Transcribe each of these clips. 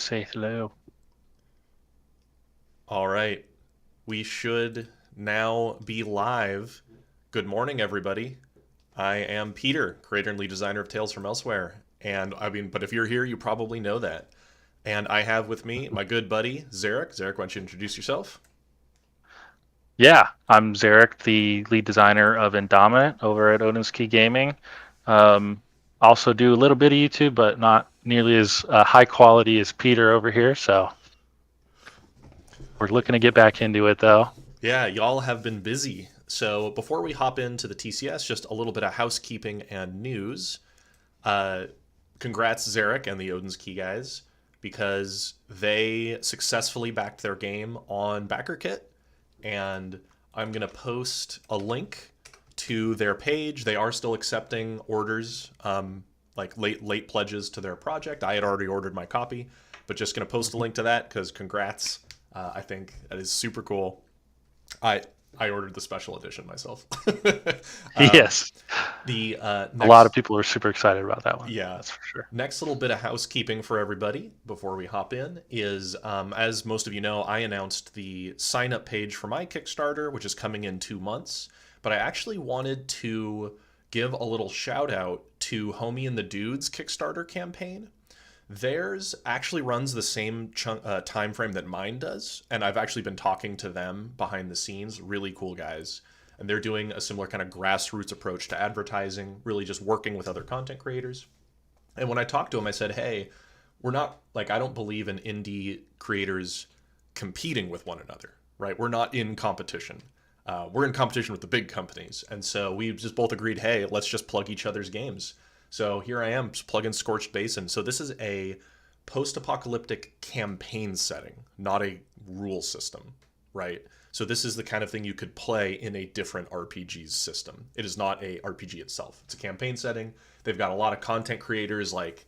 Say hello. All right. We should now be live. Good morning, everybody. I am Peter, creator and lead designer of Tales from Elsewhere. But if you're here, you probably know that. And I have with me my good buddy, Zarek. Zarek, why don't you introduce yourself? Yeah, I'm Zarek, the lead designer of Indominate over at Odin's Key Gaming. Um, also do a little bit of YouTube, but not nearly as high quality as Peter over here. So we're looking to get back into it, though. Yeah, y'all have been busy. So before we hop into the TCS, just a little bit of housekeeping and news. Uh, Congrats, Zarek and the Odin's Key guys, because they successfully backed their game on BackerKit, and I'm gonna post a link to their page. They are still accepting orders, like late pledges to their project. I had already ordered my copy, but just gonna post a link to that because congrats. I think that is super cool. I I ordered the special edition myself. um, Yes, the a lot of next people are super excited about that one. Yeah. That's for sure. Next little bit of housekeeping for everybody before we hop in is, as most of you know, I announced the sign up page for my Kickstarter, which is coming in 2 months. But I actually wanted to give a little shout out to Homie and the Dudes Kickstarter campaign. Theirs actually runs the same time frame that mine does, and I've actually been talking to them behind the scenes. Really cool guys, and they're doing a similar kind of grassroots approach to advertising, really just working with other content creators. And when I talked to him, I said, hey, we're not like, I don't believe in indie creators competing with one another, right? We're not in competition. We're in competition with the big companies. And so we just both agreed, hey, let's just plug each other's games. So here I am, just plugging Scorched Basin. So this is a post apocalyptic campaign setting, not a rule system, right? So this is the kind of thing you could play in a different RPG's system. It is not a RPG itself. It's a campaign setting. They've got a lot of content creators like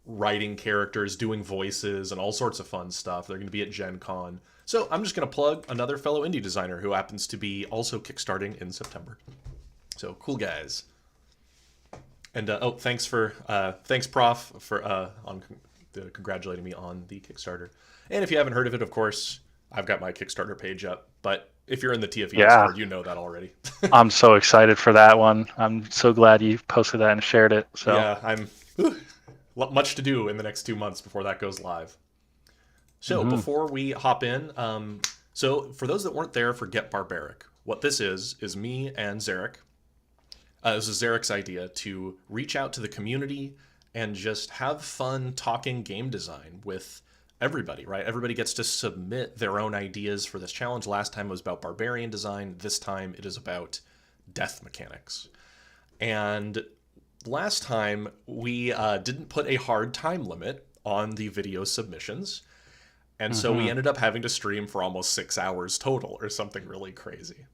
writing characters, doing voices, and all sorts of fun stuff. They're going to be at Gen Con. So I'm just going to plug another fellow indie designer who happens to be also kickstarting in September. So cool guys. And thanks Prof for on congratulating me on the Kickstarter. And if you haven't heard of it, of course, I've got my Kickstarter page up. But if you're in the TFE Yeah, Discord, you know that already. I'm so excited for that one. I'm so glad you posted that and shared it. So, Yeah, I'm much to do in the next 2 months before that goes live. So hmm before we hop in, so for those that weren't there for Get Barbaric, what this is me and Zarek. This is Zarek's idea to reach out to the community and just have fun talking game design with everybody, right? Everybody gets to submit their own ideas for this challenge. Last time it was about barbarian design. This time it is about death mechanics. And last time we didn't put a hard time limit on the video submissions. And so we hmm ended up having to stream for almost 6 hours total or something really crazy.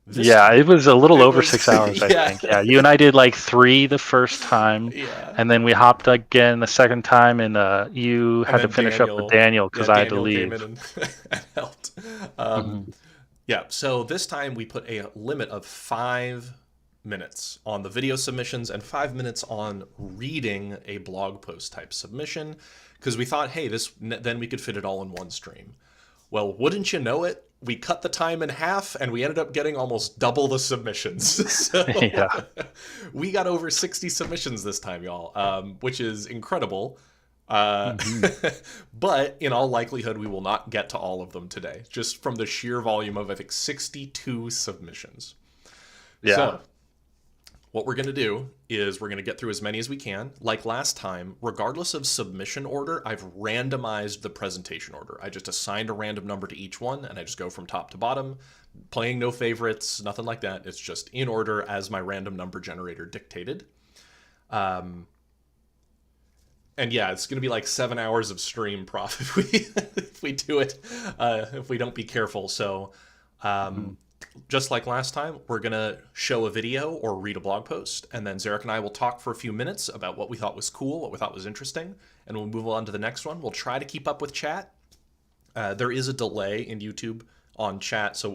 This Yeah, time, it was a little it over was, 6 hours, I yeah, think. Yeah, you and I did like three the first time, yeah. and then we hopped again the second time, and you And had to then finish up with Daniel, Daniel yeah, because I had to Daniel came leave. in and, and helped. Um, hmm yeah, so this time we put a limit of 5 minutes on the video submissions and 5 minutes on reading a blog post type submission because we thought, hey, this then we could fit it all in one stream. Well, wouldn't you know it? We cut the time in half and we ended up getting almost double the submissions. So Yeah. we got over 60 submissions this time, y'all, which is incredible. Uh, hmm but in all likelihood, we will not get to all of them today, just from the sheer volume of, I think, 62 submissions. Yeah. So what we're going to do is we're going to get through as many as we can. Like last time, regardless of submission order, I've randomized the presentation order. I just assigned a random number to each one, and I just go from top to bottom, playing no favorites, nothing like that. It's just in order as my random number generator dictated. Um, and yeah, it's going to be like 7 hours of stream, Prof, if we do it, if we don't be careful. So hmm um, just like last time, we're going to show a video or read a blog post, and then Zarek and I will talk for a few minutes about what we thought was cool, what we thought was interesting, and we'll move on to the next one. We'll try to keep up with chat. There is a delay in YouTube on chat, so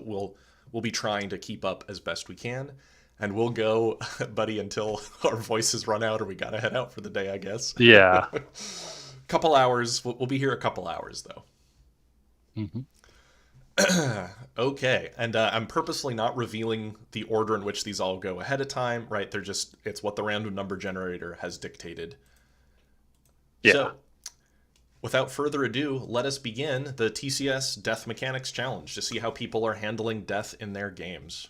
we'll be trying to keep up as best we can. And we'll go, buddy, until our voices run out or we gotta head out for the day, I guess. Yeah. Couple hours. We'll be here a couple hours though. Hmm. Okay, and I'm purposely not revealing the order in which these all go ahead of time, right? It's what the random number generator has dictated. Yeah. So, without further ado, let us begin the TCS Death Mechanics Challenge to see how people are handling death in their games.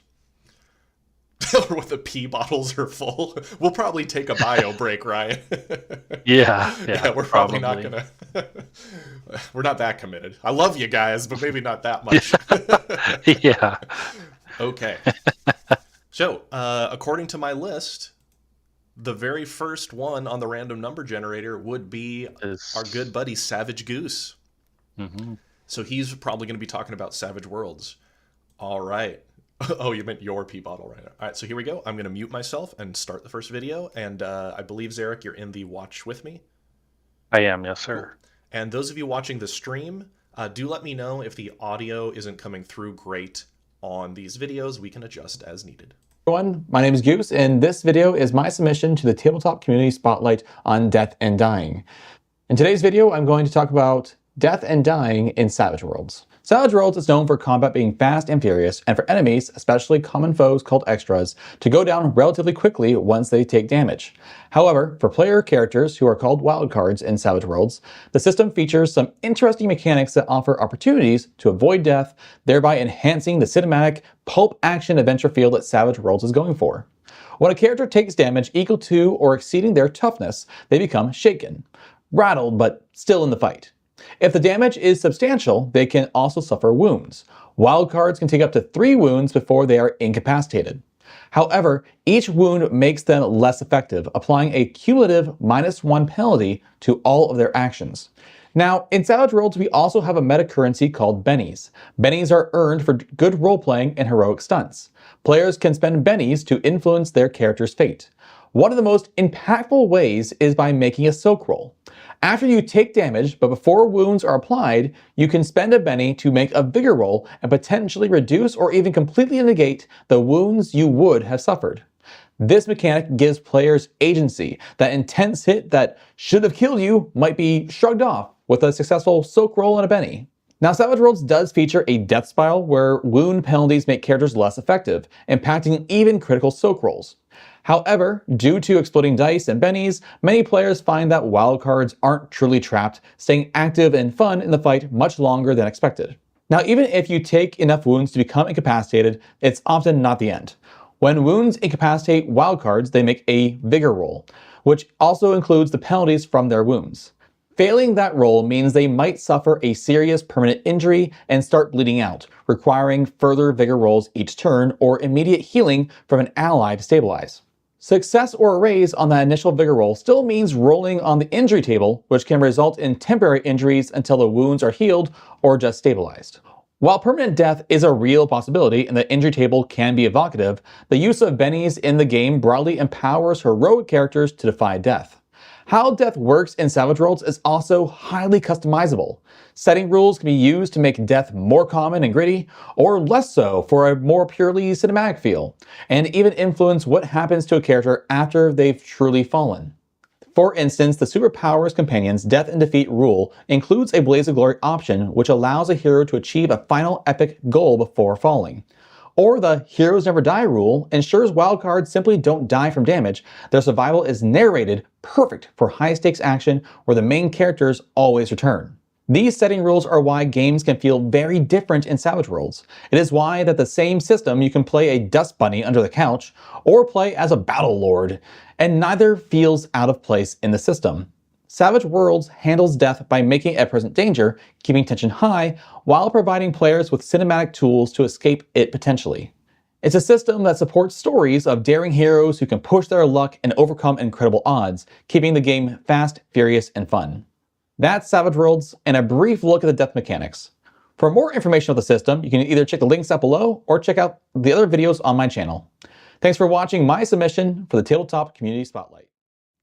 Or what the pee bottles are full. We'll probably take a bio break, Ryan. Yeah. Yeah, we're probably not gonna. We're not that committed. I love you guys, but maybe not that much. Yeah. Okay. So, according to my list, the very first one on the random number generator would be our good buddy TheSavageGoose. Mm-hmm. So he's probably going to be talking about Savage Worlds. All right. Oh, you meant your pee bottle, right? All right, so here we go. I'm going to mute myself and start the first video. And I believe, Zarek, you're in the watch with me. I am, yes, sir. Cool. And those of you watching the stream, do let me know if the audio isn't coming through great on these videos. We can adjust as needed. Everyone, my name is Goose, and this video is my submission to the Tabletop Community Spotlight on Death and Dying. In today's video, I'm going to talk about Death and Dying in Savage Worlds. Savage Worlds is known for combat being fast and furious, and for enemies, especially common foes called extras, to go down relatively quickly once they take damage. However, for player characters who are called wildcards in Savage Worlds, the system features some interesting mechanics that offer opportunities to avoid death, thereby enhancing the cinematic, pulp action adventure feel that Savage Worlds is going for. When a character takes damage equal to or exceeding their toughness, they become shaken, rattled but still in the fight. If the damage is substantial, they can also suffer wounds. Wildcards can take up to 3 wounds before they are incapacitated. However, each wound makes them less effective, applying a cumulative -1 penalty to all of their actions. Now, in Savage Worlds, we also have a meta currency called bennies. Bennies are earned for good role-playing and heroic stunts. Players can spend bennies to influence their character's fate. One of the most impactful ways is by making a soak roll. After you take damage, but before wounds are applied, you can spend a benny to make a vigor roll and potentially reduce or even completely negate the wounds you would have suffered. This mechanic gives players agency. That intense hit that should have killed you might be shrugged off with a successful soak roll and a benny. Now, Savage Worlds does feature a death spiral where wound penalties make characters less effective, impacting even critical soak rolls. However, due to exploding dice and bennies, many players find that wildcards aren't truly trapped, staying active and fun in the fight much longer than expected. Now, even if you take enough wounds to become incapacitated, it's often not the end. When wounds incapacitate wildcards, they make a vigor roll, which also includes the penalties from their wounds. Failing that roll means they might suffer a serious permanent injury and start bleeding out, requiring further vigor rolls each turn or immediate healing from an ally to stabilize. Success or a raise on that initial vigor roll still means rolling on the injury table, which can result in temporary injuries until the wounds are healed or just stabilized. While permanent death is a real possibility and the injury table can be evocative, the use of bennies in the game broadly empowers heroic characters to defy death. How death works in Savage Worlds is also highly customizable. Setting rules can be used to make death more common and gritty, or less so for a more purely cinematic feel, and even influence what happens to a character after they've truly fallen. For instance, the Superpowers Companion's Death and Defeat rule includes a Blaze of Glory option which allows a hero to achieve a final epic goal before falling. Or the Heroes Never Die rule ensures wildcards simply don't die from damage. Their survival is narrated, perfect for high-stakes action where the main characters always return. These setting rules are why games can feel very different in Savage Worlds. It is why that the same system you can play a dust bunny under the couch or play as a battle lord, and neither feels out of place in the system. Savage Worlds handles death by making it a present danger, keeping tension high, while providing players with cinematic tools to escape it potentially. It's a system that supports stories of daring heroes who can push their luck and overcome incredible odds, keeping the game fast, furious, and fun. That's Savage Worlds, and a brief look at the death mechanics. For more information on the system, you can either check the links up below or check out the other videos on my channel. Thanks for watching my submission for the Tabletop Community Spotlight.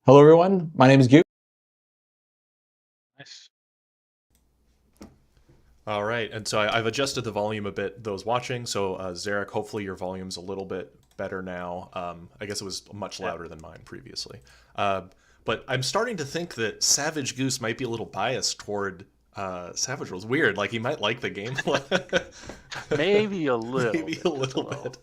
Hello everyone, my name is Goose. Nice. All right, and so I've adjusted the volume a bit, those watching, so Zarek, hopefully your volume's a little bit better now. I guess it was much louder than mine previously. But But I'm starting to think that SavageGoose might be a little biased toward Savage Worlds. Weird, like he might like the game. Maybe a little. Maybe a little bit.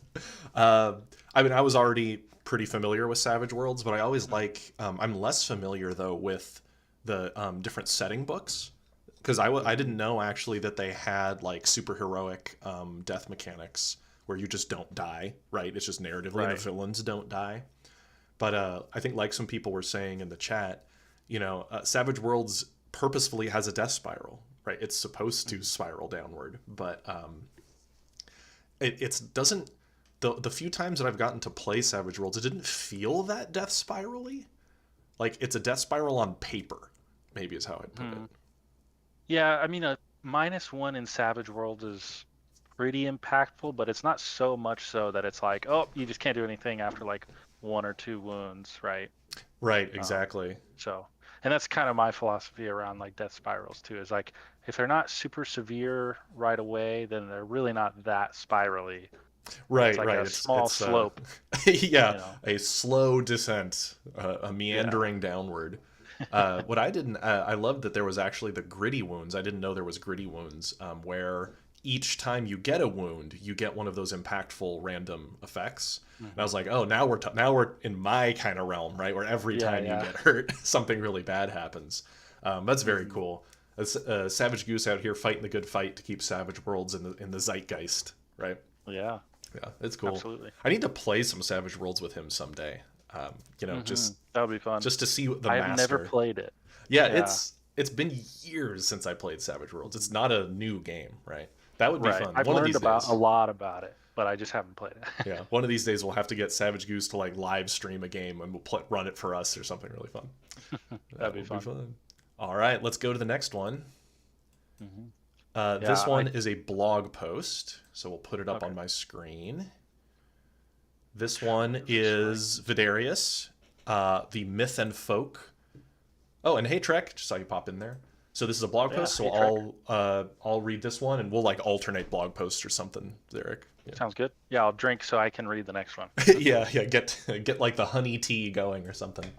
I mean, I was already pretty familiar with Savage Worlds, but I always like. I'm less familiar though with the different setting books, because I didn't know actually that they had like super heroic death mechanics where you just don't die. Right? It's just narratively the villains don't die. But I think like some people were saying in the chat, Savage Worlds purposefully has a death spiral. Right? It's supposed to spiral downward, but it doesn't. The few times that I've gotten to play Savage Worlds, it didn't feel that death spiral-y. Like, it's a death spiral on paper, maybe is how I'd put it. Yeah, I mean, a -1 in Savage Worlds is pretty impactful, but it's not so much so that it's like, oh, you just can't do anything after like 1 or 2 wounds, right? Right, exactly. And that's kind of my philosophy around like death spirals too, is like, if they're not super severe right away, then they're really not that spirally. Right, it's like right. A small slope. Yeah, a slow descent, a meandering downward. What I didn't, I loved that there was actually the gritty wounds. I didn't know there was gritty wounds, where each time you get a wound, you get one of those impactful random effects. And I was like, oh, now we're in my kind of realm, right? Where every time you get hurt, something really bad happens. That's very cool. Savage Goose out here fighting the good fight to keep Savage Worlds in the zeitgeist, right? Yeah. Yeah, it's cool. Absolutely. I need to play some Savage Worlds with him someday. Just that would be fun. Just to see the I've master. never played it. Yeah, it's been years since I played Savage Worlds. It's not a new game, right? That would be fun. I've learned a lot about it, but I just haven't played it. Yeah, one of these days we'll have to get Savage Goose to like live stream a game and we'll run it for us or something really fun. That'd be fun. All right, let's go to the next one. This one is a blog post, so we'll put it up on my screen. This one is Vidrarius, the Myth and Folk. Oh, and hey Trek, just saw you pop in there. So this is a blog post, so I'll read this one, and we'll like alternate blog posts or something, Zarek. Yeah. Sounds good. Yeah, I'll drink so I can read the next one. yeah, get like the honey tea going or something.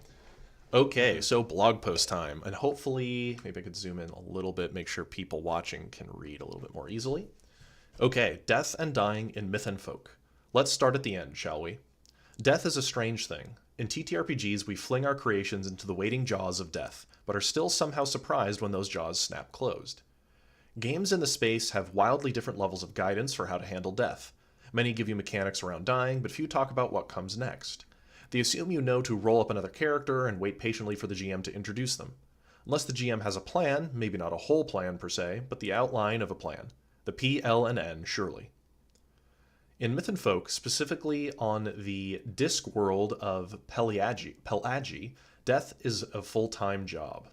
Okay, so blog post time, and hopefully maybe I could zoom in a little bit, make sure people watching can read a little bit more easily. Okay, death and dying in Myth and Folk. Let's start at the end, shall we? Death is a strange thing. In TTRPGs, we fling our creations into the waiting jaws of death, but are still somehow surprised when those jaws snap closed. Games in the space have wildly different levels of guidance for how to handle death. Many give you mechanics around dying, but few talk about what comes next. They assume you know to roll up another character and wait patiently for the GM to introduce them. Unless the GM has a plan, maybe not a whole plan per se, but the outline of a plan. The P, L, and N, surely. In Myth and Folk, specifically on the disc world of Pelagi, death is a full-time job.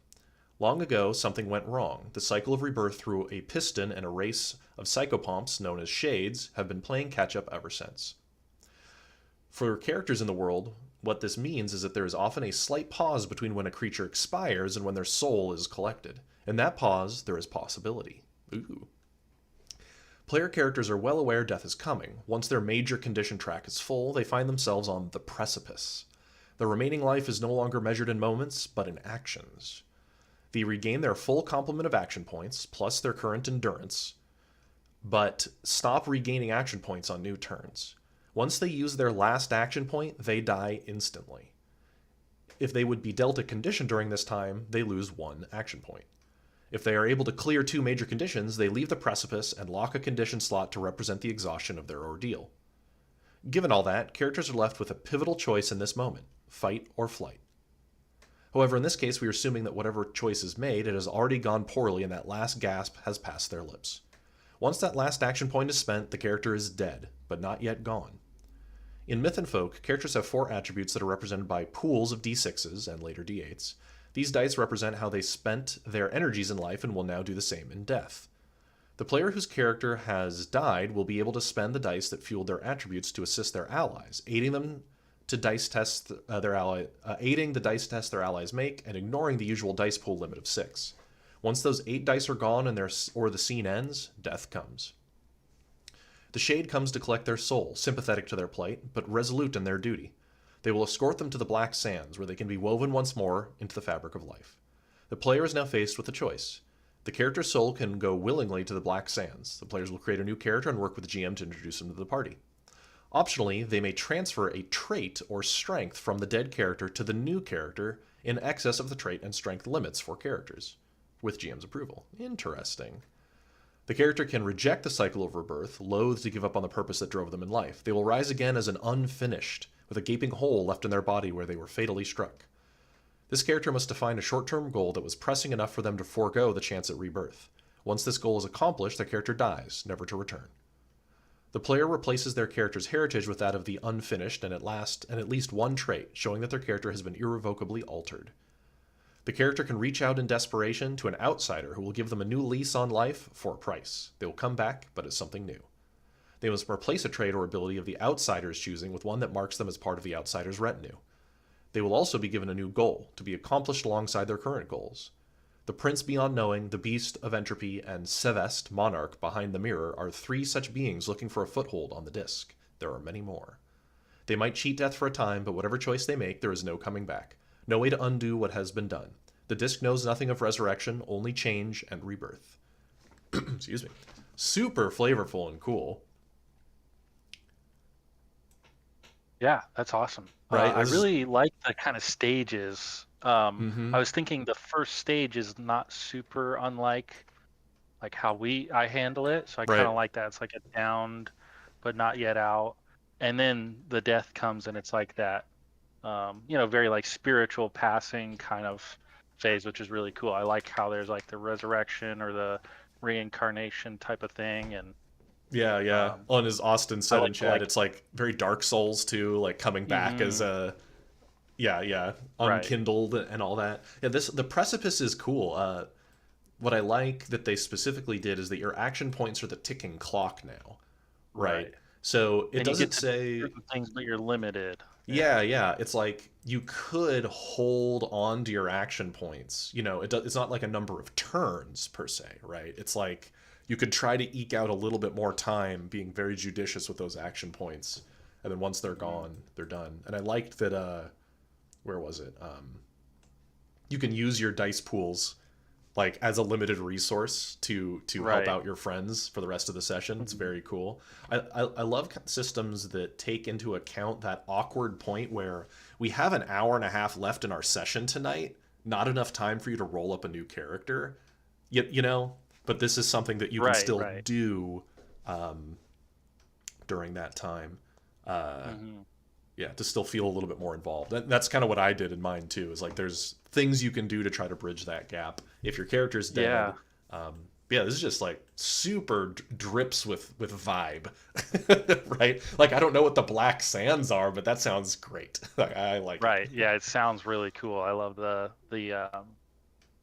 Long ago, something went wrong. The cycle of rebirth through a piston and a race of psychopomps known as shades have been playing catch-up ever since. For characters in the world, what this means is that there is often a slight pause between when a creature expires and when their soul is collected. In that pause, there is possibility. Ooh. Player characters are well aware death is coming. Once their major condition track is full, they find themselves on the precipice. Their remaining life is no longer measured in moments, but in actions. They regain their full complement of action points, plus their current endurance, but stop regaining action points on new turns. Once they use their last action point, they die instantly. If they would be dealt a condition during this time, they lose 1 action point. If they are able to clear 2 major conditions, they leave the precipice and lock a condition slot to represent the exhaustion of their ordeal. Given all that, characters are left with a pivotal choice in this moment: fight or flight. However, in this case, we are assuming that whatever choice is made, it has already gone poorly and that last gasp has passed their lips. Once that last action point is spent, the character is dead, but not yet gone. In Myth and Folk, characters have 4 attributes that are represented by pools of d6s and later d8s. These dice represent how they spent their energies in life and will now do the same in death. The player whose character has died will be able to spend the dice that fueled their attributes to assist their allies, aiding the dice test their allies make, and ignoring the usual dice pool limit of 6. Once those 8 dice are gone and the scene ends, death comes. The Shade comes to collect their soul, sympathetic to their plight, but resolute in their duty. They will escort them to the Black Sands, where they can be woven once more into the fabric of life. The player is now faced with a choice. The character's soul can go willingly to the Black Sands. The players will create a new character and work with the GM to introduce them to the party. Optionally, they may transfer a trait or strength from the dead character to the new character in excess of the trait and strength limits for characters, with GM's approval. Interesting. The character can reject the cycle of rebirth, loath to give up on the purpose that drove them in life. They will rise again as an unfinished, with a gaping hole left in their body where they were fatally struck. This character must define a short-term goal that was pressing enough for them to forego the chance at rebirth. Once this goal is accomplished, the character dies, never to return. The player replaces their character's heritage with that of the unfinished and at least one trait, showing that their character has been irrevocably altered. The character can reach out in desperation to an outsider who will give them a new lease on life for a price. They will come back, but as something new. They must replace a trait or ability of the outsider's choosing with one that marks them as part of the outsider's retinue. They will also be given a new goal, to be accomplished alongside their current goals. The Prince Beyond Knowing, the Beast of Entropy, and Sevest, Monarch, Behind the Mirror are 3 such beings looking for a foothold on the disc. There are many more. They might cheat death for a time, but whatever choice they make, there is no coming back. No way to undo what has been done. The disc knows nothing of resurrection, only change and rebirth. Excuse me. Super flavorful and cool. Yeah, that's awesome. Right? I really like the kind of stages. I was thinking the first stage is not super unlike like how I handle it, so I kind of like that. It's like a downed but not yet out, and then the death comes and it's like that, very like spiritual passing kind of phase, which is really cool. I like how there's like the resurrection or the reincarnation type of thing, and yeah. On his Austin said in chat, it's like very Dark Souls too, like coming back as a unkindled and all that. Yeah, the precipice is cool. What I like that they specifically did is that your action points are the ticking clock now, right? So it doesn't say things, but you're limited. Yeah. It's like you could hold on to your action points. It's not like a number of turns per se, right? It's like you could try to eke out a little bit more time, being very judicious with those action points, and then once they're gone, they're done. And I liked that. Where was it? You can use your dice pools like as a limited resource to help out your friends for the rest of the session. It's very cool. I love systems that take into account that awkward point where we have an hour and a half left in our session tonight, not enough time for you to roll up a new character, but this is something that you can still do during that time. Yeah, to still feel a little bit more involved. That's kind of what I did in mine too, is like there's things you can do to try to bridge that gap if your character's dead. This is just like super drips with vibe. Right? Like I don't know what the Black Sands are, but that sounds great. I like it. Right. Yeah, it sounds really cool. I love the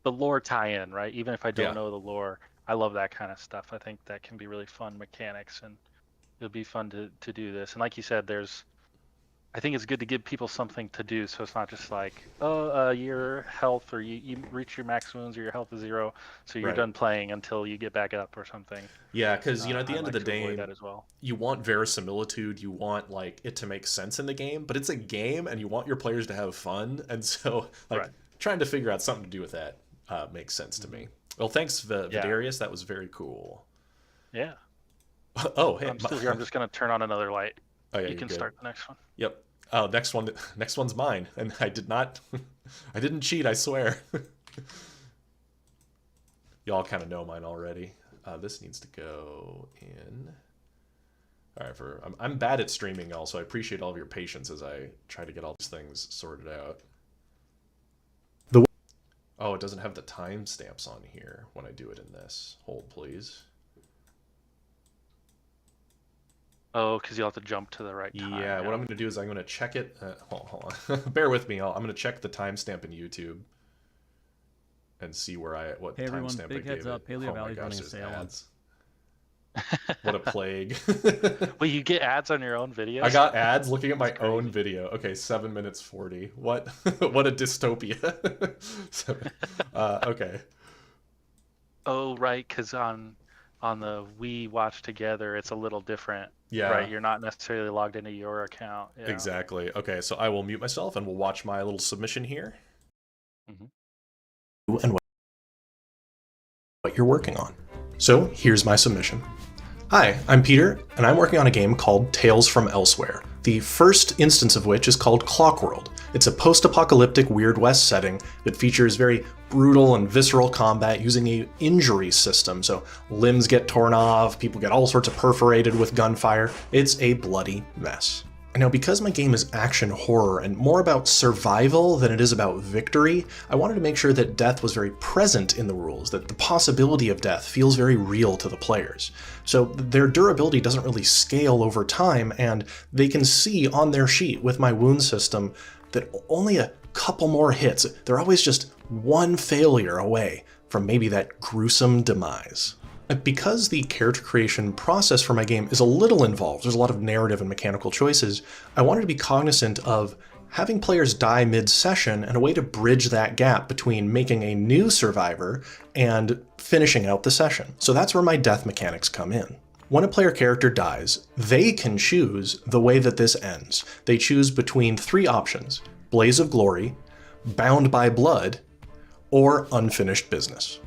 lore tie-in, right? Even if I don't know the lore, I love that kind of stuff. I think that can be really fun mechanics, and it'll be fun to do this. And like you said, I think it's good to give people something to do, so it's not just like, your health, or you reach your max wounds, or your health is 0, so you're done playing until you get back up or something. Yeah, because at the end of the day, that as well. You want verisimilitude, you want like it to make sense in the game, but it's a game, and you want your players to have fun, and so trying to figure out something to do with that makes sense to me. Well, thanks, Vidrarius. That was very cool. Yeah. Oh, hey, I'm still here. I'm just gonna turn on another light. Oh, yeah, you can start the next one. Yep. Oh, next one's mine, and I didn't cheat, I swear. Y'all kind of know mine already. This needs to go in. All right, I'm bad at streaming, y'all, so I appreciate all of your patience as I try to get all these things sorted out. Oh, it doesn't have the timestamps on here when I do it in this. Hold, please. Oh, because you'll have to jump to the right time. Yeah, what I'm going to do is I'm going to check it. Hold on. Bear with me. I'm going to check the timestamp in YouTube and see what timestamp I gave it. Hey everyone, big heads up. Paleo Valley's running a sale. Ads. What a plague. Wait, you get ads on your own videos? I got ads looking at my own video. Okay, 7 minutes 40. What? What a dystopia. Okay. Oh, right, because on on the We Watch Together, it's a little different. Yeah, Right? You're not necessarily logged into your account. Yeah. exactly. Okay, so I will mute myself and we'll watch my little submission here. Mhm. And what you're working on. So here's my submission. Hi, I'm Peter, and I'm working on a game called Tales from Elsewhere, the first instance of which is called Clockworld. It's a post-apocalyptic Weird West setting that features very brutal and visceral combat using a injury system, so limbs get torn off, people get all sorts of perforated with gunfire. It's a bloody mess. Now, because my game is action horror and more about survival than it is about victory, I wanted to make sure that death was very present in the rules, that the possibility of death feels very real to the players. So their durability doesn't really scale over time, and they can see on their sheet with my wound system that only a couple more hits, they're always just one failure away from maybe that gruesome demise. Because the character creation process for my game is a little involved, there's a lot of narrative and mechanical choices, I wanted to be cognizant of having players die mid-session and a way to bridge that gap between making a new survivor and finishing out the session. So that's where my death mechanics come in. When a player character dies, they can choose the way that this ends. They choose between 3 options: Blaze of Glory, Bound by Blood, or Unfinished Business.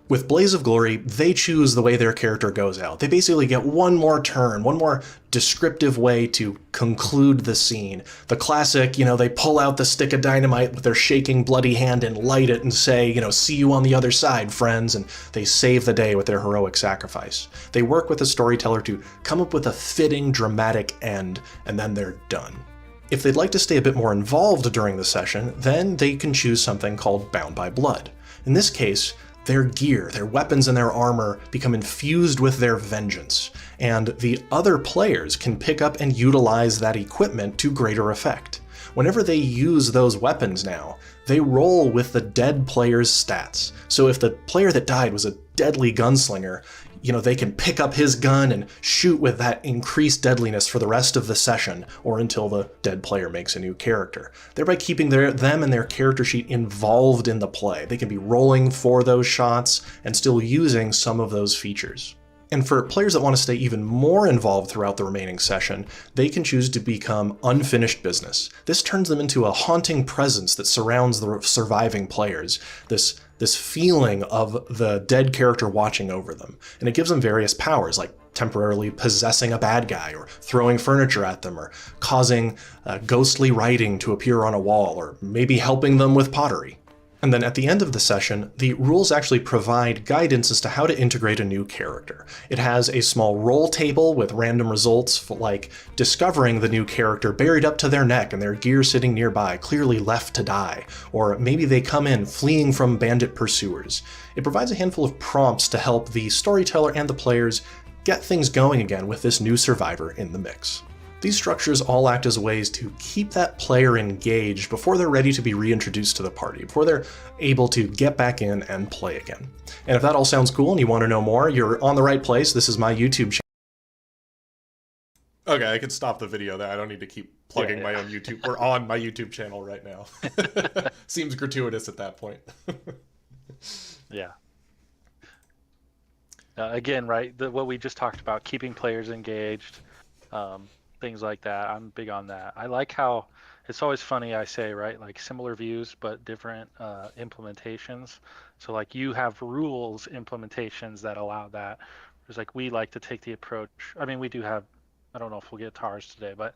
With Blaze of Glory, they choose the way their character goes out. They basically get one more turn, one more descriptive way to conclude the scene. The classic, they pull out the stick of dynamite with their shaking bloody hand and light it and say, see you on the other side, friends, and they save the day with their heroic sacrifice. They work with the storyteller to come up with a fitting, dramatic end, and then they're done. If they'd like to stay a bit more involved during the session, then they can choose something called Bound by Blood. In this case, their gear, their weapons, and their armor become infused with their vengeance, and the other players can pick up and utilize that equipment to greater effect. Whenever they use those weapons now, they roll with the dead player's stats. So if the player that died was a deadly gunslinger, they can pick up his gun and shoot with that increased deadliness for the rest of the session, or until the dead player makes a new character, thereby keeping them and their character sheet involved in the play. They can be rolling for those shots and still using some of those features. And for players that want to stay even more involved throughout the remaining session, they can choose to become Unfinished Business. This turns them into a haunting presence that surrounds the surviving players, this feeling of the dead character watching over them. And it gives them various powers, like temporarily possessing a bad guy, or throwing furniture at them, or causing ghostly writing to appear on a wall, or maybe helping them with pottery. And then at the end of the session, the rules actually provide guidance as to how to integrate a new character. It has a small roll table with random results, like discovering the new character buried up to their neck and their gear sitting nearby, clearly left to die, or maybe they come in fleeing from bandit pursuers. It provides a handful of prompts to help the storyteller and the players get things going again with this new survivor in the mix. These structures all act as ways to keep that player engaged before they're ready to be reintroduced to the party, before they're able to get back in and play again. And if that all sounds cool and you want to know more, you're on the right place. This is my YouTube channel. Okay, I can stop the video there. I don't need to keep plugging my own YouTube. We're on my YouTube channel right now. Seems gratuitous at that point. Yeah. Again, right, what we just talked about, keeping players engaged, things like that. I'm big on that. I like how it's always funny, I say, right, like similar views but different implementations. So like you have rules implementations that allow that. Whereas like we like to take the approach, I mean, we do have, I don't know if we'll get TARS today, but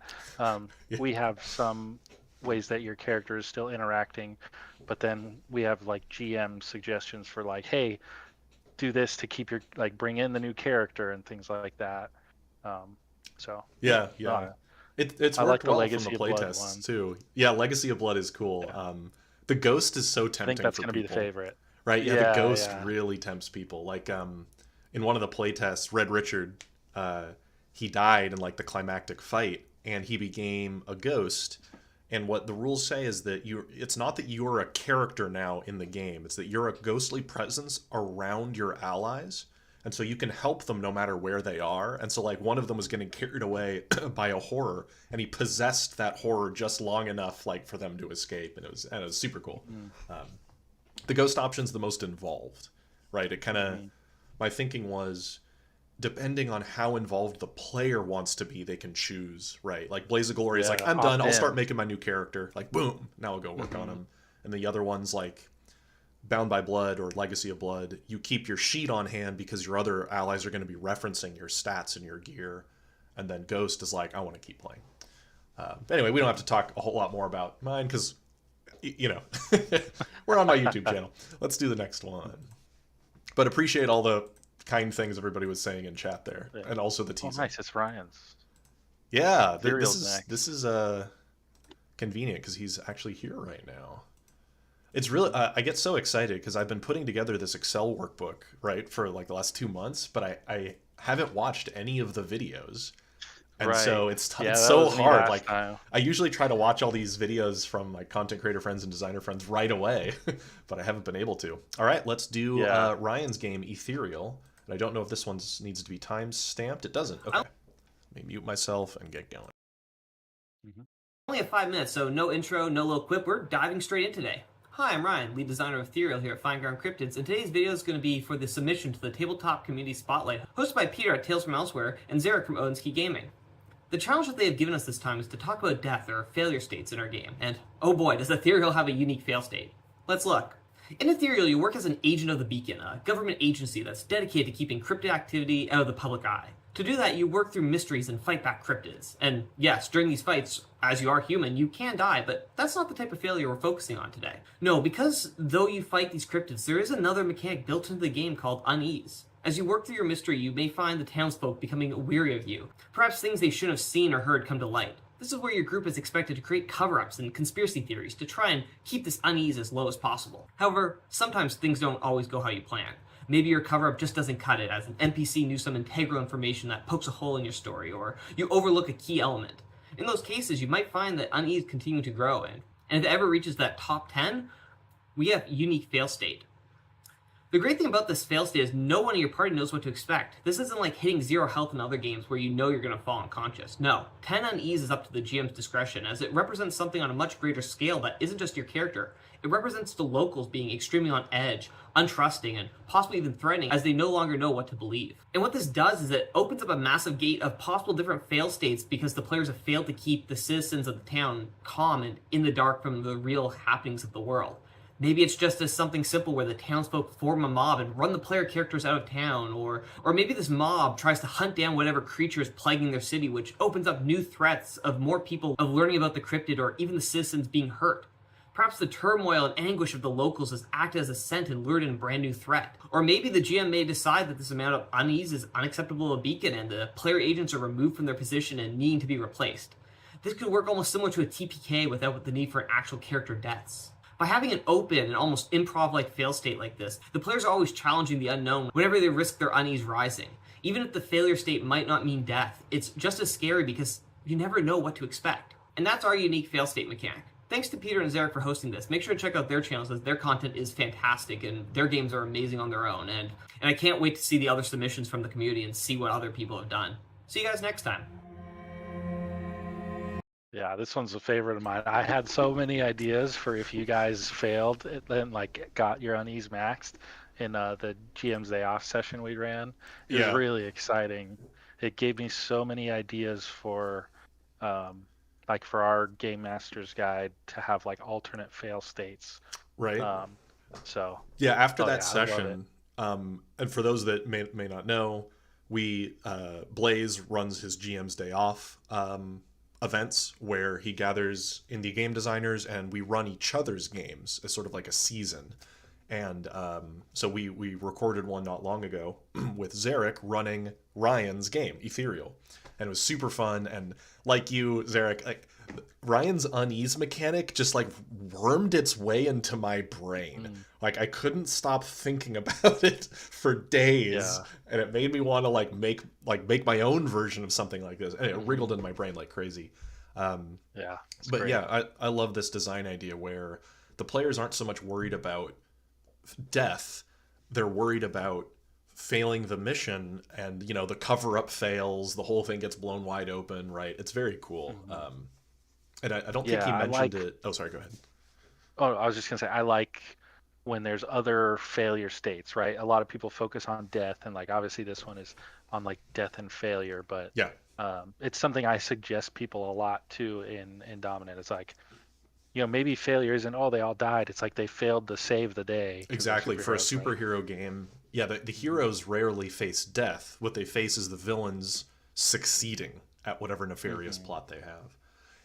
we have some ways that your character is still interacting, but then we have like GM suggestions for like, hey, do this to keep your, like, bring in the new character and things like that. So yeah. It's worked like the well Legacy from the of Blood playtests one. too. Yeah, Legacy of Blood is cool. Yeah. The Ghost is so I tempting think that's for going to be people. the favorite. Right? Yeah, Yeah, the Ghost yeah. really tempts people. Like in one of the playtests, Red Richard, he died in like the climactic fight, and he became a ghost. And what the rules say is that it's not that you're a character now in the game, it's that you're a ghostly presence around your allies. And so you can help them no matter where they are. And so like one of them was getting carried away by a horror, and he possessed that horror just long enough like for them to escape. And it was super cool. The ghost option's the most involved, right? It kind of, my thinking was, depending on how involved the player wants to be, they can choose, right? Like Blaze of Glory is like, Yeah, I'm done, opt I'll in. start making my new character. Like, boom, now I'll go work on him. And the other ones, like Bound by Blood or Legacy of Blood, you keep your sheet on hand because your other allies are going to be referencing your stats and your gear. And then Ghost is like, I want to keep playing. But anyway, we don't have to talk a whole lot more about mine because, you know, we're on my YouTube channel. Let's do the next one. But appreciate all the kind things everybody was saying in chat there, Yeah. and also the teasing. Oh, nice. It's Ryan's. Yeah, Ethereal's next. this is convenient because he's actually here right now. It's really I get so excited because I've been putting together this Excel workbook, right, for like the last 2 months, but I haven't watched any of the videos. And Right. so it's Yeah, that so was me hard. last Like time. I usually try to watch all these videos from like content creator friends and designer friends right away, but I haven't been able to. All right, let's do Yeah. Ryan's game Ethereal. And I don't know if this one needs to be time stamped. It doesn't. Okay. Let me mute myself and get going. Only have 5 minutes, so no intro, no little quip. We're diving straight in today. Hi, I'm Ryan, lead designer of Ethereal here at FineGroundCryptids, and today's video is going to be for the submission to the Tabletop Community Spotlight, hosted by Peter at Tales from Elsewhere and Zarek from Odenski Gaming. The challenge that they have given us this time is to talk about death or failure states in our game, and oh boy, does Ethereal have a unique fail state. Let's look. In Ethereal, you work as an agent of the Beacon, a government agency that's dedicated to keeping cryptid activity out of the public eye. To do that, you work through mysteries and fight back cryptids. And yes, during these fights, as you are human, you can die, but that's not the type of failure we're focusing on today. No, because though you fight these cryptids, there is another mechanic built into the game called unease. As you work through your mystery, you may find the townsfolk becoming weary of you. Perhaps things they shouldn't have seen or heard come to light. This is where your group is expected to create cover-ups and conspiracy theories to try and keep this unease as low as possible. However, sometimes things don't always go how you plan. Maybe your cover-up just doesn't cut it, as an NPC knew some integral information that pokes a hole in your story, or you overlook a key element. In those cases, you might find that unease continuing to grow, and if it ever reaches that top 10, we have unique fail state. The great thing about this fail state is no one in your party knows what to expect. This isn't like hitting 0 health in other games where you know you're going to fall unconscious. No, 10 unease is up to the GM's discretion, as it represents something on a much greater scale that isn't just your character. It represents the locals being extremely on edge, untrusting, and possibly even threatening, as they no longer know what to believe. And what this does is it opens up a massive gate of possible different fail states because the players have failed to keep the citizens of the town calm and in the dark from the real happenings of the world. Maybe it's just as something simple where the townsfolk form a mob and run the player characters out of town, or maybe this mob tries to hunt down whatever creature is plaguing their city, which opens up new threats of more people of learning about the cryptid or even the citizens being hurt. Perhaps the turmoil and anguish of the locals has acted as a scent and lured in a brand new threat. Or maybe the GM may decide that this amount of unease is unacceptable to Beacon and the player agents are removed from their position and needing to be replaced. This could work almost similar to a TPK without the need for actual character deaths. By having an open and almost improv-like fail state like this, the players are always challenging the unknown whenever they risk their unease rising. Even if the failure state might not mean death, it's just as scary because you never know what to expect. And that's our unique fail state mechanic. Thanks to Peter and Zarek for hosting this. Make sure to check out their channels as their content is fantastic and their games are amazing on their own. And I can't wait to see the other submissions from the community and see what other people have done. See you guys next time. Yeah, this one's a favorite of mine. I had so many ideas for if you guys failed and like got your unease maxed in the GM's Day Off session we ran. It was really exciting. It gave me so many ideas for like for our game master's guide to have like alternate fail states. Right. So yeah, after that I love session, and for those that may not know, we Blaze runs his GM's Day Off events where he gathers indie game designers and we run each other's games as sort of like a season. And so we recorded one not long ago with Zarek running Ryan's game, Ethereal. And it was super fun. And like you, Zarek, like Ryan's unease mechanic just like wormed its way into my brain. Like I couldn't stop thinking about it for days. And it made me want to make my own version of something like this. And it wriggled in my brain like crazy. But great. yeah, I love this design idea where the players aren't so much worried about death, they're worried about failing the mission, and the cover-up fails, the whole thing gets blown wide open, right? It's very cool. And I don't think he mentioned it. Oh, sorry, go ahead. Oh, I was just gonna say I like when there's other failure states, right? A lot of people focus on death, and like obviously this one is on like death and failure, but Yeah, it's something I suggest people a lot too in Dominant. It's like, maybe failure isn't, oh, they all died. It's like they failed to save the day because they're exactly. For a superheroes, right? superhero game, yeah, the heroes rarely face death. What they face is the villains succeeding at whatever nefarious plot they have.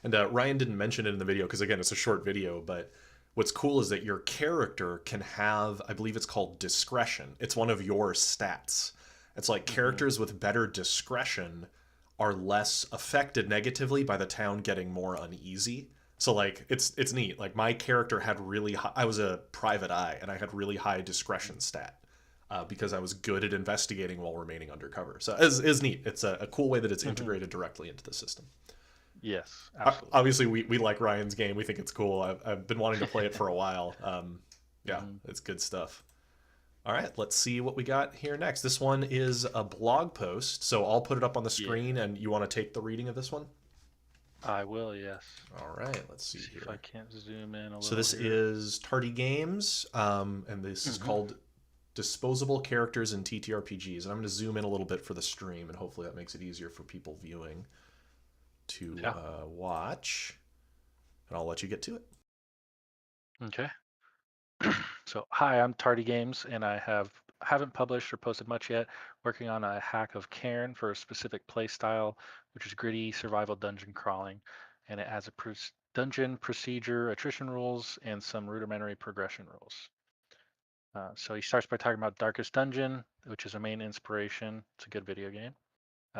And Ryan didn't mention it in the video because, again, it's a short video, but what's cool is that your character can have, I believe it's called discretion. It's one of your stats. It's like characters with better discretion are less affected negatively by the town getting more uneasy. So like it's neat. Like my character had really high, I was a private eye and I had really high discretion stat because I was good at investigating while remaining undercover. So it's neat. It's a cool way that it's integrated directly into the system. Yes, absolutely. Obviously, we like Ryan's game. We think it's cool. I've been wanting to play it for a while. Yeah, it's good stuff. All right, let's see what we got here next. This one is a blog post, so I'll put it up on the screen, and you want to take the reading of this one? I will, yes. All right, let's see If here. I can't zoom in a little. So this is TardiGames, and this is called Disposable Characters in TTRPGs. And I'm going to zoom in a little bit for the stream, and hopefully that makes it easier for people viewing to watch. And I'll let you get to it. Okay. So, hi, I'm TardiGames, and I haven't published or posted much yet. Working on a hack of Cairn for a specific play style, which is gritty survival dungeon crawling, and it has a dungeon procedure, attrition rules, and some rudimentary progression rules. So he starts by talking about Darkest Dungeon, which is a main inspiration. It's a good video game,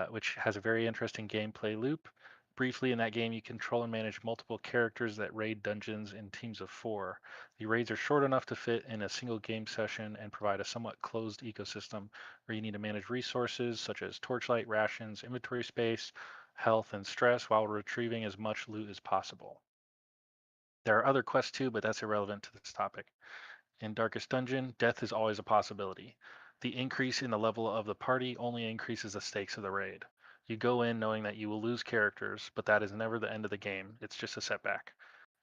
which has a very interesting gameplay loop. Briefly, in that game, you control and manage multiple characters that raid dungeons in teams of 4. The raids are short enough to fit in a single game session and provide a somewhat closed ecosystem where you need to manage resources such as torchlight, rations, inventory space, health, and stress while retrieving as much loot as possible. There are other quests too, but that's irrelevant to this topic. In Darkest Dungeon, death is always a possibility. The increase in the level of the party only increases the stakes of the raid. You go in knowing that you will lose characters, but that is never the end of the game. It's just a setback.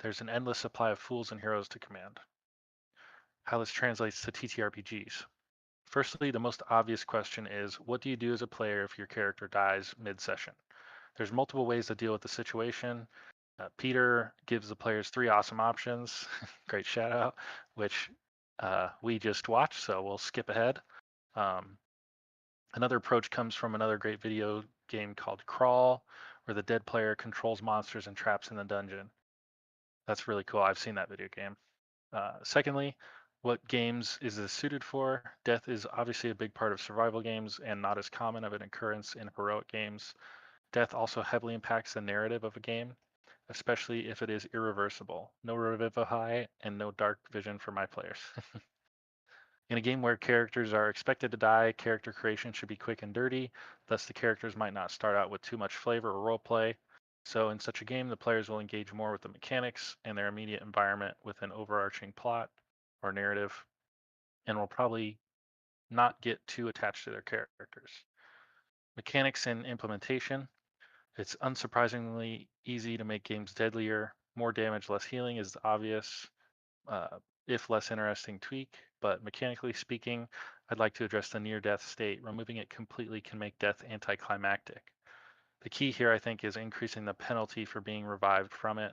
There's an endless supply of fools and heroes to command. How this translates to TTRPGs. Firstly, the most obvious question is, what do you do as a player if your character dies mid-session? There's multiple ways to deal with the situation. Peter gives the players 3 awesome options. Great shout out, which we just watched, so we'll skip ahead. Another approach comes from another great video game called Crawl, where the dead player controls monsters and traps in the dungeon. That's really cool. I've seen that video game. Secondly, what games is this suited for? Death is obviously a big part of survival games and not as common of an occurrence in heroic games. Death also heavily impacts the narrative of a game, especially if it is irreversible. No revivify and no dark vision for my players. In a game where characters are expected to die, character creation should be quick and dirty, thus the characters might not start out with too much flavor or roleplay. So in such a game, the players will engage more with the mechanics and their immediate environment with an overarching plot or narrative, and will probably not get too attached to their characters. Mechanics and implementation. It's unsurprisingly easy to make games deadlier. More damage, less healing is obvious, if less interesting tweak, but mechanically speaking, I'd like to address the near-death state. Removing it completely can make death anticlimactic. The key here, I think, is increasing the penalty for being revived from it.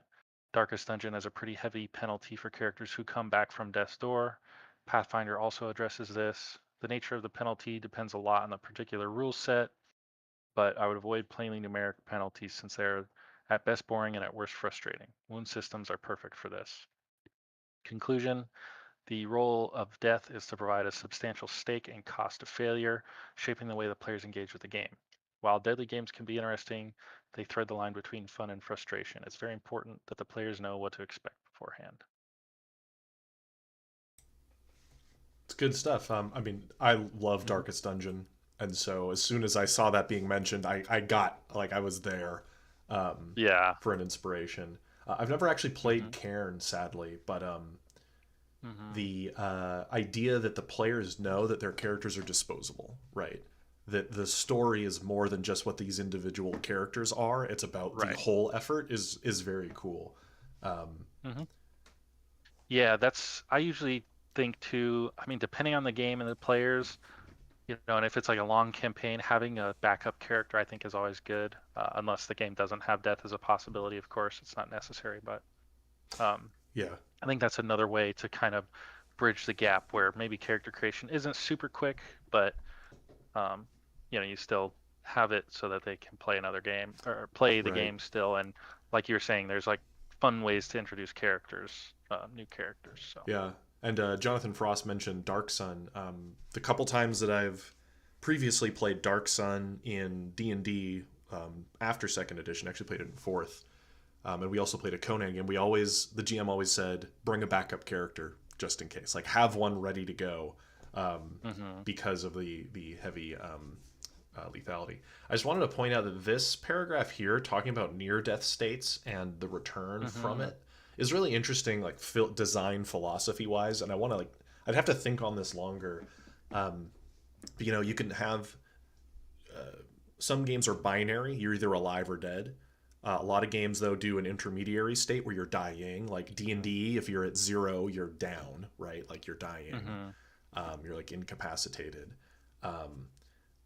Darkest Dungeon has a pretty heavy penalty for characters who come back from death's door. Pathfinder also addresses this. The nature of the penalty depends a lot on the particular rule set, but I would avoid plainly numeric penalties since they're at best boring and at worst frustrating. Wound systems are perfect for this. Conclusion, the role of death is to provide a substantial stake and cost of failure, shaping the way the players engage with the game. While deadly games can be interesting, they thread the line between fun and frustration. It's very important that the players know what to expect beforehand. It's good stuff. I mean, I love Darkest Dungeon, and so as soon as I saw that being mentioned, I got, like, I was there for an inspiration. I've never actually played Cairn, sadly, but the idea that the players know that their characters are disposable, right? That the story is more than just what these individual characters are. It's about the whole effort is very cool. Yeah, I usually think too, I mean, depending on the game and the players, and if it's like a long campaign, having a backup character I think is always good, unless the game doesn't have death as a possibility. Of course, it's not necessary, but Yeah. I think that's another way to kind of bridge the gap where maybe character creation isn't super quick, but you still have it so that they can play another game or play the game still. And like you were saying, there's like fun ways to introduce characters, new characters. So Yeah. And Jonathan Frost mentioned Dark Sun. The couple times that I've previously played Dark Sun in D&D after second edition, actually played it in fourth, and we also played a Conan game. The GM always said, bring a backup character just in case. Like, have one ready to go because of the heavy lethality. I just wanted to point out that this paragraph here, talking about near-death states and the return from it, is really interesting, like design philosophy-wise. And I'd have to think on this longer. But, you can have some games are binary. You're either alive or dead. A lot of games, though, do an intermediary state where you're dying. Like D&D, if you're at 0, you're down, right? Like you're dying. You're like incapacitated.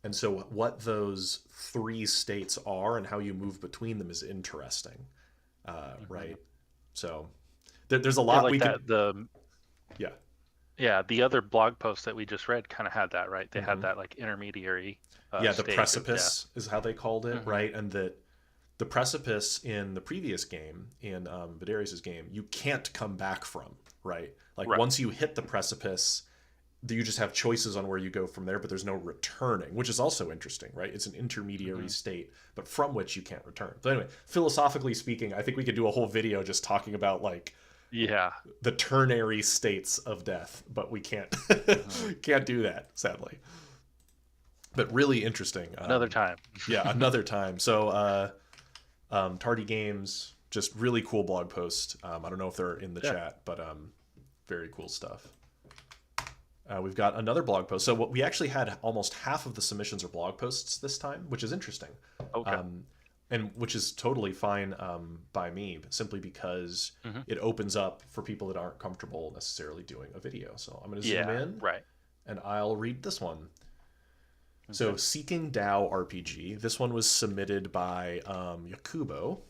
And so what those 3 states are and how you move between them is interesting, right? So there's a lot the other blog post that we just read kind of had that, right? They had that like intermediary the precipice is how they called it, right? And that the precipice in the previous game, in Vidrarius' game, you can't come back from, right? Once you hit the precipice, you just have choices on where you go from there, but there's no returning, which is also interesting, right? It's an intermediary state, but from which you can't return. But anyway, philosophically speaking, I think we could do a whole video just talking about the ternary states of death, but we can't can't do that, sadly. But really interesting. Another time. Another time. So TardiGames, just really cool blog post. I don't know if they're in the chat, but very cool stuff. We've got another blog post. So we actually had almost half of the submissions are blog posts this time, which is interesting. Okay. And which is totally fine by me, simply because it opens up for people that aren't comfortable necessarily doing a video. So I'm going to zoom in, and I'll read this one. Okay. So Seeking Dao RPG. This one was submitted by Yakubo.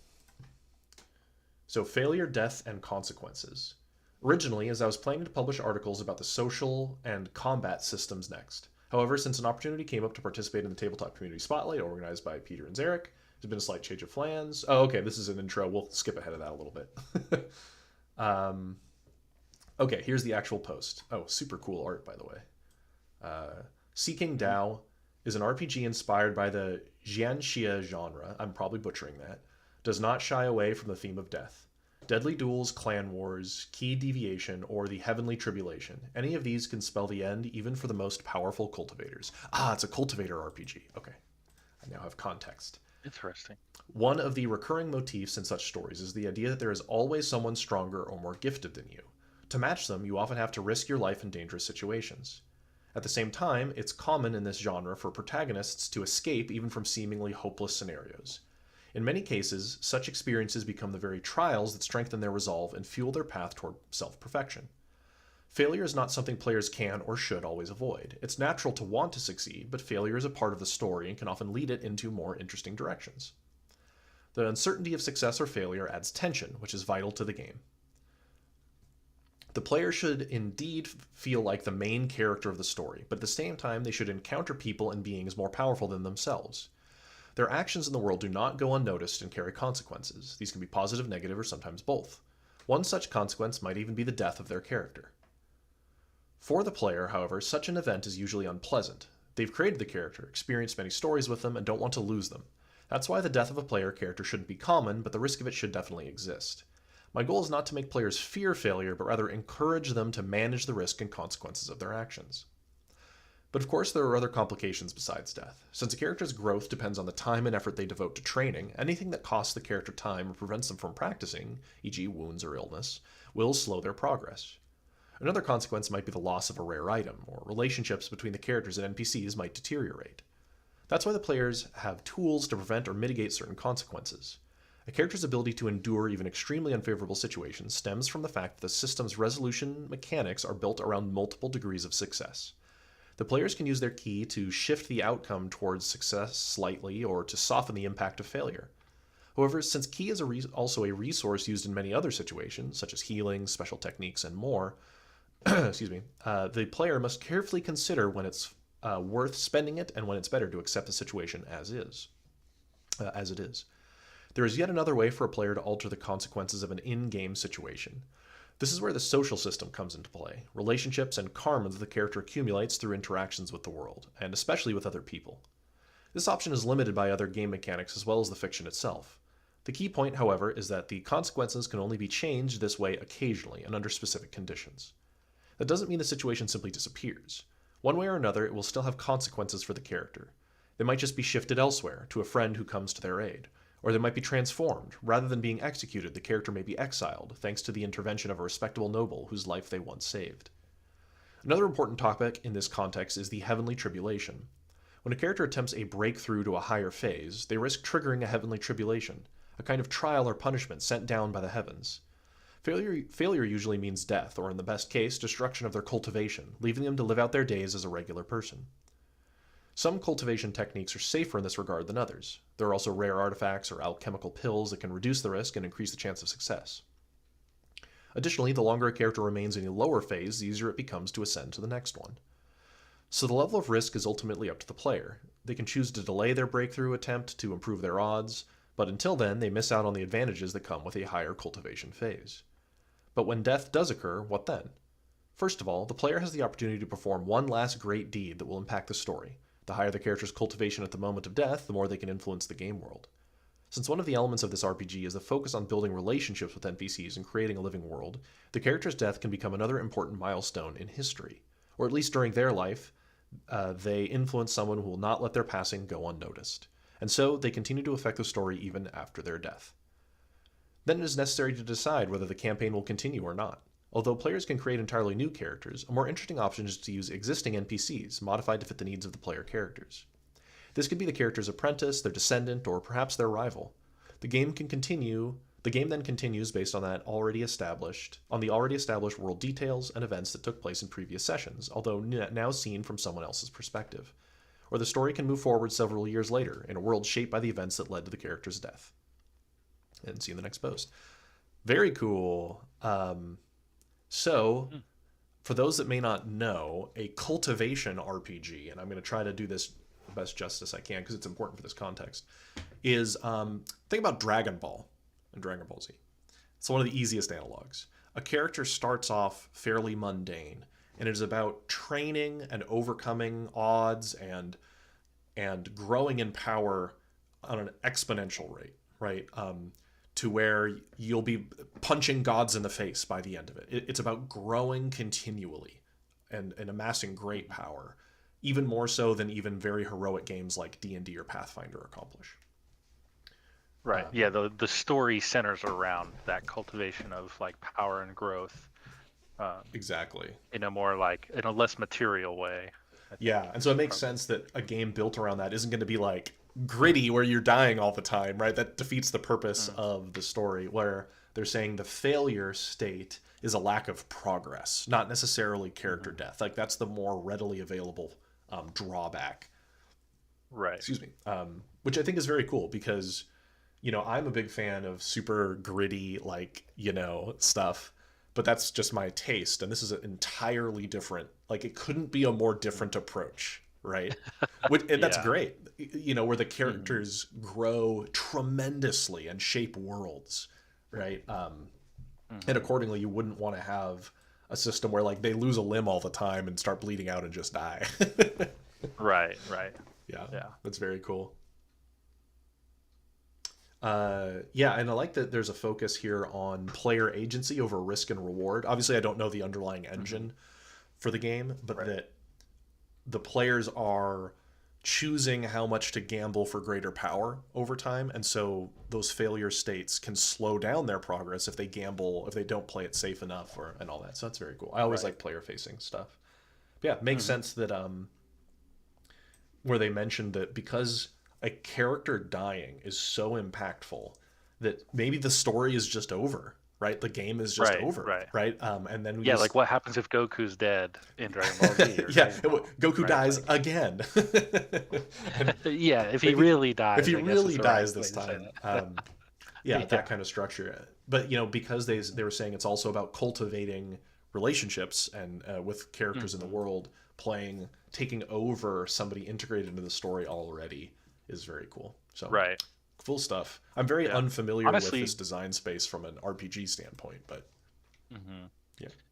So Failure, Death, and Consequences. Originally, as I was planning to publish articles about the social and combat systems next. However, since an opportunity came up to participate in the Tabletop Community Spotlight organized by Peter and Zarek, there's been a slight change of plans. Oh, okay, this is an intro. We'll skip ahead of that a little bit. Okay, here's the actual post. Oh, super cool art, by the way. Seeking Dao is an RPG inspired by the Jianxia genre. I'm probably butchering that. Does not shy away from the theme of death. Deadly duels, clan wars, key deviation, or the heavenly tribulation. Any of these can spell the end even for the most powerful cultivators. Ah, it's a cultivator RPG. Okay, I now have context. Interesting. One of the recurring motifs in such stories is the idea that there is always someone stronger or more gifted than you. To match them, you often have to risk your life in dangerous situations. At the same time, it's common in this genre for protagonists to escape even from seemingly hopeless scenarios. In many cases, such experiences become the very trials that strengthen their resolve and fuel their path toward self-perfection. Failure is not something players can or should always avoid. It's natural to want to succeed, but failure is a part of the story and can often lead it into more interesting directions. The uncertainty of success or failure adds tension, which is vital to the game. The player should indeed feel like the main character of the story, but at the same time they should encounter people and beings more powerful than themselves. Their actions in the world do not go unnoticed and carry consequences. These can be positive, negative, or sometimes both. One such consequence might even be the death of their character. For the player, however, such an event is usually unpleasant. They've created the character, experienced many stories with them, and don't want to lose them. That's why the death of a player character shouldn't be common, but the risk of it should definitely exist. My goal is not to make players fear failure, but rather encourage them to manage the risk and consequences of their actions. But of course, there are other complications besides death. Since a character's growth depends on the time and effort they devote to training, anything that costs the character time or prevents them from practicing, e.g. wounds or illness, will slow their progress. Another consequence might be the loss of a rare item, or relationships between the characters and NPCs might deteriorate. That's why the players have tools to prevent or mitigate certain consequences. A character's ability to endure even extremely unfavorable situations stems from the fact that the system's resolution mechanics are built around multiple degrees of success. The players can use their ki to shift the outcome towards success slightly or to soften the impact of failure. However, since ki is also a resource used in many other situations, such as healing, special techniques, and more, the player must carefully consider when it's worth spending it and when it's better to accept the situation as it is. There is yet another way for a player to alter the consequences of an in-game situation. This is where the social system comes into play, relationships and karma that the character accumulates through interactions with the world, and especially with other people. This option is limited by other game mechanics as well as the fiction itself. The key point, however, is that the consequences can only be changed this way occasionally and under specific conditions. That doesn't mean the situation simply disappears. One way or another, it will still have consequences for the character. They might just be shifted elsewhere, to a friend who comes to their aid. Or they might be transformed. Rather than being executed, the character may be exiled, thanks to the intervention of a respectable noble whose life they once saved. Another important topic in this context is the heavenly tribulation. When a character attempts a breakthrough to a higher phase, they risk triggering a heavenly tribulation, a kind of trial or punishment sent down by the heavens. Failure usually means death, or in the best case, destruction of their cultivation, leaving them to live out their days as a regular person. Some cultivation techniques are safer in this regard than others. There are also rare artifacts or alchemical pills that can reduce the risk and increase the chance of success. Additionally, the longer a character remains in a lower phase, the easier it becomes to ascend to the next one. So the level of risk is ultimately up to the player. They can choose to delay their breakthrough attempt to improve their odds, but until then, they miss out on the advantages that come with a higher cultivation phase. But when death does occur, what then? First of all, the player has the opportunity to perform one last great deed that will impact the story. The higher the character's cultivation at the moment of death, the more they can influence the game world. Since one of the elements of this RPG is the focus on building relationships with NPCs and creating a living world, the character's death can become another important milestone in history. Or at least during their life, they influence someone who will not let their passing go unnoticed. And so, they continue to affect the story even after their death. Then it is necessary to decide whether the campaign will continue or not. Although players can create entirely new characters, a more interesting option is to use existing NPCs, modified to fit the needs of the player characters. This could be the character's apprentice, their descendant, or perhaps their rival. The game then continues based on the already established world details and events that took place in previous sessions, although now seen from someone else's perspective. Or the story can move forward several years later, in a world shaped by the events that led to the character's death. And see you in the next post. Very cool. So, for those that may not know, a cultivation RPG, and I'm going to try to do this the best justice I can because it's important for this context, is think about Dragon Ball and Dragon Ball Z. It's one of the easiest analogs. A character starts off fairly mundane, and it is about training and overcoming odds and growing in power on an exponential rate, right? To where you'll be punching gods in the face by the end of it. It's about growing continually and amassing great power, even more so than even very heroic games like D&D or Pathfinder accomplish. Right. Yeah, the story centers around that cultivation of like power and growth. Exactly. In a less material way. Yeah, and so it makes sense that a game built around that isn't going to be like gritty where you're dying all the time, right? That defeats the purpose of the story, where they're saying the failure state is a lack of progress, not necessarily character death. Like that's the more readily available drawback. Right. Excuse me. Which I think is very cool because, I'm a big fan of super gritty, stuff, but that's just my taste. And this is an entirely different, it couldn't be a more different approach, right? And that's great, where the characters grow tremendously and shape worlds, right? And accordingly, you wouldn't want to have a system where they lose a limb all the time and start bleeding out and just die. Right. Yeah, that's very cool. And I like that there's a focus here on player agency over risk and reward. Obviously, I don't know the underlying engine for the game, but that the players are choosing how much to gamble for greater power over time, and so those failure states can slow down their progress if they gamble, if they don't play it safe enough, and all that. So that's very cool. I always like player-facing stuff. But yeah, it makes sense that where they mentioned that because a character dying is so impactful that maybe the story is just over, right? The game is just over, right? And then we like what happens if Goku's dead in Dragon Ball Z? Or yeah, right? Goku dies again. Yeah, if he really dies. If he really dies right this time. Yeah, that kind of structure. But, because they were saying it's also about cultivating relationships and with characters in the world, taking over somebody integrated into the story already is very cool. So right. Cool stuff. I'm very unfamiliar with this design space from an RPG standpoint, but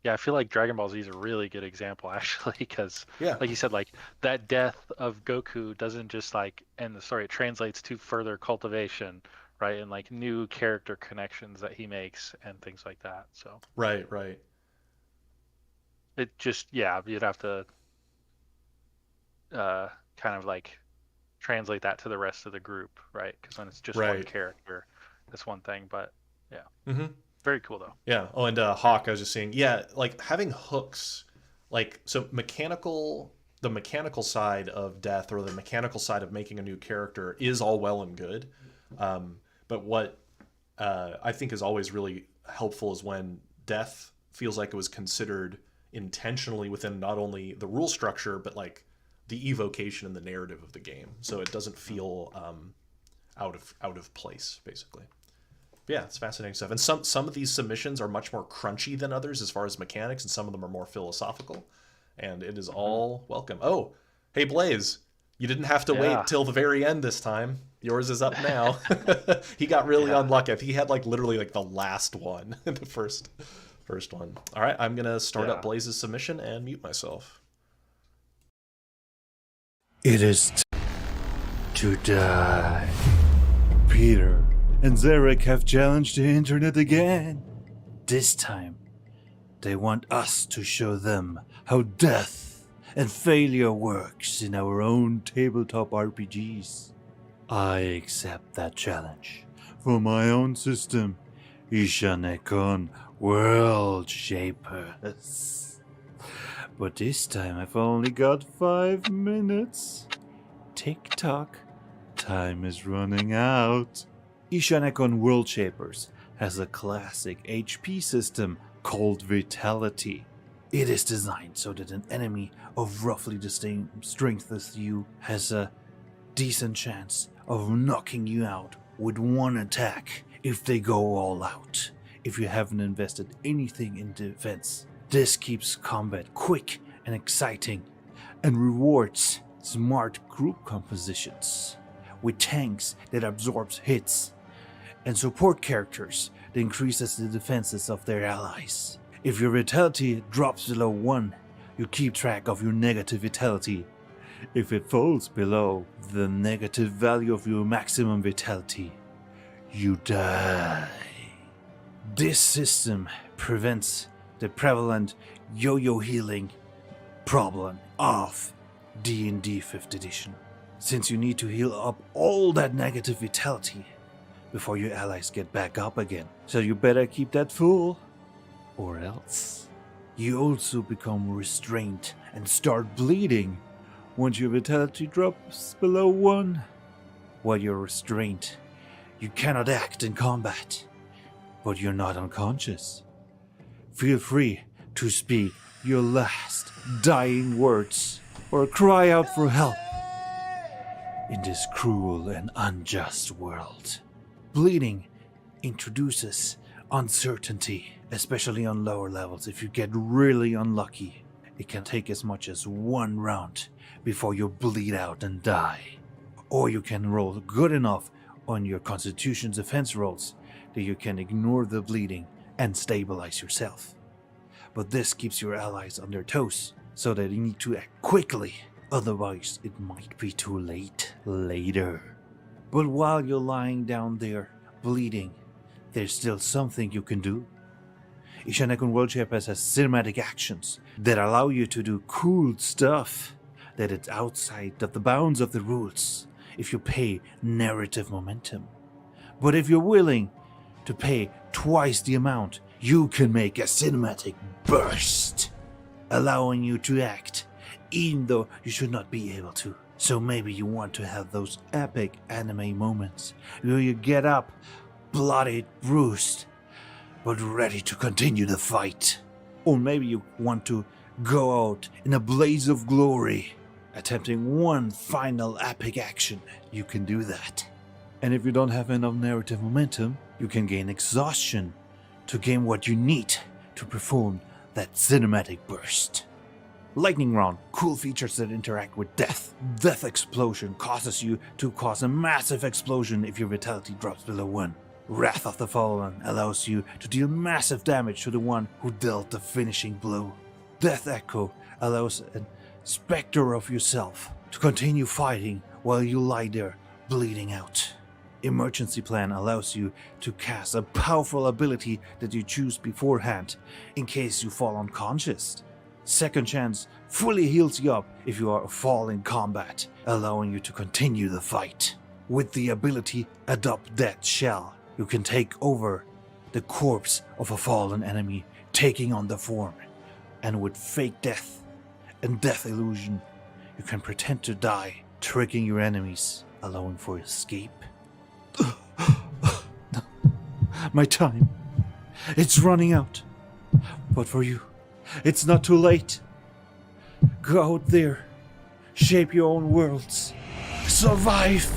yeah, I feel like Dragon Ball Z is a really good example actually, because like you said, like that death of Goku doesn't just like end the story; it translates to further cultivation, right, and like new character connections that he makes and things like that. So right. It just you'd have to kind of like translate that to the rest of the group, right? Because when it's just one character, that's one thing. But very cool though. Yeah. Oh, and Hawk, I was just saying, like having hooks, like so the mechanical side of death or the mechanical side of making a new character is all well and good. But what I think is always really helpful is when death feels like it was considered intentionally within not only the rule structure, but like the evocation and the narrative of the game, so it doesn't feel out of place, basically. But yeah, it's fascinating stuff. And some of these submissions are much more crunchy than others as far as mechanics, and some of them are more philosophical. And it is all welcome. Oh, hey Blaze, you didn't have to wait till the very end this time. Yours is up now. He got really unlucky. He had like literally like the last one, the first one. All right, I'm gonna start up Blaze's submission and mute myself. It is to die. Peter and Zarek have challenged the internet again. This time, they want us to show them how death and failure works in our own tabletop RPGs. I accept that challenge for my own system, IshanekonWorldShapers. But this time I've only got 5 minutes. Tick-tock. Time is running out. IshanekonWorldShapers has a classic HP system called Vitality. It is designed so that an enemy of roughly the same strength as you has a decent chance of knocking you out with one attack if they go all out, if you haven't invested anything in defense. This keeps combat quick and exciting, and rewards smart group compositions, with tanks that absorbs hits, and support characters that increases the defenses of their allies. If your vitality drops below 1, you keep track of your negative vitality. If it falls below the negative value of your maximum vitality, you die. This system prevents the prevalent yo-yo healing problem of D&D 5th edition, since you need to heal up all that negative vitality before your allies get back up again. So you better keep that full, or else. You also become restrained and start bleeding once your vitality drops below 1. While you're restrained, you cannot act in combat, but you're not unconscious. Feel free to speak your last dying words or cry out for help in this cruel and unjust world. Bleeding introduces uncertainty, especially on lower levels. If you get really unlucky, it can take as much as 1 round before you bleed out and die. Or you can roll good enough on your Constitution defense rolls that you can ignore the bleeding and stabilize yourself. But this keeps your allies on their toes, so that you need to act quickly, otherwise it might be too late later. But while you're lying down there bleeding, there's still something you can do. IshanekonWorldShapers has cinematic actions that allow you to do cool stuff that is outside of the bounds of the rules if you pay narrative momentum. But if you're willing to pay twice the amount, you can make a cinematic burst, allowing you to act even though you should not be able to. So maybe you want to have those epic anime moments where you get up bloodied, bruised, but ready to continue the fight. Or maybe you want to go out in a blaze of glory, attempting one final epic action. You can do that. And if you don't have enough narrative momentum, you can gain exhaustion to gain what you need to perform that cinematic burst. Lightning round, cool features that interact with death. Death explosion causes you to cause a massive explosion if your vitality drops below 1. Wrath of the Fallen allows you to deal massive damage to the one who dealt the finishing blow. Death Echo allows a specter of yourself to continue fighting while you lie there bleeding out. Emergency Plan allows you to cast a powerful ability that you choose beforehand in case you fall unconscious. Second Chance fully heals you up if you are a fall in combat, allowing you to continue the fight. With the ability Adopt Death Shell, you can take over the corpse of a fallen enemy, taking on the form. And with Fake Death and Death Illusion, you can pretend to die, tricking your enemies, allowing for escape. No. My time, it's running out. But for you, it's not too late. Go out there, shape your own worlds, survive.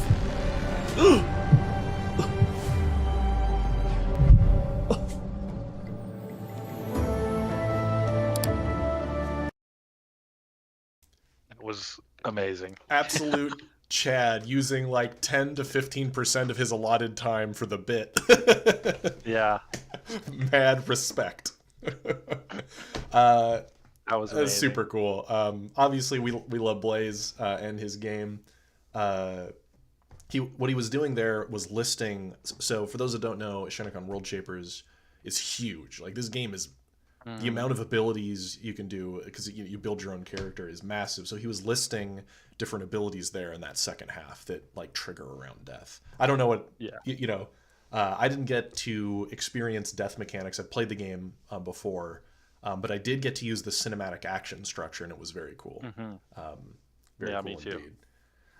It was amazing. Absolute Chad using like 10 to 15% of his allotted time for the bit. Yeah. Mad respect. That was amazing. That's super cool. Obviously, we love Blaze and his game. What he was doing there was listing. So for those that don't know, IshanekonWorldShapers is huge. Like this game is the amount of abilities you can do because you build your own character is massive. So he was listing different abilities there in that second half that like trigger around death. I don't know what I didn't get to experience death mechanics. I've played the game before. But I did get to use the cinematic action structure, and it was very cool. Very cool me too. Indeed.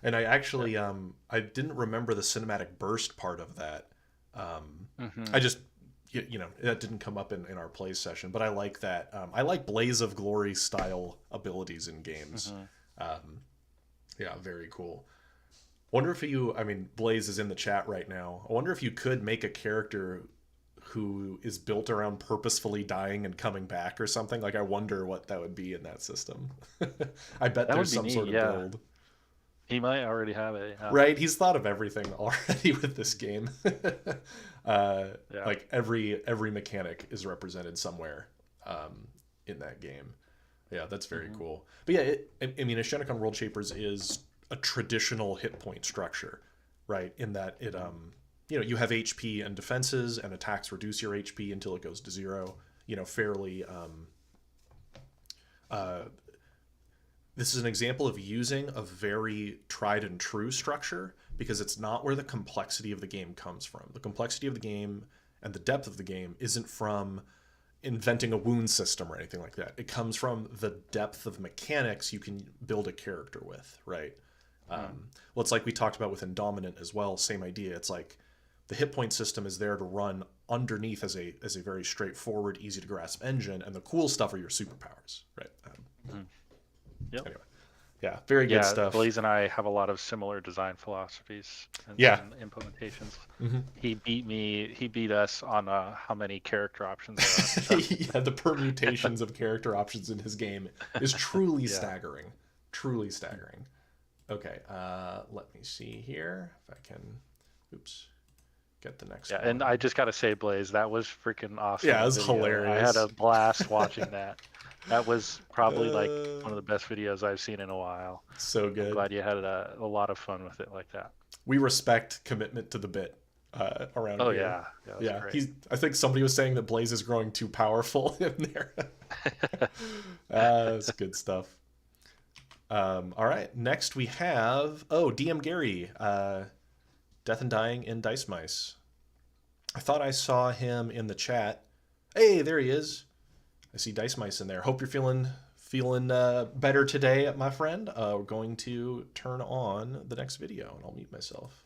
And I actually, I didn't remember the cinematic burst part of that. I just, that didn't come up in our play session. But I like that. I like Blaze of Glory style abilities in games. Yeah, very cool. Wonder if Blaze is in the chat right now. I wonder if you could make a character who is built around purposefully dying and coming back or something. Like I wonder what that would be in that system. I bet That there's would be some neat, sort of build. He might already have it. Yeah. Right? He's thought of everything already with this game. Like every mechanic is represented somewhere in that game. Yeah, that's very cool. But yeah, IshanekonWorldShapers is a traditional hit point structure, right? In that it you have HP and defenses, and attacks reduce your HP until it goes to 0. Fairly. This is an example of using a very tried and true structure because it's not where the complexity of the game comes from. The complexity of the game and the depth of the game isn't from inventing a wound system or anything like that. It comes from the depth of mechanics you can build a character with, right? Well, it's like we talked about with Indominant as well. Same idea. It's like the hit point system is there to run underneath as a very straightforward, easy to grasp engine, and the cool stuff are your superpowers, right? Yep. Anyway, yeah, very good stuff. Blaze and I have a lot of similar design philosophies and implementations. He beat us on how many character options there are. Yeah, the permutations of character options in his game is truly staggering. Truly staggering. Okay, let me see here if I can. Oops. Get the next one. And I just gotta say, Blaze, that was freaking awesome. Yeah, it was hilarious. I had a blast watching that. That was probably like one of the best videos I've seen in a while. So good. I'm glad you had a lot of fun with it like that. We respect commitment to the bit around here. Yeah. Great. I think somebody was saying that Blaze is growing too powerful in there. That's good stuff. All right, next we have DM Gary. Death and Dying in Dice Mice. I thought I saw him in the chat. Hey, there he is. I see Dice Mice in there. Hope you're feeling better today, my friend. We're going to turn on the next video, and I'll mute myself.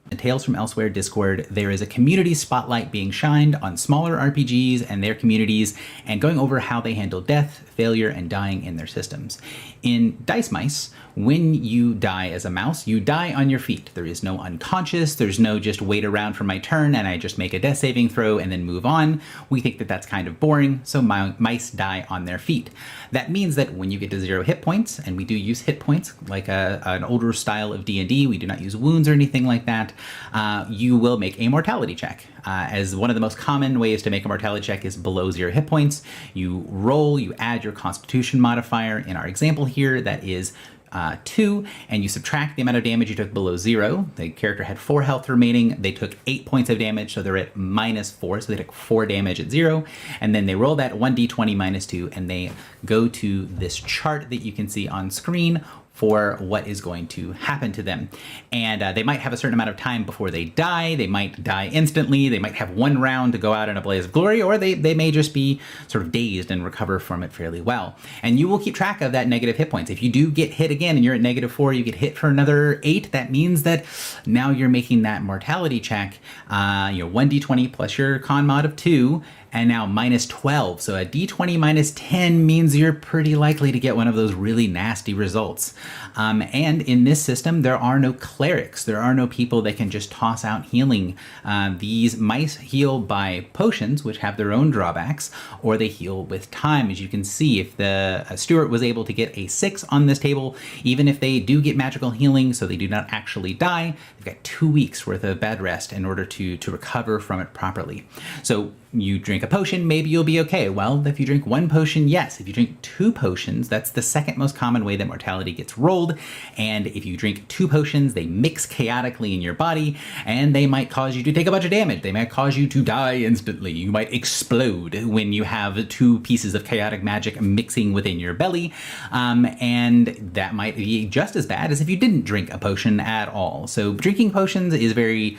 In Tales from Elsewhere Discord, there is a community spotlight being shined on smaller RPGs and their communities and going over how they handle death, failure, and dying in their systems. In Dice Mice, when you die as a mouse, you die on your feet. There is no unconscious, there's no just wait around for my turn and I just make a death saving throw and then move on. We think that that's kind of boring, so mice die on their feet. That means that when you get to 0 hit points, and we do use hit points like an older style of D&D, we do not use wounds or anything like that, you will make a mortality check. As one of the most common ways to make a mortality check is below 0 hit points. You roll, you add your constitution modifier. In our example here, that is 2, and you subtract the amount of damage you took below 0. The character had 4 health remaining. They took 8 points of damage, so they're at -4, so they took 4 damage at 0. And then they roll that 1d20 -2, and they go to this chart that you can see on screen for what is going to happen to them. And they might have a certain amount of time before they die. They might die instantly. They might have 1 round to go out in a blaze of glory, or they may just be sort of dazed and recover from it fairly well. And you will keep track of that negative hit points. If you do get hit again and you're at -4, you get hit for another 8, that means that now you're making that mortality check, 1d20 plus your con mod of 2, and now -12. So a d20 -10 means you're pretty likely to get one of those really nasty results. And in this system, there are no clerics. There are no people that can just toss out healing. These mice heal by potions, which have their own drawbacks, or they heal with time. As you can see, if the Stewart was able to get a 6 on this table, even if they do get magical healing, so they do not actually die, they've got 2 weeks worth of bed rest in order to recover from it properly. So you drink a potion, maybe you'll be okay. Well, if you drink 1 potion, yes. If you drink 2 potions, that's the second most common way that mortality gets rolled. And if you drink 2 potions, they mix chaotically in your body, and they might cause you to take a bunch of damage. They might cause you to die instantly. You might explode when you have 2 pieces of chaotic magic mixing within your belly. And that might be just as bad as if you didn't drink a potion at all. So drinking potions is very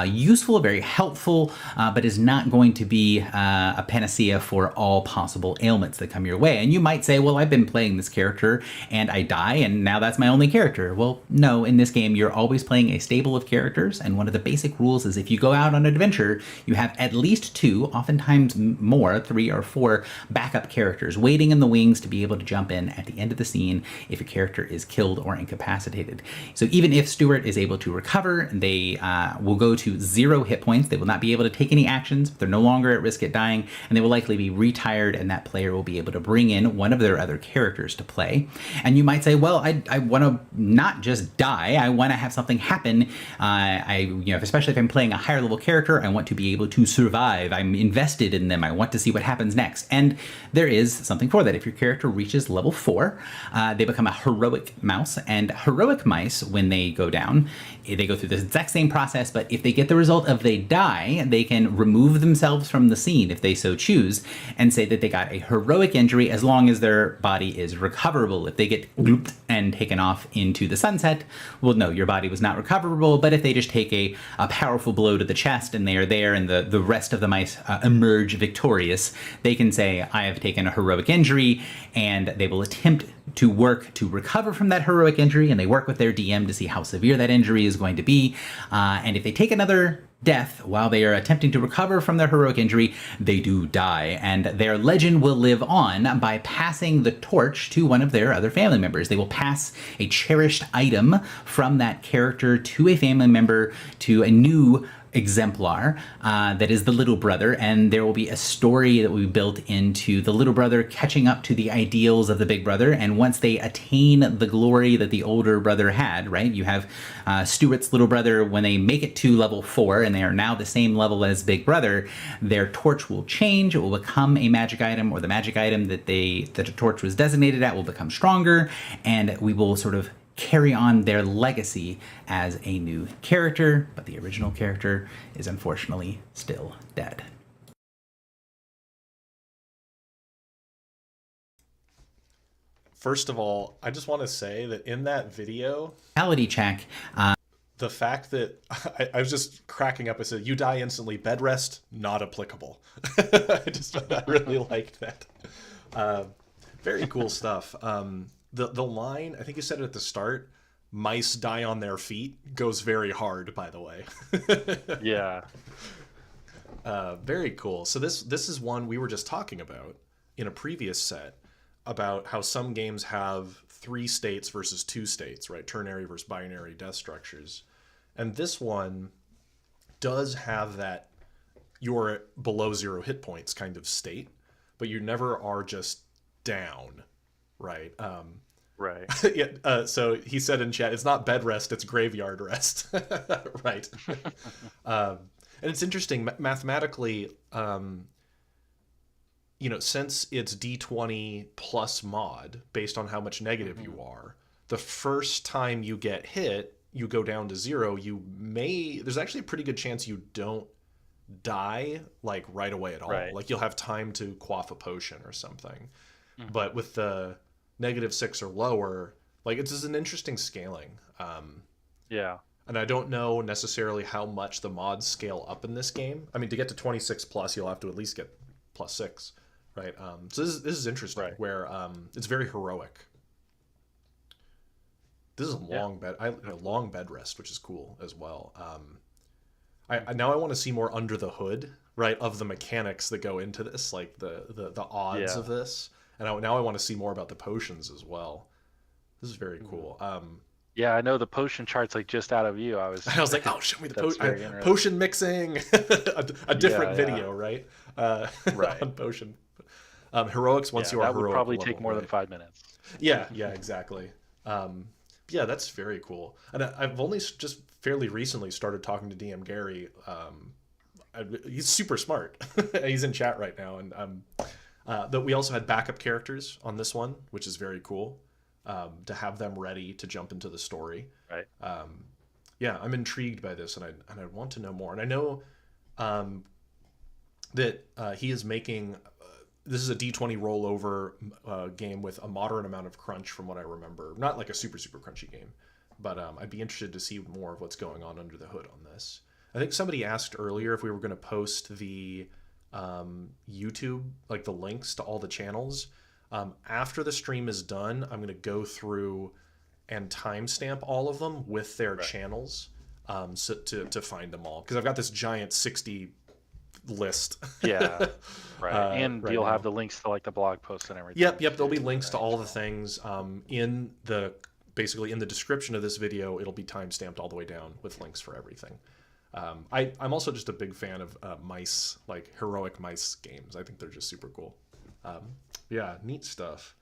useful, very helpful, but is not going to be a panacea for all possible ailments that come your way. And you might say, well, I've been playing this character and I die and now that's my only character. Well, no, in this game, you're always playing a stable of characters. And one of the basic rules is if you go out on an adventure, you have at least 2, oftentimes more, 3 or 4 backup characters waiting in the wings to be able to jump in at the end of the scene if a character is killed or incapacitated. So even if Stewart is able to recover, they will go to 0 hit points. They will not be able to take any actions. They're no longer at risk at dying, and they will likely be retired, and that player will be able to bring in one of their other characters to play. And you might say, well, I want to not just die. I want to have something happen. Especially if I'm playing a higher level character, I want to be able to survive. I'm invested in them. I want to see what happens next. And there is something for that. If your character reaches level 4, they become a heroic mouse. And heroic mice, when they go down, they go through the exact same process, but if they get the result of they die, they can remove themselves from the scene if they so choose and say that they got a heroic injury as long as their body is recoverable. If they get glooped and taken off into the sunset, well, no, your body was not recoverable, but if they just take a powerful blow to the chest and they are there and the rest of the mice emerge victorious, they can say, I have taken a heroic injury, and they will attempt to work to recover from that heroic injury, and they work with their DM to see how severe that injury is going to be. And if they take another death while they are attempting to recover from their heroic injury, they do die, and their legend will live on by passing the torch to one of their other family members. They will pass a cherished item from that character to a family member, to a new exemplar that is the little brother, and there will be a story that will be built into the little brother catching up to the ideals of the big brother. And once they attain the glory that the older brother had, right, you have Stuart's little brother, when they make it to level 4 and they are now the same level as big brother, their torch will change. It will become a magic item, or the magic item that the torch was designated at will become stronger, and we will sort of carry on their legacy as a new character, but the original character is unfortunately still dead. First of all, I just want to say that in that video, Reality check. The fact that I was just cracking up. I said, you die instantly, bed rest, not applicable. I really liked that. Very cool stuff. The line, I think you said it at the start, mice die on their feet goes very hard, by the way. Yeah. Very cool. So this is one we were just talking about in a previous set about how some games have 3 states versus 2 states, right? Ternary versus binary death structures. And this one does have that you're below 0 hit points kind of state, but you never are just down, right? Right. Yeah, so he said in chat, it's not bed rest, it's graveyard rest. Right. And it's interesting, mathematically, since it's D20 plus mod, based on how much negative you are, the first time you get hit, you go down to 0, there's actually a pretty good chance you don't die, like, right away at all. Right. Like, you'll have time to quaff a potion or something. But with the -6 or lower, like, it's just an interesting scaling. Yeah. And I don't know necessarily how much the mods scale up in this game. I mean, to get to 26 plus, you'll have to at least get +6, right? So this is interesting, right, where it's very heroic. This is a long long bed rest, which is cool as well. Now I want to see more under the hood, right, of the mechanics that go into this, like the odds of this. And now I want to see more about the potions as well. This is very cool. Yeah, I know the potion chart's like just out of view. I was like, oh, show me the potion mixing. a different video, right? Right. On potion. Heroics, once you are that heroic, would probably level, take more than right? 5 minutes. Yeah, exactly. Yeah, that's very cool. And I've only just fairly recently started talking to DM Gary. He's super smart. He's in chat right now. And that we also had backup characters on this one, which is very cool. To have them ready to jump into the story. Right. Yeah, I'm intrigued by this, and I want to know more. And I know that he is making this is a D20 rollover game with a moderate amount of crunch, from what I remember. Not like a super crunchy game, but I'd be interested to see more of what's going on under the hood on this. I think somebody asked earlier if we were going to post the YouTube, like the links to all the channels. After the stream is done, I'm going to go through and timestamp all of them with their channels so to find them all. Because I've got this giant 60 list. Yeah, right. And right you'll now. have the links to like the blog posts and everything. Yep. There'll be links to all the things basically in the description of this video. It'll be timestamped all the way down with links for everything. I'm also just a big fan of mice, like heroic mice games. I think they're just super cool. Yeah, neat stuff.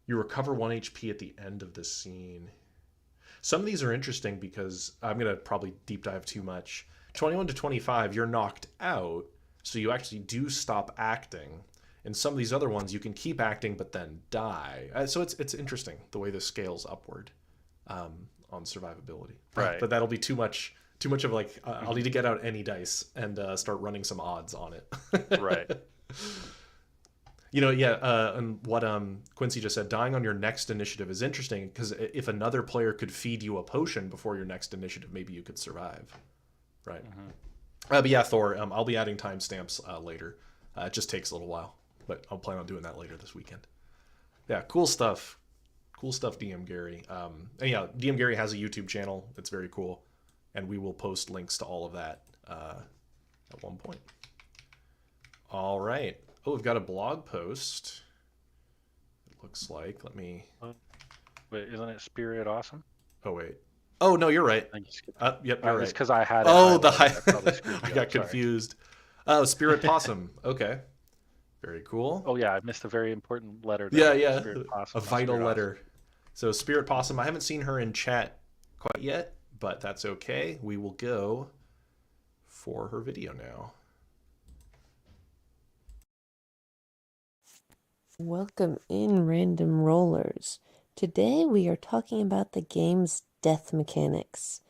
You recover 1 HP at the end of the scene. Some of these are interesting because I'm going to probably deep dive too much. 21 to 25, you're knocked out, so you actually do stop acting. And some of these other ones, you can keep acting but then die. So it's interesting the way this scales upward on survivability. Right. But that'll be too much of like, I'll need to get out any dice and start running some odds on it. Right. And what Quincy just said, dying on your next initiative is interesting because if another player could feed you a potion before your next initiative, maybe you could survive. Right. But yeah, Thor, I'll be adding timestamps later. It just takes a little while, but I'll plan on doing that later this weekend. Yeah, cool stuff. Cool stuff, DM Gary. And yeah, DM Gary has a YouTube channel. It's very cool. And we will post links to all of that at one point. All right. Oh, we've got a blog post. It looks like. Let me... Wait, isn't it Spirit Awesome? Oh, wait. Oh, no, you're right. Yep, you're right. It's because I had it. Oh, I got confused. Oh, Spirit Possum. Okay. Very cool. Oh, yeah, I missed a very important letter. Yeah. Spirit Possum, a vital letter. So Spirit Possum, I haven't seen her in chat quite yet, but that's okay. We will go for her video now. Welcome in, random rollers. Today we are talking about the game's death mechanics.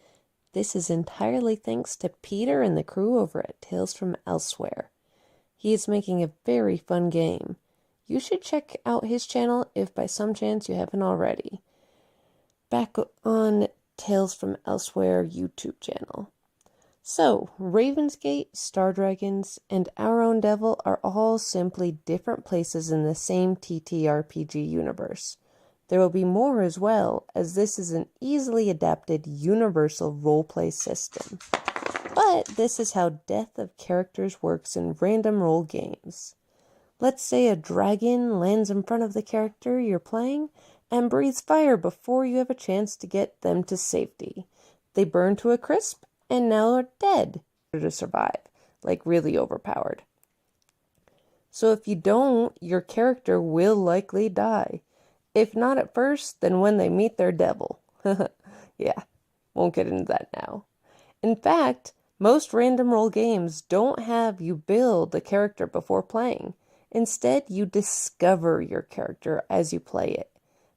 This is entirely thanks to Peter and the crew over at Tales from Elsewhere. He is making a very fun game. You should check out his channel if by some chance you haven't already. Back on Tales from Elsewhere YouTube channel. So, Ravensgate, Star Dragons, and Our Own Devil are all simply different places in the same TTRPG universe. There will be more as well, as this is an easily adapted universal roleplay system. But this is how death of characters works in random roll games. Let's say a dragon lands in front of the character you're playing and breathes fire before you have a chance to get them to safety. They burn to a crisp and now are dead to survive, like really overpowered. So if you don't, your character will likely die. If not at first, then when they meet their devil. Yeah, won't get into that now. In fact, most random roll games don't have you build a character before playing. Instead, you discover your character as you play it.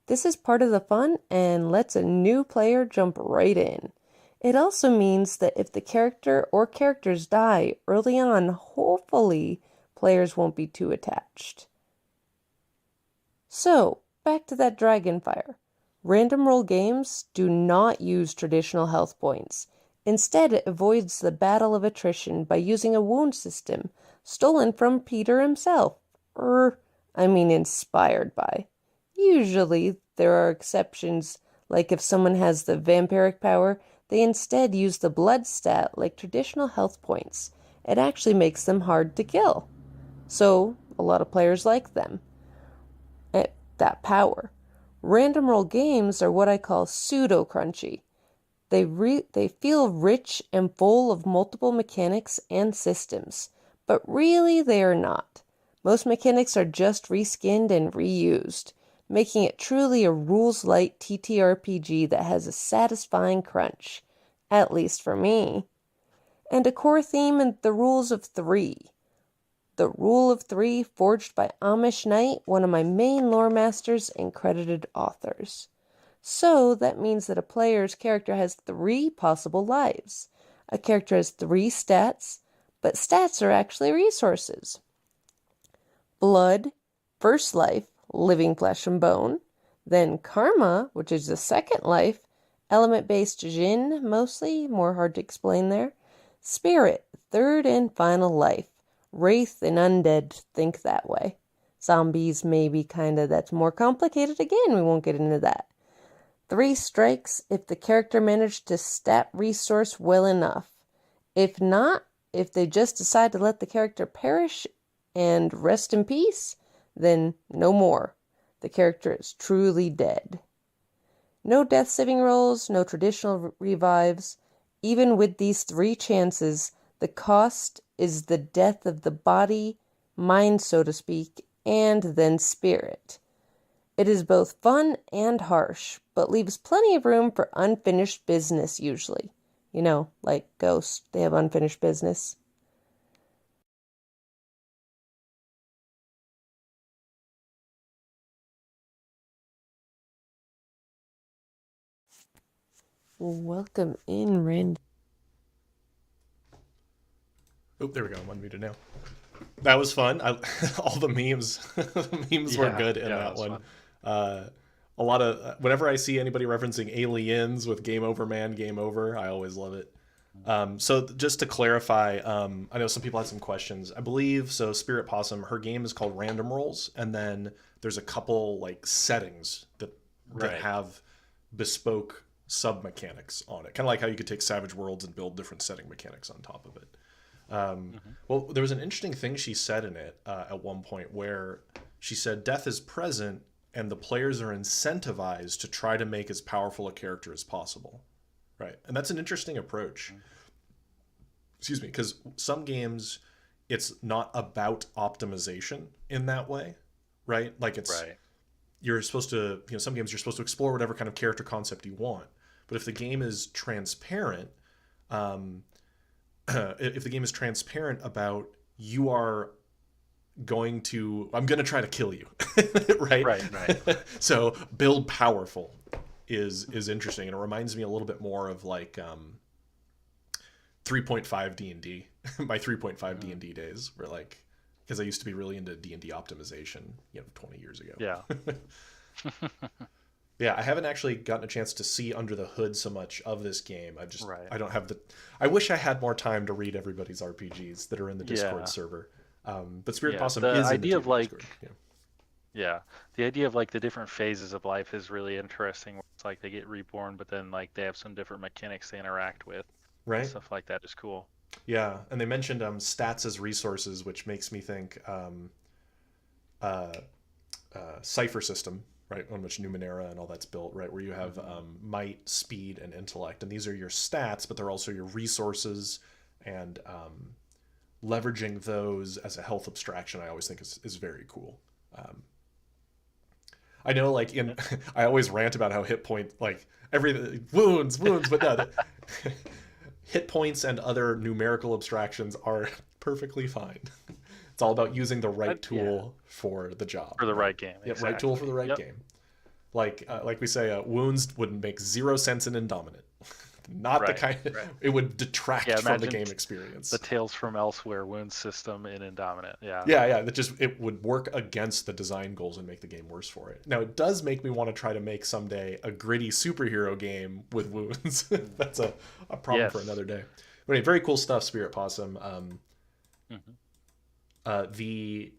This is part of the fun and lets a new player jump right in. It also means that if the character or characters die early on, hopefully players won't be too attached. So, back to that dragon fire. Random roll games do not use traditional health points. Instead, it avoids the battle of attrition by using a wound system stolen from Peter himself. Inspired by. Usually, there are exceptions, like if someone has the vampiric power, they instead use the blood stat like traditional health points. It actually makes them hard to kill. So, a lot of players like them. That power. Random roll games are what I call pseudo-crunchy. They feel rich and full of multiple mechanics and systems, but really they are not. Most mechanics are just reskinned and reused, making it truly a rules-light TTRPG that has a satisfying crunch, at least for me. And a core theme in the rules of three. The rule of three forged by Amish Knight, one of my main lore masters and credited authors. So that means that a player's character has 3 possible lives. A character has 3 stats, but stats are actually resources. Blood, first life, living flesh and bone. Then karma, which is the second life, element-based Jin mostly, more hard to explain there. Spirit, third and final life. Wraith and undead think that way. Zombies maybe that's more complicated again, we won't get into that. 3 strikes if the character managed to stat resource well enough. If not, if they just decide to let the character perish and rest in peace, then no more. The character is truly dead. No death saving rolls, no traditional revives. Even with these 3 chances, the cost is the death of the body, mind so to speak, and then spirit. It is both fun and harsh, but leaves plenty of room for unfinished business usually. You know, like Ghost, they have unfinished business. Welcome in, Rand. Oh, there we go. I'm unmuted now. That was fun. All the memes, were good in that one. A lot of whenever I see anybody referencing aliens with "Game Over, Man, Game Over," I always love it. So just to clarify, I know some people had some questions. I believe so. Spirit Possum, her game is called Random Rolls, and then there's a couple like settings that have bespoke sub mechanics on it, kind of like how you could take Savage Worlds and build different setting mechanics on top of it. Well, there was an interesting thing she said in it at one point where she said death is present and the players are incentivized to try to make as powerful a character as possible, right? And that's an interesting approach. Excuse me, because some games it's not about optimization in that way, right? Like you're supposed to, some games you're supposed to explore whatever kind of character concept you want. But if the game is transparent, if the game is transparent about I'm going to try to kill you, right? So build powerful is interesting, and it reminds me a little bit more of like 3.5 D&D, my 3.5 D&D days, where like, because I used to be really into D&D optimization, 20 years ago. Yeah. Yeah, I haven't actually gotten a chance to see under the hood so much of this game. I don't have I wish I had more time to read everybody's RPGs that are in the Discord server. But Spirit Possum the is idea in the of like Discord. Yeah, the idea of like the different phases of life is really interesting. It's like they get reborn, but then like they have some different mechanics they interact with. Right. Stuff like that is cool. Yeah, and they mentioned stats as resources, which makes me think uh, cipher system, right, on which Numenera and all that's built, right, where you have might, speed, and intellect, and these are your stats, but they're also your resources, and leveraging those as a health abstraction, I always think is very cool. I know, like I always rant about how hit point, like every wounds, but no, hit points and other numerical abstractions are perfectly fine. It's all about using the right tool for the job. For the right game. Yeah, Exactly. right tool for the right game. Like we say, wounds would make 0 sense in Indominate. Not the kind it would detract from the game experience. The Tales from Elsewhere wound system in Indominate. Yeah. It would work against the design goals and make the game worse for it. Now it does make me want to try to make someday a gritty superhero game with wounds. That's a problem for another day. But anyway, very cool stuff, Spirit Possum. I'd be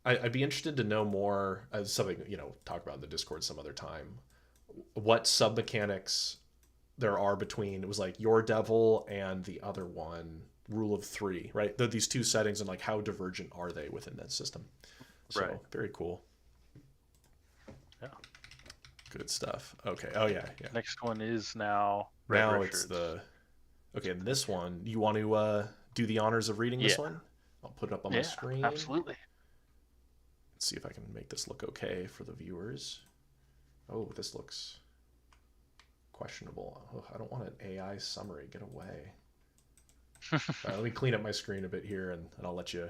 interested to know more, something, talk about in the Discord some other time, what sub mechanics there are between, it was like Your Devil and the other one, Rule of Three, right? They're these two settings, and like how divergent are they within that system? So very cool. Yeah. Good stuff. Okay. Oh yeah. Next one is now it's the and this one, you want to do the honors of reading this one? I'll put it up on my screen. Absolutely. Let's see if I can make this look okay for the viewers. Oh, this looks questionable. Oh, I don't want an AI summary. Get away. Let me clean up my screen a bit here, and I'll let you.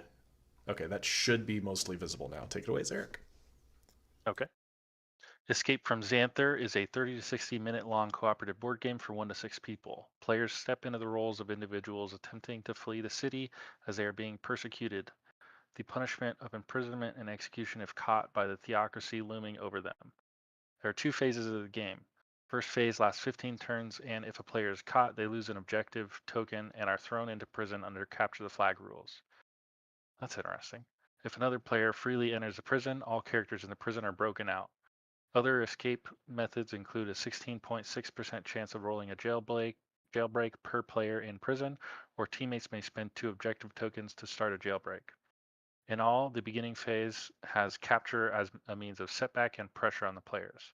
Okay, that should be mostly visible now. Take it away, Zarek. Okay. Escape from Zanther is a 30 to 60 minute long cooperative board game for 1 to 6 people. Players step into the roles of individuals attempting to flee the city as they are being persecuted. The punishment of imprisonment and execution if caught by the theocracy looming over them. There are 2 phases of the game. First phase lasts 15 turns, and if a player is caught, they lose an objective token and are thrown into prison under Capture the Flag rules. That's interesting. If another player freely enters the prison, all characters in the prison are broken out. Other escape methods include a 16.6% chance of rolling a jailbreak per player in prison, or teammates may spend 2 objective tokens to start a jailbreak. In all, the beginning phase has capture as a means of setback and pressure on the players.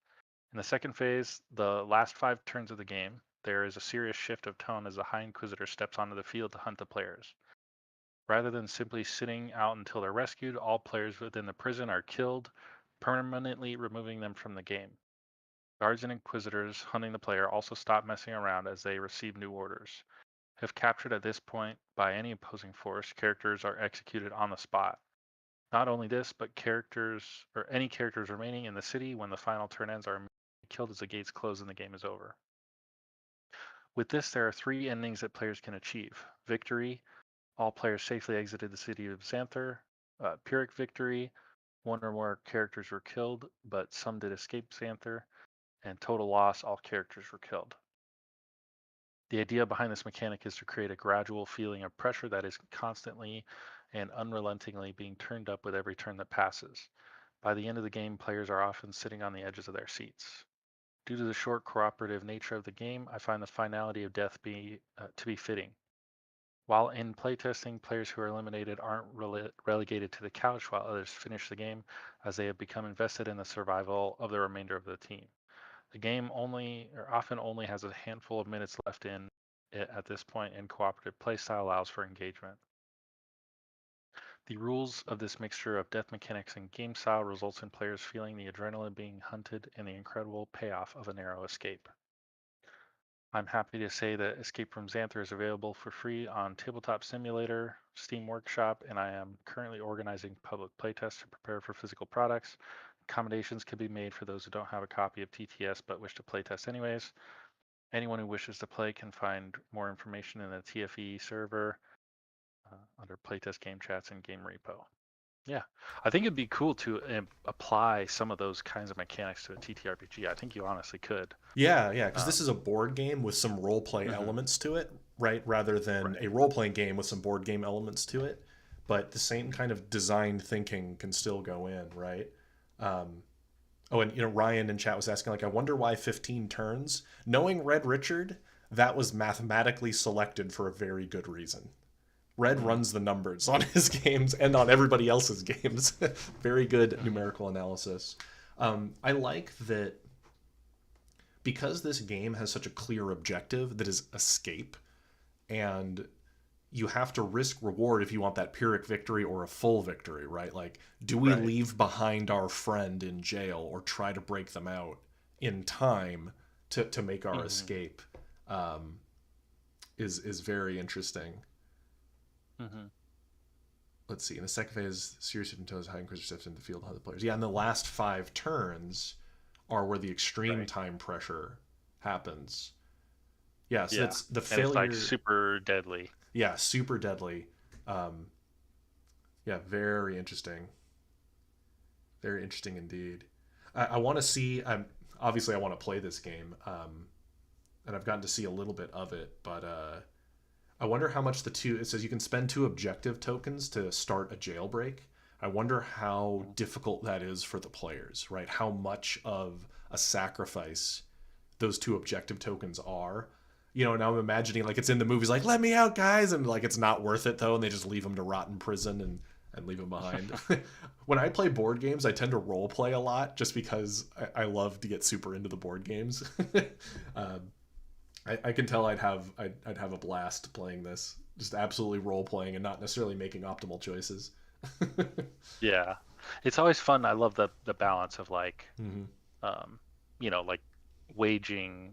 In the second phase, the last 5 turns of the game, there is a serious shift of tone as the High Inquisitor steps onto the field to hunt the players. Rather than simply sitting out until they're rescued, all players within the prison are killed, permanently removing them from the game. Guards and Inquisitors hunting the player also stop messing around as they receive new orders. If captured at this point by any opposing force, characters are executed on the spot. Not only this, but any characters remaining in the city when the final turn ends are killed as the gates close and the game is over. With this, there are 3 endings that players can achieve. Victory, all players safely exited the city of Zanther. Pyrrhic victory, 1 or more characters were killed, but some did escape Zanther. And total loss, all characters were killed. The idea behind this mechanic is to create a gradual feeling of pressure that is constantly and unrelentingly being turned up with every turn that passes. By the end of the game, players are often sitting on the edges of their seats. Due to the short cooperative nature of the game, I find the finality of death to be fitting. While in playtesting, players who are eliminated aren't relegated to the couch while others finish the game, as they have become invested in the survival of the remainder of the team. The game often only has a handful of minutes left in it at this point, and cooperative playstyle allows for engagement. The rules of this mixture of death mechanics and game style results in players feeling the adrenaline being hunted and the incredible payoff of a narrow escape. I'm happy to say that Escape from Zanther is available for free on Tabletop Simulator, Steam Workshop, and I am currently organizing public playtests to prepare for physical products. Accommodations can be made for those who don't have a copy of TTS but wish to playtest anyways. Anyone who wishes to play can find more information in the TFE server under playtest game chats and game repo. Yeah, I think it'd be cool to apply some of those kinds of mechanics to a TTRPG. I think you honestly could. Yeah, because this is a board game with some role-play elements to it, right? Rather than a role-playing game with some board game elements to it. But the same kind of design thinking can still go in, right? Oh, and Ryan in chat was asking, like, I wonder why 15 turns. Knowing Red Richard, that was mathematically selected for a very good reason. Red runs the numbers on his games and on everybody else's games. Very good numerical analysis. I like that because this game has such a clear objective that is escape, and you have to risk reward if you want that Pyrrhic victory or a full victory, right? Like, do we leave behind our friend in jail or try to break them out in time to make our escape? Is very interesting. Let's see. In the second phase, Sirius Hypnotoes, High Inquisitor steps into the field, how the players. Yeah, and the last 5 turns are where the extreme time pressure happens. Yeah, so it's the failure. It's like super deadly. Yeah, super deadly. Yeah, very interesting. Very interesting indeed. I want to see. Obviously, I want to play this game, and I've gotten to see a little bit of it. But I wonder how much it says you can spend 2 objective tokens to start a jailbreak. I wonder how difficult that is for the players, right? How much of a sacrifice those 2 objective tokens are. Now I'm imagining, like, it's in the movies, like, let me out, guys, and like it's not worth it though, and they just leave them to rot in prison and leave them behind. When I play board games, I tend to role play a lot just because I love to get super into the board games. I can tell I'd have a blast playing this, just absolutely role playing and not necessarily making optimal choices. Yeah, it's always fun. I love the balance of like, like wagering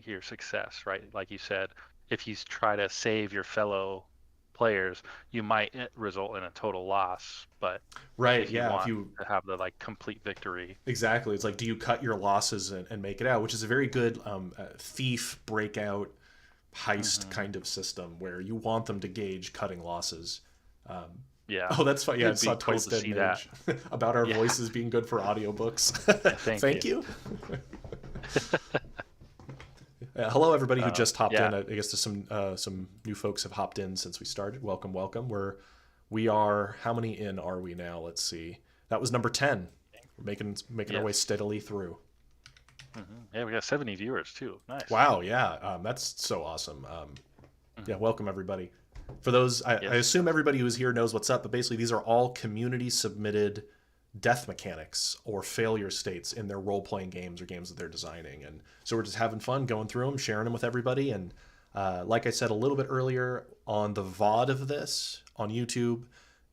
your success, right? Like you said, if you try to save your fellow players, you might result in a total loss, but if you want to have the like complete victory, exactly, it's like, do you cut your losses and make it out, which is a very good thief breakout heist kind of system where you want them to gauge cutting losses. Oh, that's fun. Yeah, I saw Twice Dead Mage about our voices being good for audiobooks. Thank you. Hello, everybody who just hopped in. I guess some new folks have hopped in since we started. Welcome. We are, how many in are we now? Let's see. That was number 10. We're making our way steadily through. Yeah, we got 70 viewers too. Nice. Wow. Yeah, that's so awesome. Yeah, welcome everybody. For those, I assume everybody who's here knows what's up, but basically these are all community submitted death mechanics or failure states in their role-playing games or games that they're designing. And so we're just having fun going through them, sharing them with everybody. And like I said a little bit earlier, on the VOD of this on YouTube,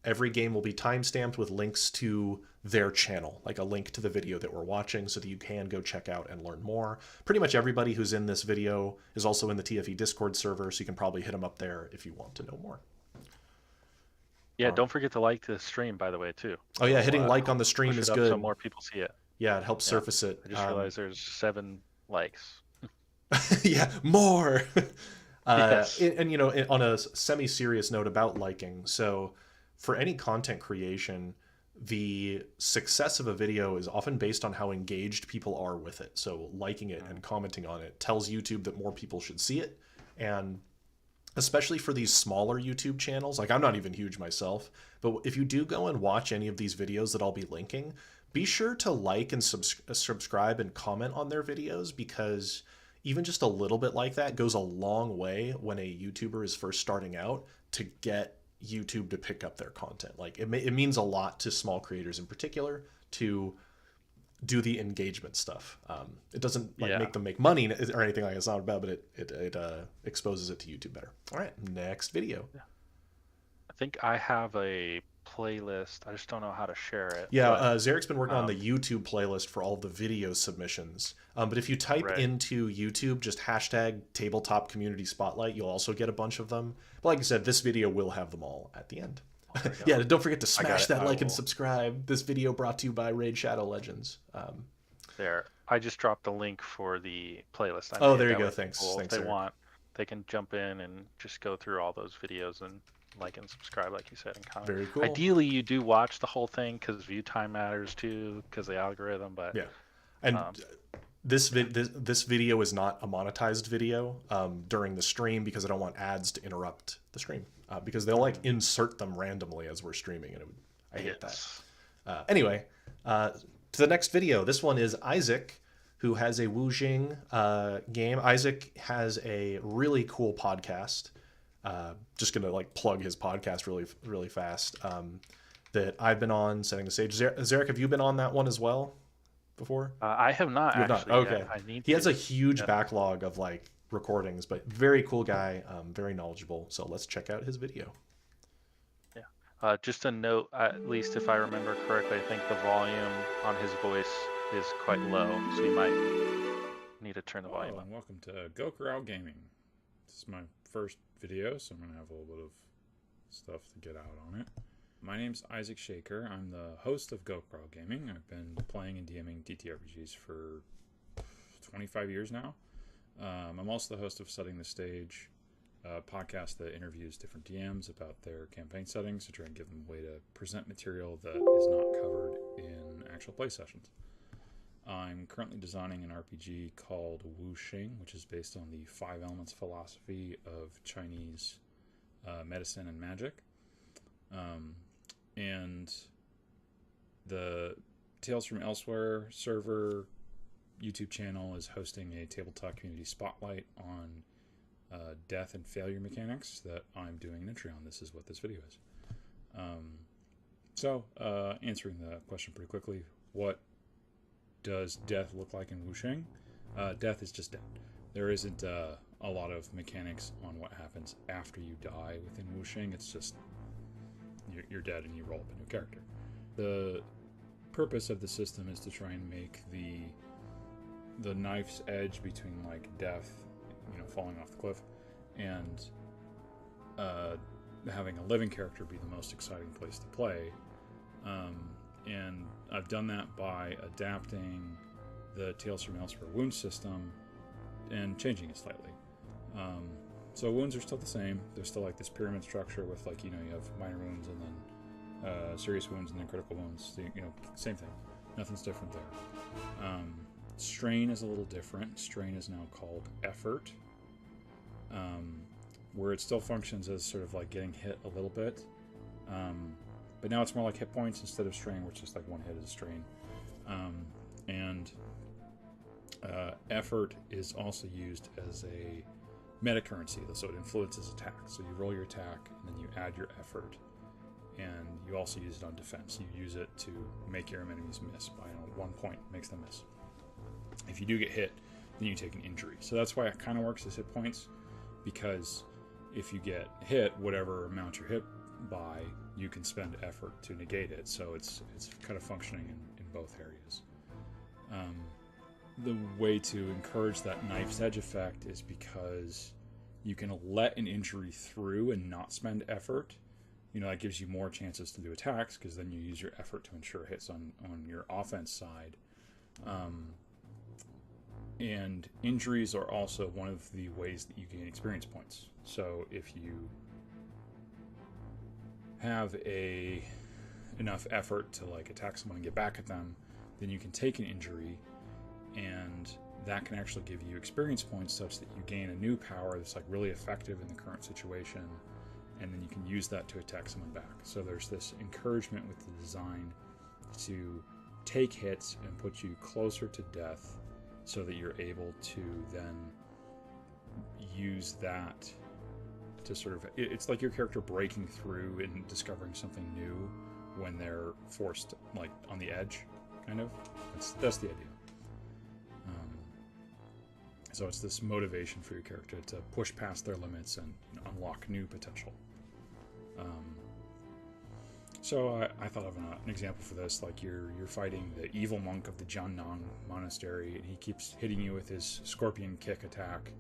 every game will be timestamped with links to their channel, like a link to the video that we're watching so that you can go check out and learn more. Pretty much everybody who's in this video is also in the TFE Discord server, so you can probably hit them up there if you want to know more. Yeah, don't forget to like the stream, by the way, too. Oh, yeah, hitting like on the stream is good. So more people see it. Yeah, it helps surface it. I just realized there's 7 likes. Yeah, more! Yes. And, on a semi-serious note about liking, so for any content creation, the success of a video is often based on how engaged people are with it. So liking it and commenting on it tells YouTube that more people should see it. And especially for these smaller YouTube channels, like I'm not even huge myself, but if you do go and watch any of these videos that I'll be linking, be sure to like and subscribe and comment on their videos, because even just a little bit like that goes a long way when a YouTuber is first starting out to get YouTube to pick up their content. Like it means a lot to small creators in particular to do the engagement stuff. It doesn't make them make money or anything like it's not about, but it exposes it to YouTube better. All right, next video. Yeah. I think I have a playlist. I just don't know how to share it. Yeah, Zarek's been working on the YouTube playlist for all of the video submissions. But if you type into YouTube just hashtag Tabletop Community Spotlight, you'll also get a bunch of them. But like I said, this video will have them all at the end. Yeah, don't forget to smash that like and subscribe. This video brought to you by Raid Shadow Legends. There, I just dropped the link for the playlist. There you go. Thanks. Cool. Thanks. If they want, they can jump in and just go through all those videos and like and subscribe, like you said, and comment. Very cool. Ideally, you do watch the whole thing because view time matters too, because the algorithm. But yeah, and this video is not a monetized video during the stream because I don't want ads to interrupt the stream because they'll like insert them randomly as we're streaming, and I hate that. Anyway, to the next video. This one is Isaac, who has a Wuxing game. Isaac has a really cool podcast. Just gonna like plug his podcast really fast. That I've been on, setting the stage. Zarek, have you been on that one as well before? I have not You have actually. not? Okay. Yet. I need He to. has a huge backlog of like recordings, but very cool guy, very knowledgeable. So let's check out his video. Just a note, at least if I remember correctly, I think the volume on his voice is quite low, so you might need to turn the volume Hello, up. and welcome to GoCorral Gaming. This is my first video, so I'm going to have a little bit of stuff to get out on it. My name's Isaac Shaker. I'm the host of GoCorral Gaming. I've been playing and DMing TTRPGs for 25 years now. I'm also the host of Setting the Stage, a podcast that interviews different DMs about their campaign settings to try and give them a way to present material that is not covered in actual play sessions. I'm currently designing an RPG called Wuxing, which is based on the 5 elements philosophy of Chinese medicine and magic. And the Tales from Elsewhere server YouTube channel is hosting a Tabletop Community Spotlight on death and failure mechanics that I'm doing an entry on. This is what this video is. Answering the question pretty quickly, what does death look like in Wuxing? Death is just death. There isn't a lot of mechanics on what happens after you die within Wuxing. It's just you're dead and you roll up a new character. The purpose of the system is to try and make the knife's edge between like death, falling off the cliff, and having a living character be the most exciting place to play. And I've done that by adapting the Tales from Elsewhere wound system and changing it slightly. So wounds are still the same. There's still like this pyramid structure with like, you have minor wounds and then serious wounds and then critical wounds. Same thing. Nothing's different there. Strain is a little different. Strain is now called effort, where it still functions as sort of like getting hit a little bit. But now it's more like hit points instead of strain, which is like one hit is a strain. Effort is also used as a meta currency, so it influences attack. So you roll your attack and then you add your effort, and you also use it on defense. You use it to make your enemies miss by 1 point, makes them miss. If you do get hit, then you take an injury. So that's why it kind of works as hit points, because if you get hit, whatever amount you're hit by, you can spend effort to negate it. So it's kind of functioning in both areas. The way to encourage that knife's edge effect is because you can let an injury through and not spend effort. That gives you more chances to do attacks, because then you use your effort to ensure hits on your offense side. And injuries are also one of the ways that you gain experience points. So if you have enough effort to like attack someone and get back at them, then you can take an injury, and that can actually give you experience points such that you gain a new power that's like really effective in the current situation, and then you can use that to attack someone back. So there's this encouragement with the design to take hits and put you closer to death, so that you're able to then use that to sort of, it's like your character breaking through and discovering something new when they're forced like on the edge, kind of. That's the idea. So it's this motivation for your character to push past their limits and unlock new potential. So I thought of an example for this, like you're fighting the evil monk of the Jiannong monastery, and he keeps hitting you with his scorpion kick attack.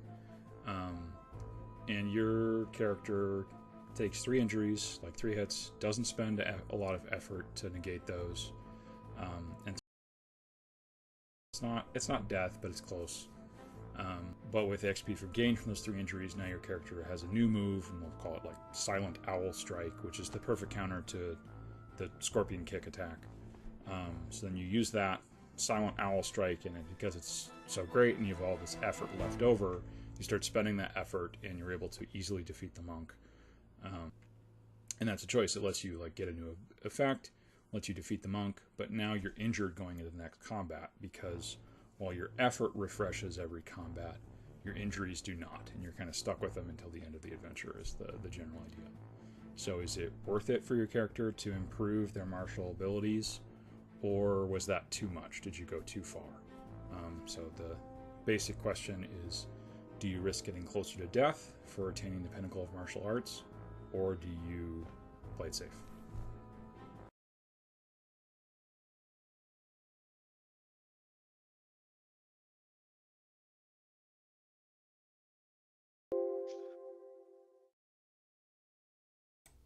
And your character takes 3 injuries, like 3 hits, doesn't spend a lot of effort to negate those. And it's not death, but it's close. But with the XP gained from those 3 injuries, now your character has a new move, and we'll call it like Silent Owl Strike, which is the perfect counter to the Scorpion Kick attack. So then you use that Silent Owl Strike, and because it's so great and you have all this effort left over, you start spending that effort and you're able to easily defeat the monk. And that's a choice. It lets you like get a new effect. lets you defeat the monk, but now you're injured going into the next combat because while your effort refreshes every combat, your injuries do not, and you're kind of stuck with them until the end of the adventure is the general idea. So is it worth it for your character to improve their martial abilities, or was that too much? Did you go too far? So the basic question is, do you risk getting closer to death for attaining the pinnacle of martial arts, or do you play it safe?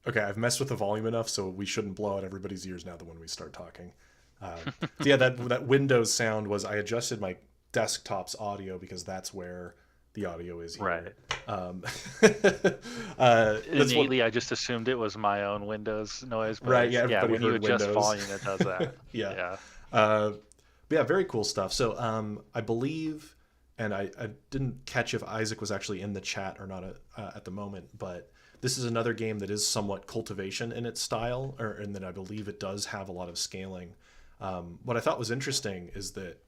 Okay, I've messed with the volume enough, so we shouldn't blow out everybody's ears now that when we start talking. So yeah, that Windows sound was, I adjusted my desktop's audio because that's where the audio is here. Right. Innately, I just assumed it was my own Windows noise. But right, yeah, when you adjust Windows. volume, it does that. Yeah. But yeah, very cool stuff. So I believe, and I didn't catch if Isaac was actually in the chat or not at the moment, but this is another game that is somewhat cultivation in its style, and that I believe it does have a lot of scaling. What I thought was interesting is that,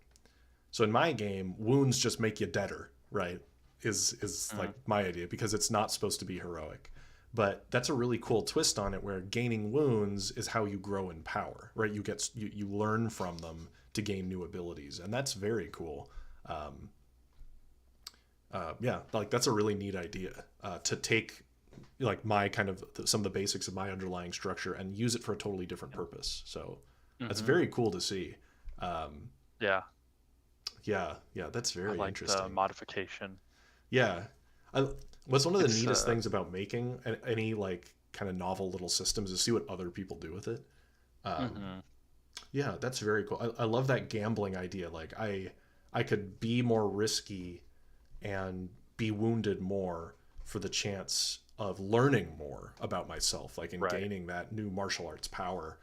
so in my game, wounds just make you deader, right? Is like my idea, because it's not supposed to be heroic. But that's a really cool twist on it, where gaining wounds is how you grow in power, right? You learn from them to gain new abilities, and that's very cool. Yeah, like that's a really neat idea to take like my kind of some of the basics of my underlying structure and use it for a totally different purpose. So that's very cool to see. Yeah, that's very interesting. The modification. Yeah, what's one of the neatest things about making any like kind of novel little systems is see what other people do with it. Yeah, that's very cool. I love that gambling idea. Like I could be more risky and be wounded more for the chance of learning more about myself, like in gaining that new martial arts power.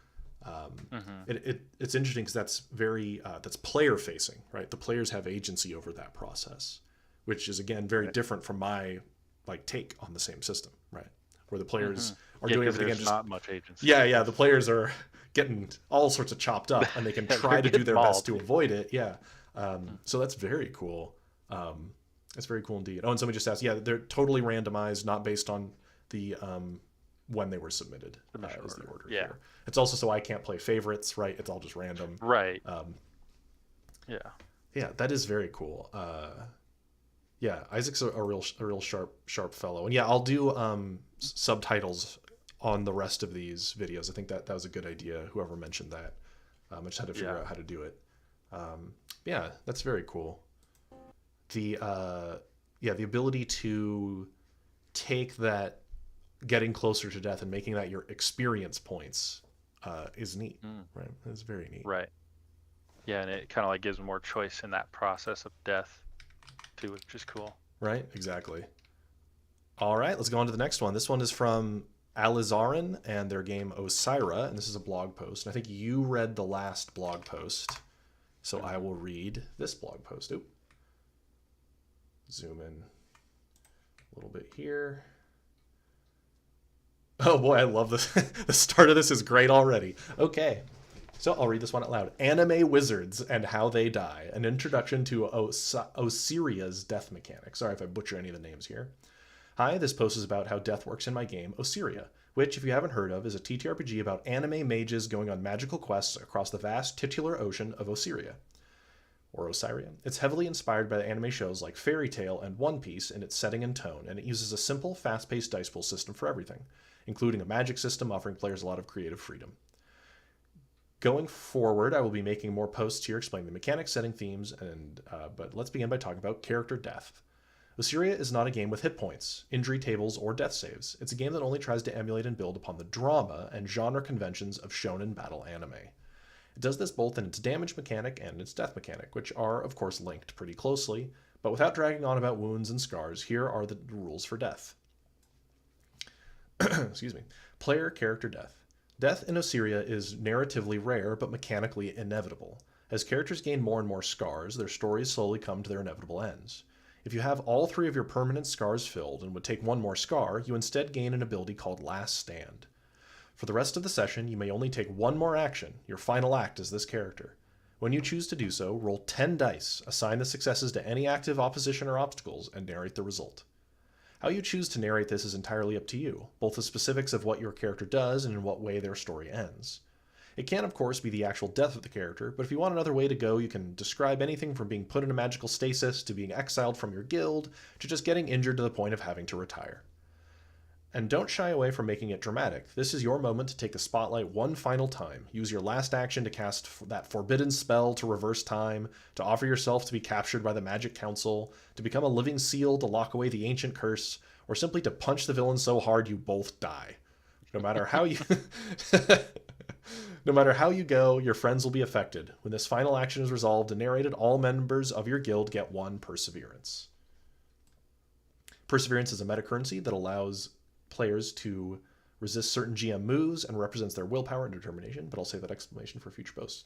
It's interesting because that's very that's player facing, right? The players have agency over that process, which is again very different from my like take on the same system, right? Where the players are doing everything. There's not much agency. Yeah, the players are getting all sorts of chopped up, and they can try to do their best to avoid it. Yeah, so that's very cool. That's very cool indeed. Oh, and somebody just asked, yeah, they're totally randomized, not based on the when they were submitted is the order here. It's also so I can't play favorites, right? It's all just random. Right. Yeah, that is very cool. Yeah, Isaac's a real sharp fellow. And yeah, I'll do subtitles on the rest of these videos. I think that was a good idea, whoever mentioned that. I just had to figure out how to do it. Yeah, that's very cool. The ability to take that getting closer to death and making that your experience points is neat, right? It's very neat. Right. Yeah, and it kind of like gives more choice in that process of death too, which is cool. Right, exactly. All right, let's go on to the next one. This one is from Alizarin and their game Osiria, and this is a blog post. And I think you read the last blog post, so I will read this blog post. Oop. Zoom in a little bit here. Oh boy, I love this. The start of this is great already. Okay, so I'll read this one out loud. Anime Wizards and How They Die. An introduction to Osiria's death mechanic. Sorry if I butcher any of the names here. Hi, this post is about how death works in my game, Osiria, which, if you haven't heard of, is a TTRPG about anime mages going on magical quests across the vast titular ocean of Osiria. Or Osiria. It's heavily inspired by the anime shows like Fairy Tail and One Piece in its setting and tone, and it uses a simple, fast-paced dice pool system for everything, including a magic system offering players a lot of creative freedom. Going forward, I will be making more posts here explaining the mechanics, setting themes, but let's begin by talking about character death. Osiria is not a game with hit points, injury tables, or death saves. It's a game that only tries to emulate and build upon the drama and genre conventions of shonen battle anime. It does this both in its damage mechanic and its death mechanic, which are, of course, linked pretty closely, but without dragging on about wounds and scars, here are the rules for death. Excuse me. Player character death. Death in Osiria is narratively rare, but mechanically inevitable. As characters gain more and more scars, their stories slowly come to their inevitable ends. If you have all 3 of your permanent scars filled and would take 1 more scar, you instead gain an ability called Last Stand. For the rest of the session, you may only take one more action, your final act as this character. When you choose to do so, roll 10 dice, assign the successes to any active opposition or obstacles, and narrate the result. How you choose to narrate this is entirely up to you, both the specifics of what your character does and in what way their story ends. It can, of course, be the actual death of the character, but if you want another way to go, you can describe anything from being put in a magical stasis, to being exiled from your guild, to just getting injured to the point of having to retire. And don't shy away from making it dramatic. This is your moment to take the spotlight one final time. Use your last action to cast that forbidden spell to reverse time, to offer yourself to be captured by the Magic Council, to become a living seal to lock away the ancient curse, or simply to punch the villain so hard you both die. No matter how you... No matter how you go, your friends will be affected. When this final action is resolved and narrated, all members of your guild get 1 perseverance. Perseverance is a meta currency that allows players to resist certain GM moves and represents their willpower and determination, but I'll save that explanation for future post.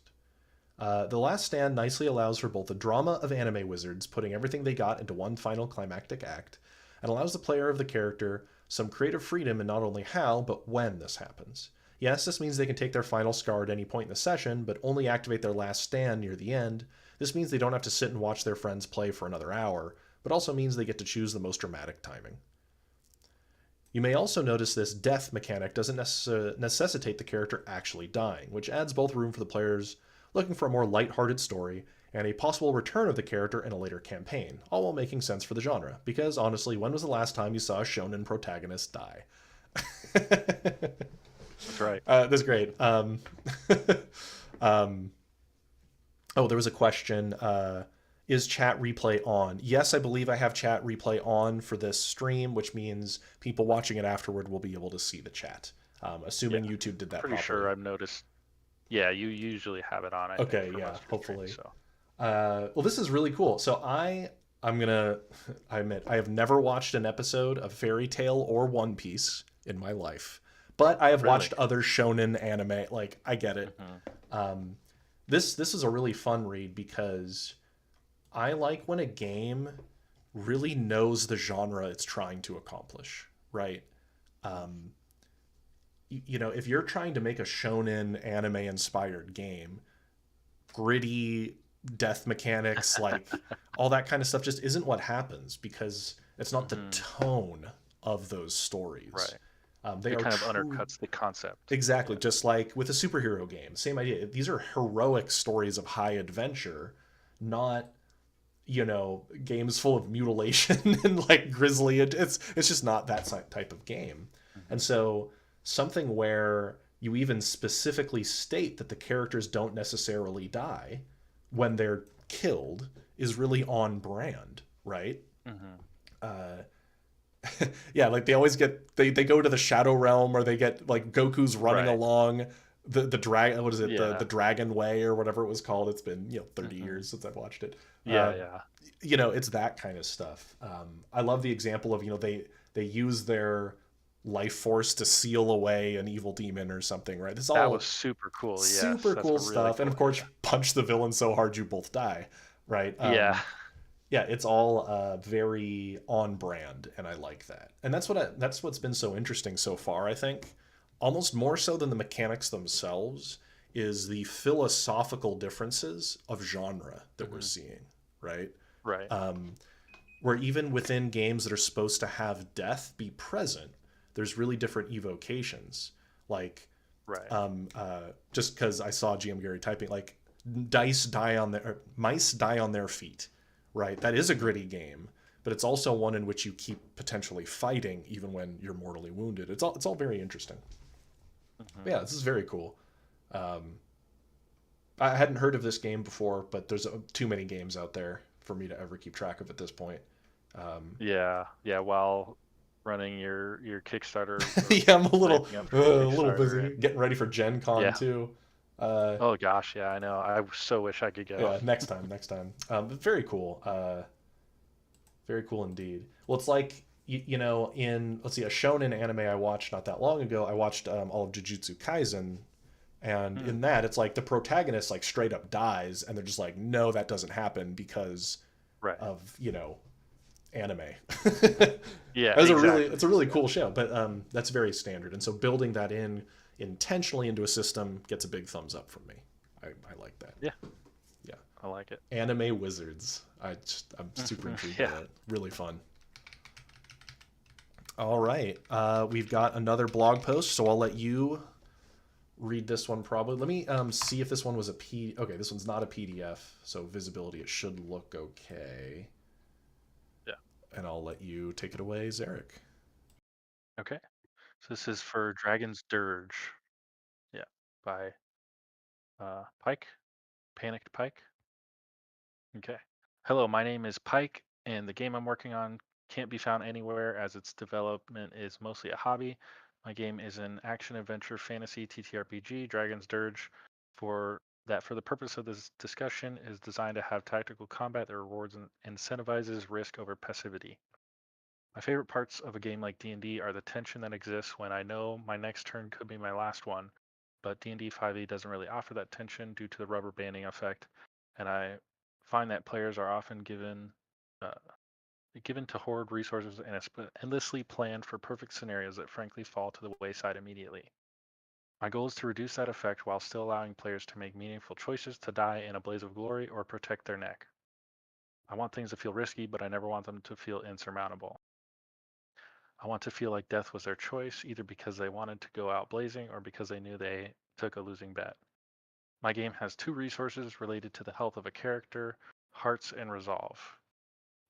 The Last Stand nicely allows for both the drama of anime wizards putting everything they got into one final climactic act, and allows the player of the character some creative freedom in not only how, but when this happens. Yes, this means they can take their final scar at any point in the session, but only activate their last stand near the end. This means they don't have to sit and watch their friends play for another hour, but also means they get to choose the most dramatic timing. You may also notice this death mechanic doesn't necessitate the character actually dying, which adds both room for the players looking for a more lighthearted story and a possible return of the character in a later campaign, all while making sense for the genre. Because honestly, when was the last time you saw a shonen protagonist die? That's right. That's great. Oh, there was a question. Is chat replay on? Yes, I believe I have chat replay on for this stream, which means people watching it afterward will be able to see the chat. Assuming YouTube did that Pretty properly. sure I've noticed. Yeah, you usually have it on. I Okay, think, for yeah, most of your hopefully. streams, so. Well, this is really cool. So I admit I have never watched an episode of Fairy Tail or One Piece in my life, but I have watched other shonen anime. Like, I get it. This is a really fun read because I like when a game really knows the genre it's trying to accomplish, right? You know, if you're trying to make a shonen anime inspired game, gritty death mechanics, like all that kind of stuff just isn't what happens because it's not the tone of those stories. Right. They it are kind of undercuts the concept. Exactly. Just like with a superhero game, same idea. These are heroic stories of high adventure, not, you know, games full of mutilation and like grisly. It's just not that type of game. And so something where you even specifically state that the characters don't necessarily die when they're killed is really on brand, right? Yeah, like they always get they go to the Shadow Realm, or they get like Goku's running along the dragon, what is it, the Dragon Way or whatever it was called. It's been 30 years since I've watched it. You know, it's that kind of stuff. I love the example of they use their life force to seal away an evil demon or something, right? That was super cool. Super cool stuff. And of course, punch the villain so hard you both die, right? Yeah, it's all very on brand, and I like that. And that's what's been so interesting so far, I think. Almost more so than the mechanics themselves is the philosophical differences of genre that we're seeing, right? Right. Where even within games that are supposed to have death be present, there's really different evocations. Like, just because I saw GM Gary typing, like, mice die on their feet. Right, that is a gritty game, but it's also one in which you keep potentially fighting even when you're mortally wounded. It's all very interesting. Yeah, this is very cool. I hadn't heard of this game before, but there's too many games out there for me to ever keep track of at this point. While running your Kickstarter. Yeah, I'm a little busy getting ready for Gen Con too. Oh gosh, yeah, I know. I so wish I could go. Yeah, next time. Very cool. Very cool indeed. Well, it's like, in, let's see, a shonen anime I watched not that long ago, I watched all of Jujutsu Kaisen, and in that, it's like the protagonist like straight up dies, and they're just like, no, that doesn't happen because of, anime. Yeah, it's a really cool show, but that's very standard. And so building that in intentionally into a system gets a big thumbs up from me. I like that. Yeah. Yeah. I like it. Anime wizards. I'm super intrigued by it. Really fun. All right. We've got another blog post, so I'll let you read this one probably. Let me see if this one was a Okay, this one's not a PDF, so visibility, it should look okay. Yeah. And I'll let you take it away, Zarek. Okay. So this is for Dragon's Dirge. Yeah. By Pike. Panicked Pike. Okay. Hello, my name is Pike, and the game I'm working on can't be found anywhere as its development is mostly a hobby. My game is an action-adventure fantasy TTRPG, Dragon's Dirge, for the purpose of this discussion is designed to have tactical combat that rewards and incentivizes risk over passivity. My favorite parts of a game like D&D are the tension that exists when I know my next turn could be my last one, but D&D 5e doesn't really offer that tension due to the rubber banding effect, and I find that players are often given to hoard resources and endlessly planned for perfect scenarios that frankly fall to the wayside immediately. My goal is to reduce that effect while still allowing players to make meaningful choices to die in a blaze of glory or protect their neck. I want things to feel risky, but I never want them to feel insurmountable. I want to feel like death was their choice, either because they wanted to go out blazing or because they knew they took a losing bet. My game has 2 resources related to the health of a character, hearts and resolve.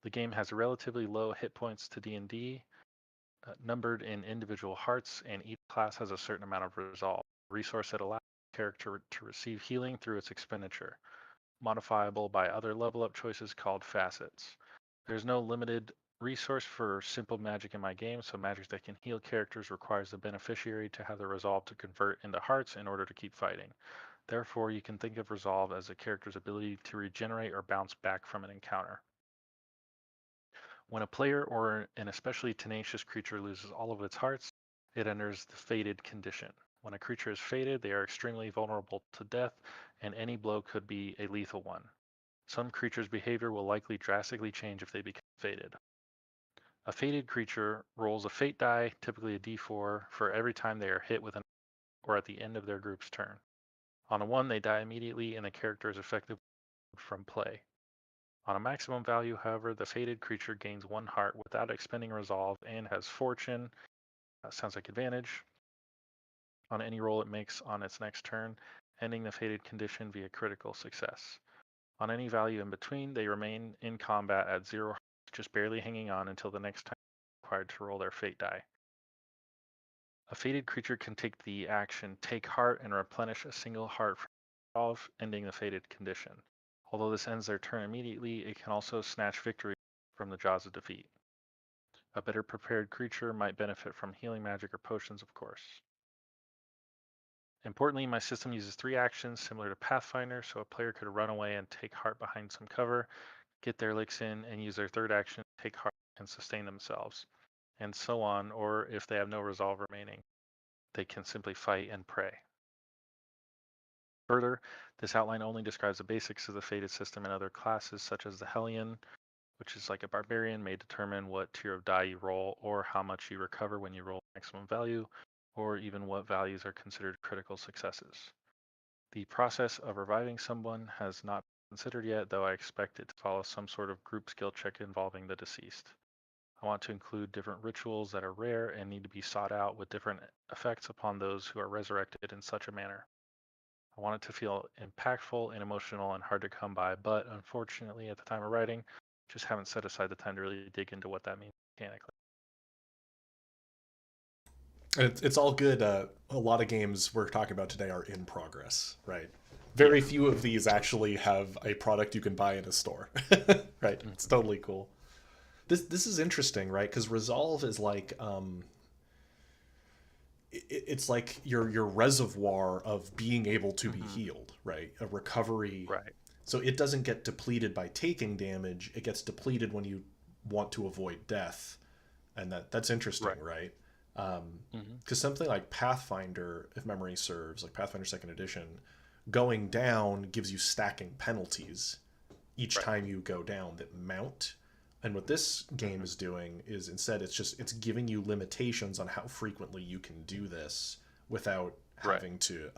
The game has relatively low hit points to D&D, numbered in individual hearts, and each class has a certain amount of resolve, a resource that allows the character to receive healing through its expenditure, modifiable by other level up choices called facets. There's no limited resource for simple magic in my game, so magic that can heal characters requires the beneficiary to have the resolve to convert into hearts in order to keep fighting. Therefore, you can think of resolve as a character's ability to regenerate or bounce back from an encounter. When a player or an especially tenacious creature loses all of its hearts, it enters the fated condition. When a creature is fated, they are extremely vulnerable to death, and any blow could be a lethal one. Some creatures' behavior will likely drastically change if they become fated. A fated creature rolls a fate die, typically a d4, for every time they are hit with an or at the end of their group's turn. On a 1, they die immediately, and the character is effectively from play. On a maximum value, however, the fated creature gains 1 heart without expending resolve and has fortune, sounds like advantage, on any roll it makes on its next turn, ending the fated condition via critical success. On any value in between, they remain in combat at 0 hearts, just barely hanging on until the next time required to roll their fate die. A fated creature can take the action Take Heart and replenish a single heart from resolve, ending the fated condition. Although this ends their turn immediately, it can also snatch victory from the jaws of defeat. A better prepared creature might benefit from healing magic or potions, of course. Importantly, my system uses 3 actions similar to Pathfinder, so a player could run away and take heart behind some cover, get their licks in, and use their 3rd action to take heart and sustain themselves, and so on, or if they have no resolve remaining, they can simply fight and pray. Further, this outline only describes the basics of the fated system, and other classes such as the Hellion, which is like a barbarian, may determine what tier of die you roll or how much you recover when you roll maximum value, or even what values are considered critical successes. The process of reviving someone has not been considered yet, though I expect it to follow some sort of group skill check involving the deceased. I want to include different rituals that are rare and need to be sought out with different effects upon those who are resurrected in such a manner. I want it to feel impactful and emotional and hard to come by, but unfortunately at the time of writing, just haven't set aside the time to really dig into what that means mechanically. It's all good. A lot of games we're talking about today are in progress, right? Very few of these actually have a product you can buy in a store, right? It's totally cool. This is interesting, right? Because resolve is like it's like your reservoir of being able to be healed, right? A recovery, right? So it doesn't get depleted by taking damage; it gets depleted when you want to avoid death, and that's interesting, right? Because something like Pathfinder, if memory serves, like Pathfinder 2nd Edition, going down gives you stacking penalties each time you go down that mount. And what this game is doing is instead it's giving you limitations on how frequently you can do this without Right. having to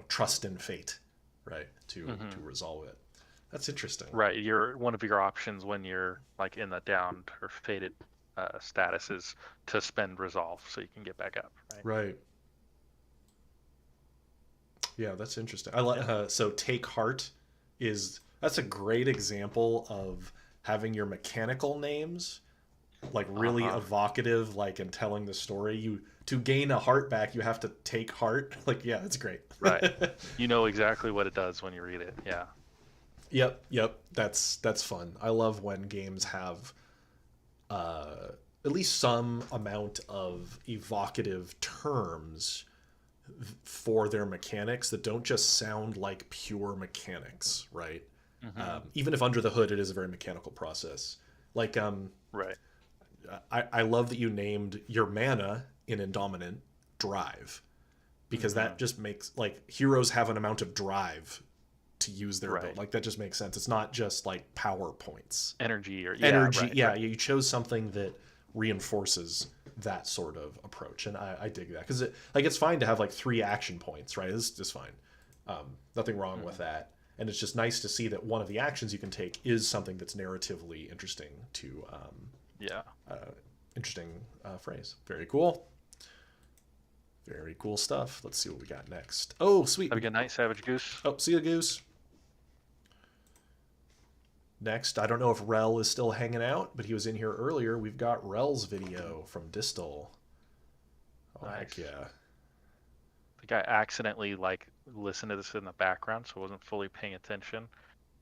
trust in fate, right, to resolve it. That's interesting. Right. One of your options when you're like in the downed or fated status is to spend resolve so you can get back up. Right. Yeah, that's interesting. I like so take heart that's a great example of having your mechanical names like really evocative, like in telling the story. To gain a heart back, you have to take heart. Like, yeah, that's great. Right. You know exactly what it does when you read it. Yeah. Yep. That's fun. I love when games have at least some amount of evocative terms for their mechanics that don't just sound like pure mechanics, right? Even if under the hood it is a very mechanical process. Like, right. I love that you named your mana in Indominant drive, because that just makes, like, heroes have an amount of drive to use their build. Like, that just makes sense. It's not just like power points. Energy. You chose something that reinforces that sort of approach, and I dig that, because it's fine to have like 3 action points, right? It's just fine. Nothing wrong with that. And it's just nice to see that one of the actions you can take is something that's narratively interesting to interesting phrase. Very cool. Very cool stuff. Let's see what we got next. Oh, sweet. Have a good night, Savage Goose. Oh, see you, Goose. Next, I don't know if Rel is still hanging out, but he was in here earlier. We've got Rel's video from Distal. Oh, nice. Heck yeah. I think I accidentally listened to this in the background, so I wasn't fully paying attention,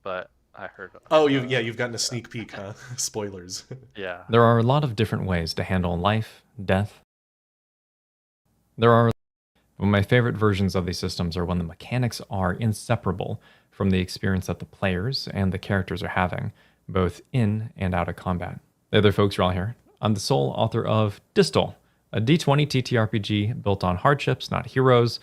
but I heard. Oh, you've gotten a sneak peek, huh? Spoilers. Yeah. There are a lot of different ways to handle life, death. One of my favorite versions of these systems are when the mechanics are inseparable from the experience that the players and the characters are having, both in and out of combat. The other folks are all here. I'm the sole author of Distal, a D20 TTRPG built on hardships, not heroes.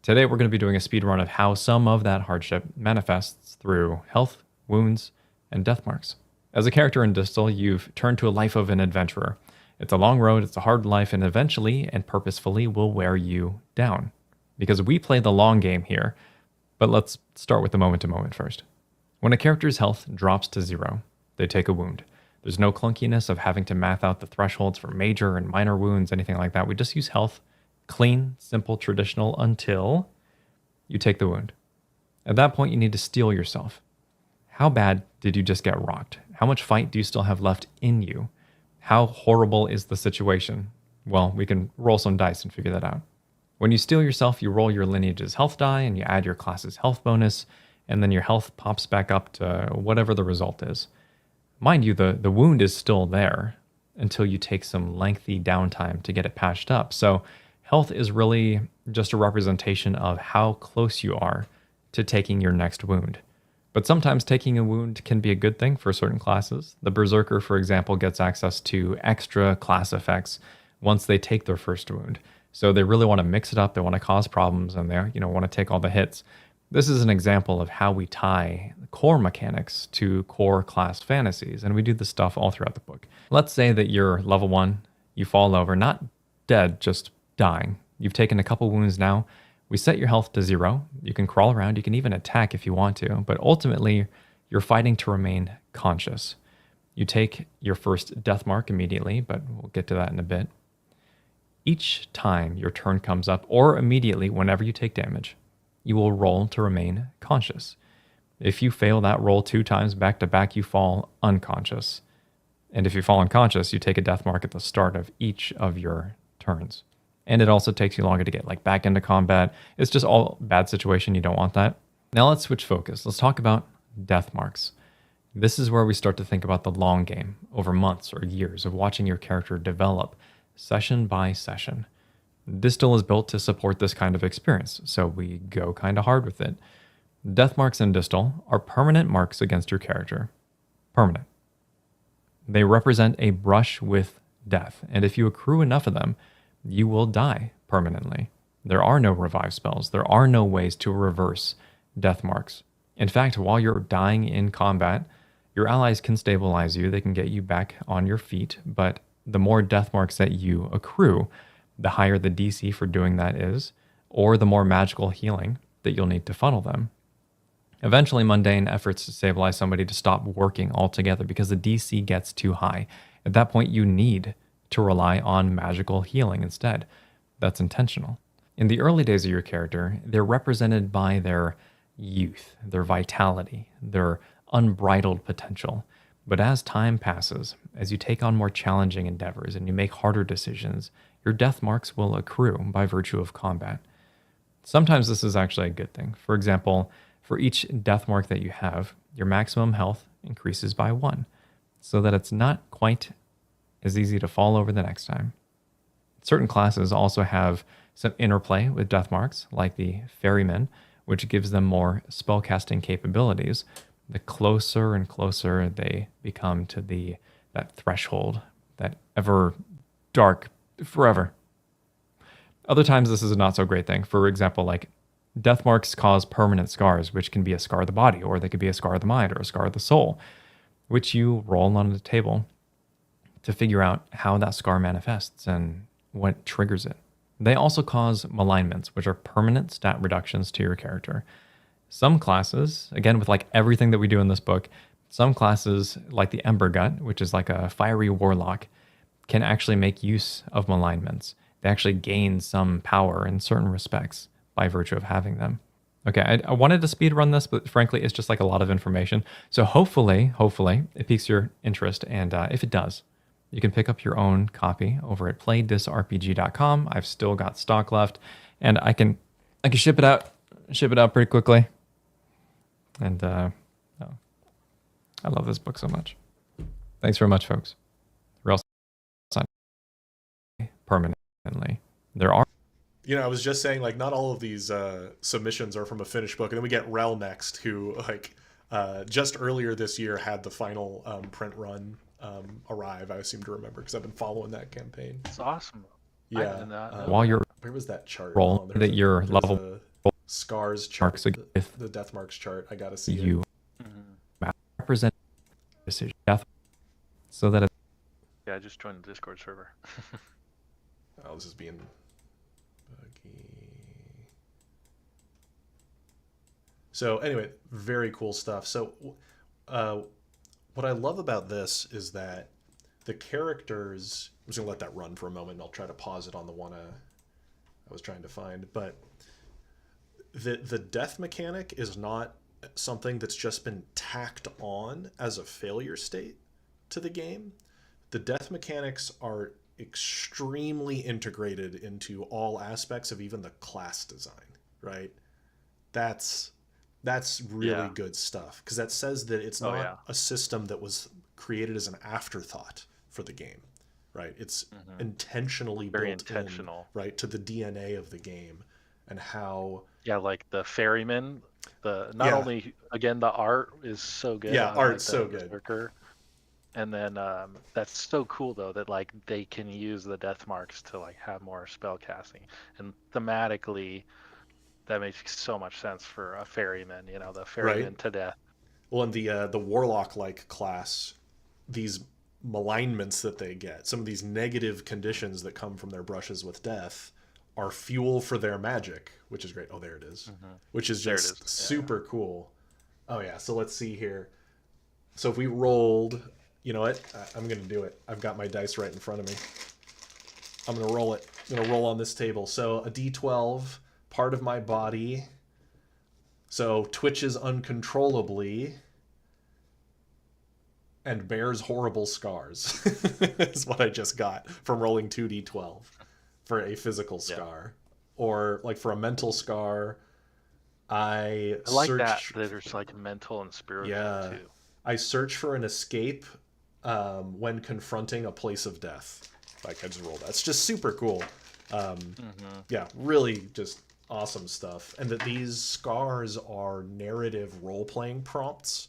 Today we're going to be doing a speedrun of how some of that hardship manifests through health, wounds, and death marks. As a character in Distal, you've turned to a life of an adventurer. It's a long road, it's a hard life, and eventually and purposefully will wear you down. Because we play the long game here. But let's start with the moment-to-moment first. When a character's health drops to 0, they take a wound. There's no clunkiness of having to math out the thresholds for major and minor wounds, anything like that. We just use health, clean, simple, traditional, until you take the wound. At that point, you need to steel yourself. How bad did you just get rocked? How much fight do you still have left in you? How horrible is the situation? Well, we can roll some dice and figure that out. When you steel yourself, you roll your lineage's health die and you add your class's health bonus, and then your health pops back up to whatever the result is. Mind you, the wound is still there until you take some lengthy downtime to get it patched up. So health is really just a representation of how close you are to taking your next wound. But sometimes taking a wound can be a good thing for certain classes. The Berserker, for example, gets access to extra class effects once they take their first wound. So they really want to mix it up, they want to cause problems, and they want to take all the hits. This is an example of how we tie core mechanics to core class fantasies, and we do this stuff all throughout the book. Let's say that you're level 1, you fall over, not dead, just dying. You've taken a couple wounds now. We set your health to 0. You can crawl around, you can even attack if you want to, but ultimately, you're fighting to remain conscious. You take your first death mark immediately, but we'll get to that in a bit. Each time your turn comes up, or immediately whenever you take damage, you will roll to remain conscious. If you fail that roll 2 times back to back, you fall unconscious. And if you fall unconscious, you take a death mark at the start of each of your turns. And it also takes you longer to get back into combat. It's just all bad situation. You don't want that. Now let's switch focus. Let's talk about death marks. This is where we start to think about the long game over months or years of watching your character develop session by session. Distal is built to support this kind of experience, so we go kind of hard with it. Death marks in Distal are permanent marks against your character. Permanent. They represent a brush with death, and if you accrue enough of them, you will die permanently. There are no revive spells. There are no ways to reverse death marks. In fact, while you're dying in combat, your allies can stabilize you. They can get you back on your feet, but the more death marks that you accrue, the higher the DC for doing that is. or the more magical healing that you'll need to funnel them. Eventually, mundane efforts to stabilize somebody to stop working altogether because the DC gets too high. At that point, you need to rely on magical healing instead. That's intentional. In the early days of your character, they're represented by their youth, their vitality, their unbridled potential. But as time passes, as you take on more challenging endeavors and you make harder decisions, your death marks will accrue by virtue of combat. Sometimes this is actually a good thing. For example, for each death mark that you have, your maximum health increases by 1, so that it's not quite as easy to fall over the next time. Certain classes also have some interplay with death marks, like the Ferryman, which gives them more spellcasting capabilities the closer and closer they become to that threshold, that ever dark forever. Other times this is a not so great thing. For example, like death marks cause permanent scars, which can be a scar of the body, or they could be a scar of the mind, or a scar of the soul, which you roll on the table to figure out how that scar manifests and what triggers it. They also cause malignments, which are permanent stat reductions to your character. Some classes, again with like everything that we do in this book, some classes like the Ember Gut, which is like a fiery warlock, can actually make use of malignments. They actually gain some power in certain respects by virtue of having them. Okay, I wanted to speed run this, but frankly, it's just like a lot of information. So hopefully, it piques your interest, and if it does, you can pick up your own copy over at playdisrpg.com. I've still got stock left, and I can ship it out pretty quickly. And I love this book so much. Thanks very much, folks. Rel permanently. There are. You know, I was just saying, like, not all of these submissions are from a finished book. And then we get Rel next, who, like, just earlier this year had the final print run arrive, I seem to remember, because I've been following that campaign. It's awesome. Yeah. While you're where was that chart? roll that your level scars chart, marks the death marks chart. I gotta see you represent decision death, so that Yeah, I just joined the Discord server. Oh, this is being buggy. So anyway, very cool stuff. So what I love about this is that the characters, I'm just gonna let that run for a moment and I'll try to pause it on the one I was trying to find, but the death mechanic is not something that's just been tacked on as a failure state to the game. The death mechanics are extremely integrated into all aspects of even the class design, right? That's really good stuff, because that says that it's not a system that was created as an afterthought for the game, right? It's intentionally very built intentional, right, to the DNA of the game, and how like the ferryman, not only again the art is so good, art's so good, Berserker. And then that's so cool though that like they can use the death marks to like have more spell casting, and thematically that makes so much sense for a ferryman, you know, the ferryman to death. Well, and the warlock like class, these malignments that they get, some of these negative conditions that come from their brushes with death, are fuel for their magic, which is great. Oh, there it is. Which is just super cool. Oh yeah, so let's see here. So if we rolled, you know what? I'm going to do it. I've got my dice right in front of me. I'm going to roll it. I'm going to roll on this table. So a D12, part of my body. So twitches uncontrollably and bears horrible scars. Is what I just got from rolling 2D12 for a physical scar. Or like for a mental scar, I like search... that there's like mental and spiritual too. I search for an escape when confronting a place of death. Like, I just rolled that. It's just super cool. Yeah, really just awesome stuff. And that these scars are narrative role-playing prompts,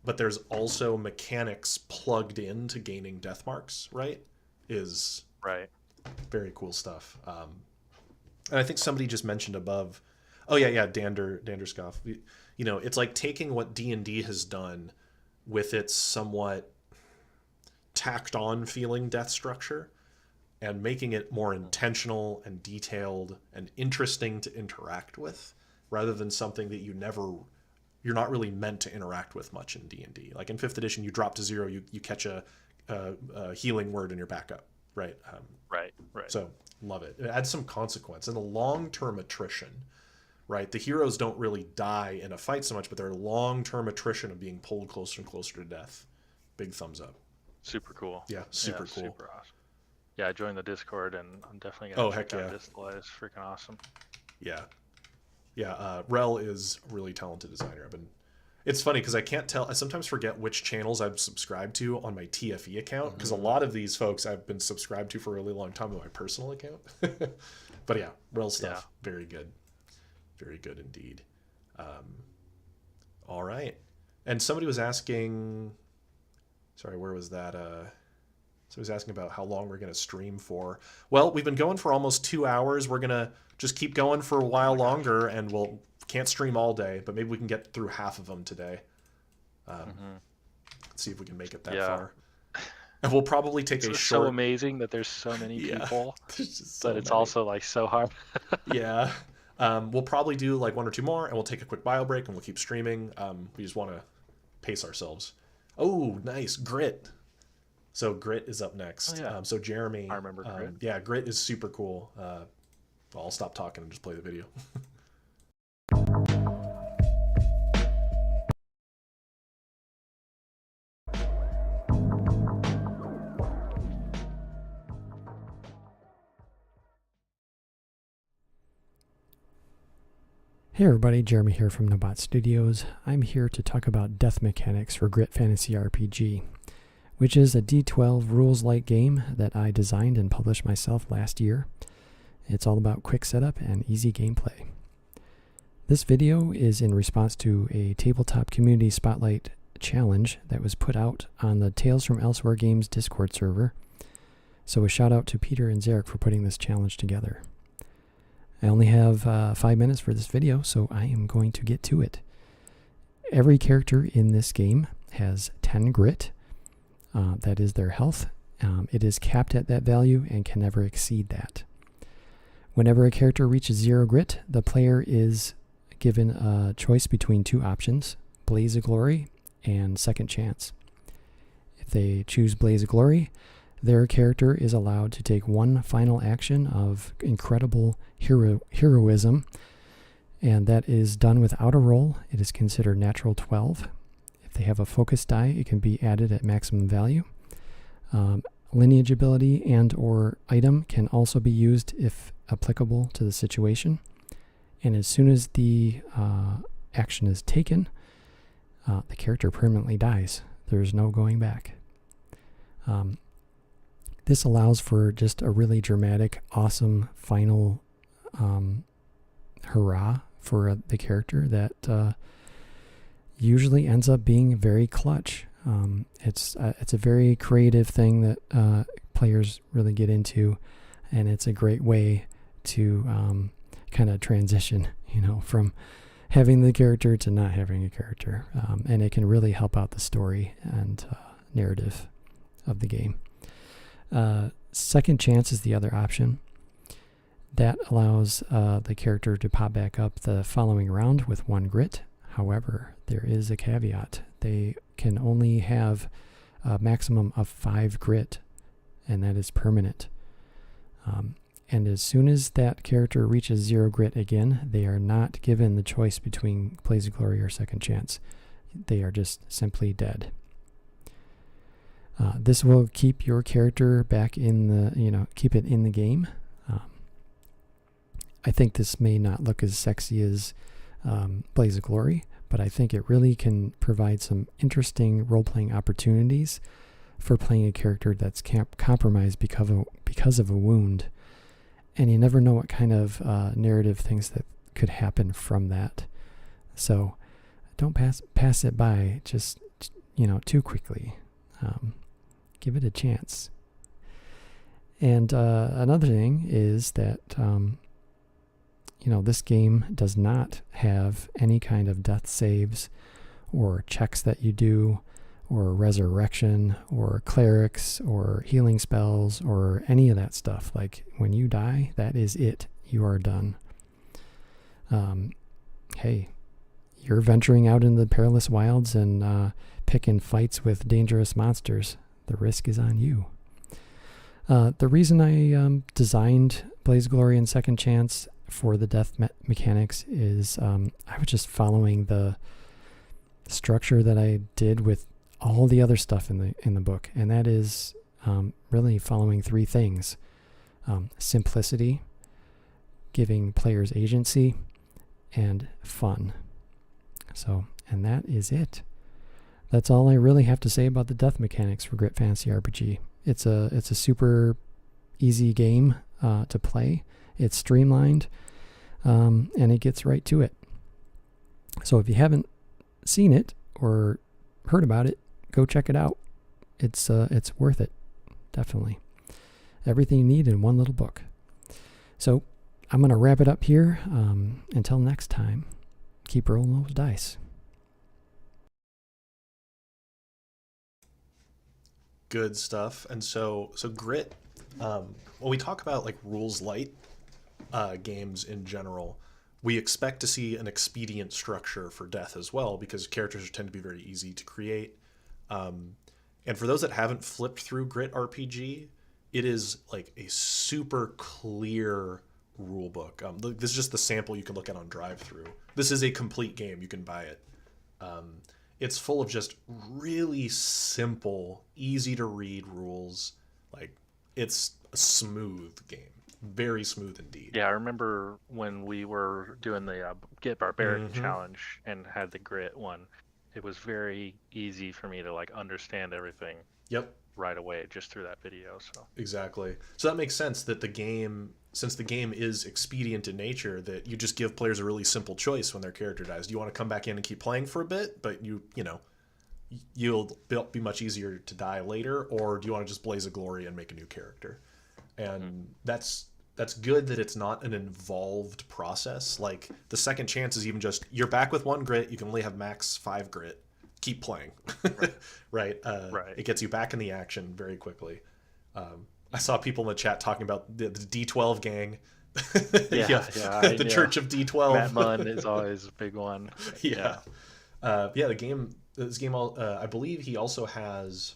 but there's also mechanics plugged into gaining death marks, right? Is very cool stuff. And I think somebody just mentioned above, Danderskoff. You know, it's like taking what D&D has done with its somewhat tacked on feeling death structure and making it more intentional and detailed and interesting to interact with, rather than something that you're not really meant to interact with much in D&D. Like in 5th edition, you drop to 0, you catch a healing word in your backup, right? Right. So love it. It adds some consequence and the long-term attrition, right? The heroes don't really die in a fight so much, but their long-term attrition of being pulled closer and closer to death. Big thumbs up. Super cool. Yeah, super cool. Super awesome. Yeah, I joined the Discord, and I'm definitely going to check out Distal. It's freaking awesome. Yeah. Rel is a really talented designer. It's funny because I can't tell. I sometimes forget which channels I've subscribed to on my TFE account, because a lot of these folks I've been subscribed to for a really long time on my personal account. But yeah, Rel stuff, very good. Very good indeed. All right. And somebody was asking, sorry, where was that? So he's asking about how long we're going to stream for. Well, we've been going for almost 2 hours. We're going to just keep going for a while longer, and can't stream all day, but maybe we can get through half of them today. Let's see if we can make it that far. And we'll probably take a short... It's so amazing that there's so many people, but it's also like so hard. Yeah. We'll probably do like 1 or 2 more, and we'll take a quick bio break, and we'll keep streaming. We just want to pace ourselves. Oh, nice. Grit. So Grit is up next. So Jeremy... I remember Grit. Yeah, Grit is super cool. I'll stop talking and just play the video. Hey everybody, Jeremy here from gnomebotstudios. I'm here to talk about death mechanics for Grit Fantasy RPG, which is a D12 rules-light game that I designed and published myself last year. It's all about quick setup and easy gameplay. This video is in response to a Tabletop Community Spotlight challenge that was put out on the Tales from Elsewhere Games Discord server. So a shout out to Peter and Zarek for putting this challenge together. I only have 5 minutes for this video, so I am going to get to it. Every character in this game has 10 grit. That is their health. It is capped at that value and can never exceed that. Whenever a character reaches 0 grit, the player is given a choice between 2 options, Blaze of Glory and Second Chance. If they choose Blaze of Glory, their character is allowed to take one final action of incredible heroism, and that is done without a roll. It is considered natural 12. If they have a focus die, it can be added at maximum value. Lineage ability and or item can also be used if applicable to the situation. And as soon as the action is taken, the character permanently dies. There's no going back. This allows for just a really dramatic, awesome final hurrah for the character that usually ends up being very clutch. It's a very creative thing that players really get into, and it's a great way to kind of transition, from having the character to not having a character, and it can really help out the story and narrative of the game. Second Chance is the other option. That allows the character to pop back up the following round with 1 grit. However, there is a caveat. They can only have a maximum of 5 grit, and that is permanent. And as soon as that character reaches 0 grit again, they are not given the choice between Blaze of Glory or Second Chance. They are just simply dead. This will keep your character back in the, keep it in the game. I think this may not look as sexy as Blaze of Glory, but I think it really can provide some interesting role-playing opportunities for playing a character that's compromised because of a wound. And you never know what kind of narrative things that could happen from that. So don't pass it by just, too quickly. Give it a chance. And another thing is that, this game does not have any kind of death saves or checks that you do or resurrection or clerics or healing spells or any of that stuff. Like when you die, that is it. You are done. Hey, you're venturing out into the perilous wilds and picking fights with dangerous monsters. The risk is on you. The reason I designed Blaze Glory and Second Chance for the death mechanics is I was just following the structure that I did with all the other stuff in the book, and that is really following three things: simplicity, giving players agency, and fun. So, and that is it. That's all I really have to say about the death mechanics for Grit Fantasy RPG. It's a super easy game to play. It's streamlined, and it gets right to it. So if you haven't seen it or heard about it, go check it out. It's worth it, definitely. Everything you need in one little book. So I'm going to wrap it up here. Until next time, keep rolling those dice. Good stuff. And so Grit, when we talk about like rules light games in general, we expect to see an expedient structure for death as well, because characters tend to be very easy to create. And for those that haven't flipped through Grit RPG, it is like a super clear rule book. This is just the sample you can look at on drive-through. This is a complete game. You can buy it. It's full of just really simple, easy to read rules. Like, it's a smooth game. Very smooth indeed. Yeah, I remember when we were doing the Get Barbaric challenge and had the Grit one. It was very easy for me to like understand everything. Yep. Right away just through that video. So exactly. So that makes sense that the game, since the game is expedient in nature, that you just give players a really simple choice when their character dies. Do you want to come back in and keep playing for a bit, but you'll be much easier to die later, or do you want to just blaze a glory and make a new character? And that's good that it's not an involved process. Like the Second Chance is even just, you're back with 1 grit, you can only have max 5 grit. Keep playing. Right. Right. It gets you back in the action very quickly. I saw people in the chat talking about the D12 gang. The Church of D12. Matt Munn is always a big one. The game. This game. I believe he also has,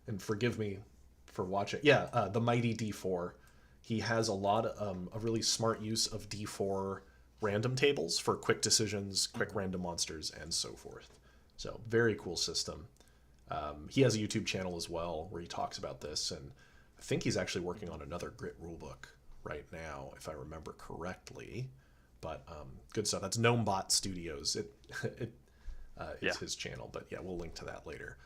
and forgive me for watching. The Mighty D4. He has a lot of a really smart use of D4 random tables for quick decisions, quick random monsters, and so forth. So very cool system. He has a YouTube channel as well where he talks about this, and I think he's actually working on another Grit rulebook right now, if I remember correctly. But good stuff. That's gnomebotstudios. It is his channel, but yeah, we'll link to that later.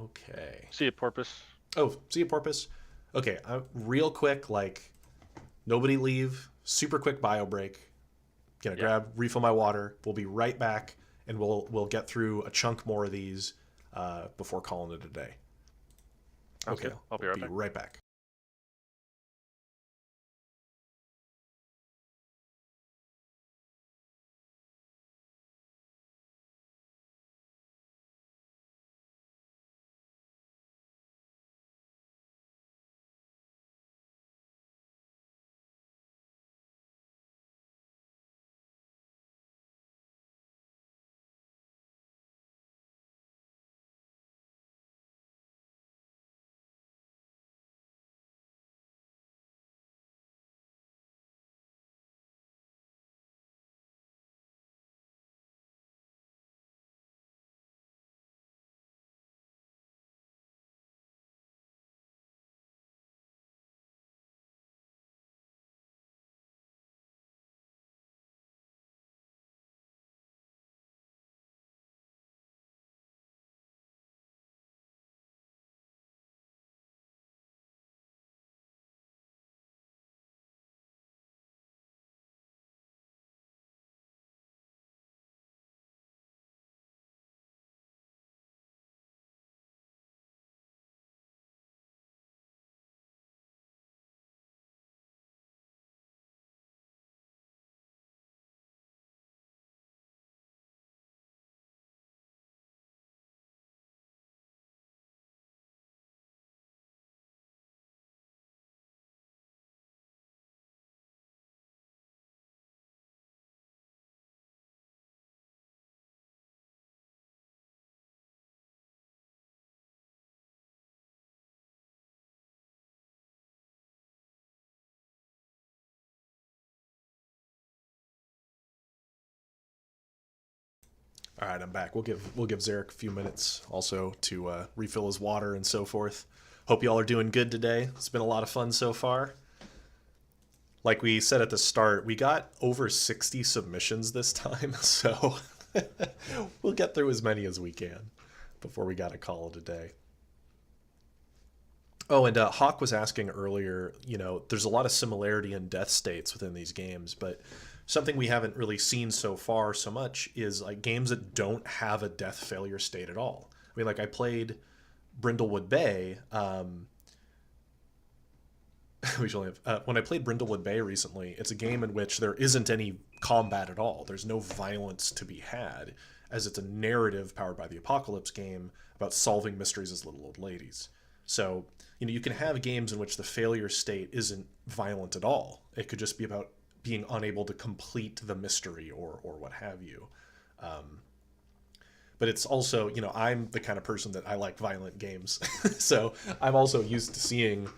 Okay. See you, Porpoise. Oh, see you, Porpoise. Okay, real quick, like nobody leave. Super quick bio break. Grab, refill my water. We'll be right back. And we'll get through a chunk more of these before calling it a day. Okay, I'll be right back. All right, I'm back. We'll give Zarek a few minutes also to refill his water and so forth. Hope you all are doing good today. It's been a lot of fun so far. Like we said at the start, we got over 60 submissions this time, so we'll get through as many as we can before we got to call it a day. Oh, and Hawk was asking earlier, you know, there's a lot of similarity in death states within these games, but something we haven't really seen so far so much is like games that don't have a death failure state at all. I mean, like I played Brindlewood Bay. When I played Brindlewood Bay recently, it's a game in which there isn't any combat at all. There's no violence to be had, as it's a narrative powered by the Apocalypse game about solving mysteries as little old ladies. So, you know, you can have games in which the failure state isn't violent at all. It could just be about being unable to complete the mystery or what have you. But it's also, you know, I'm the kind of person that I like violent games. So I'm also used to seeing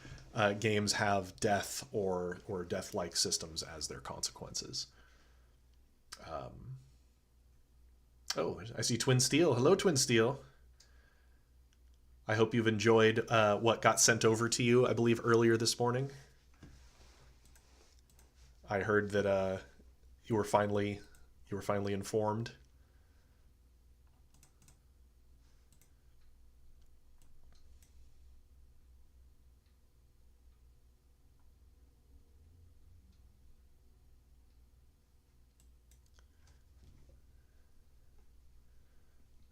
games have death or death-like systems as their consequences. Oh, I see Twin Steel. Hello, Twin Steel. I hope you've enjoyed what got sent over to you, I believe, earlier this morning. I heard that you were finally informed.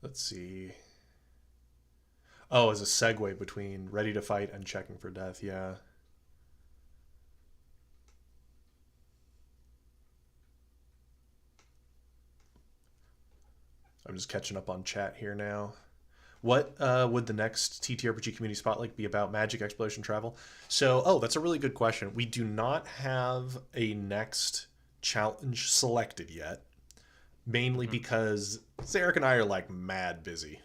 Let's see. Oh, as a segue between ready to fight and checking for death, yeah. I'm just catching up on chat here now. What would the next TTRPG Community Spotlight be about? Magic, exploration, travel? So, oh, that's a really good question. We do not have a next challenge selected yet. Mainly because Zarek and I are like mad busy.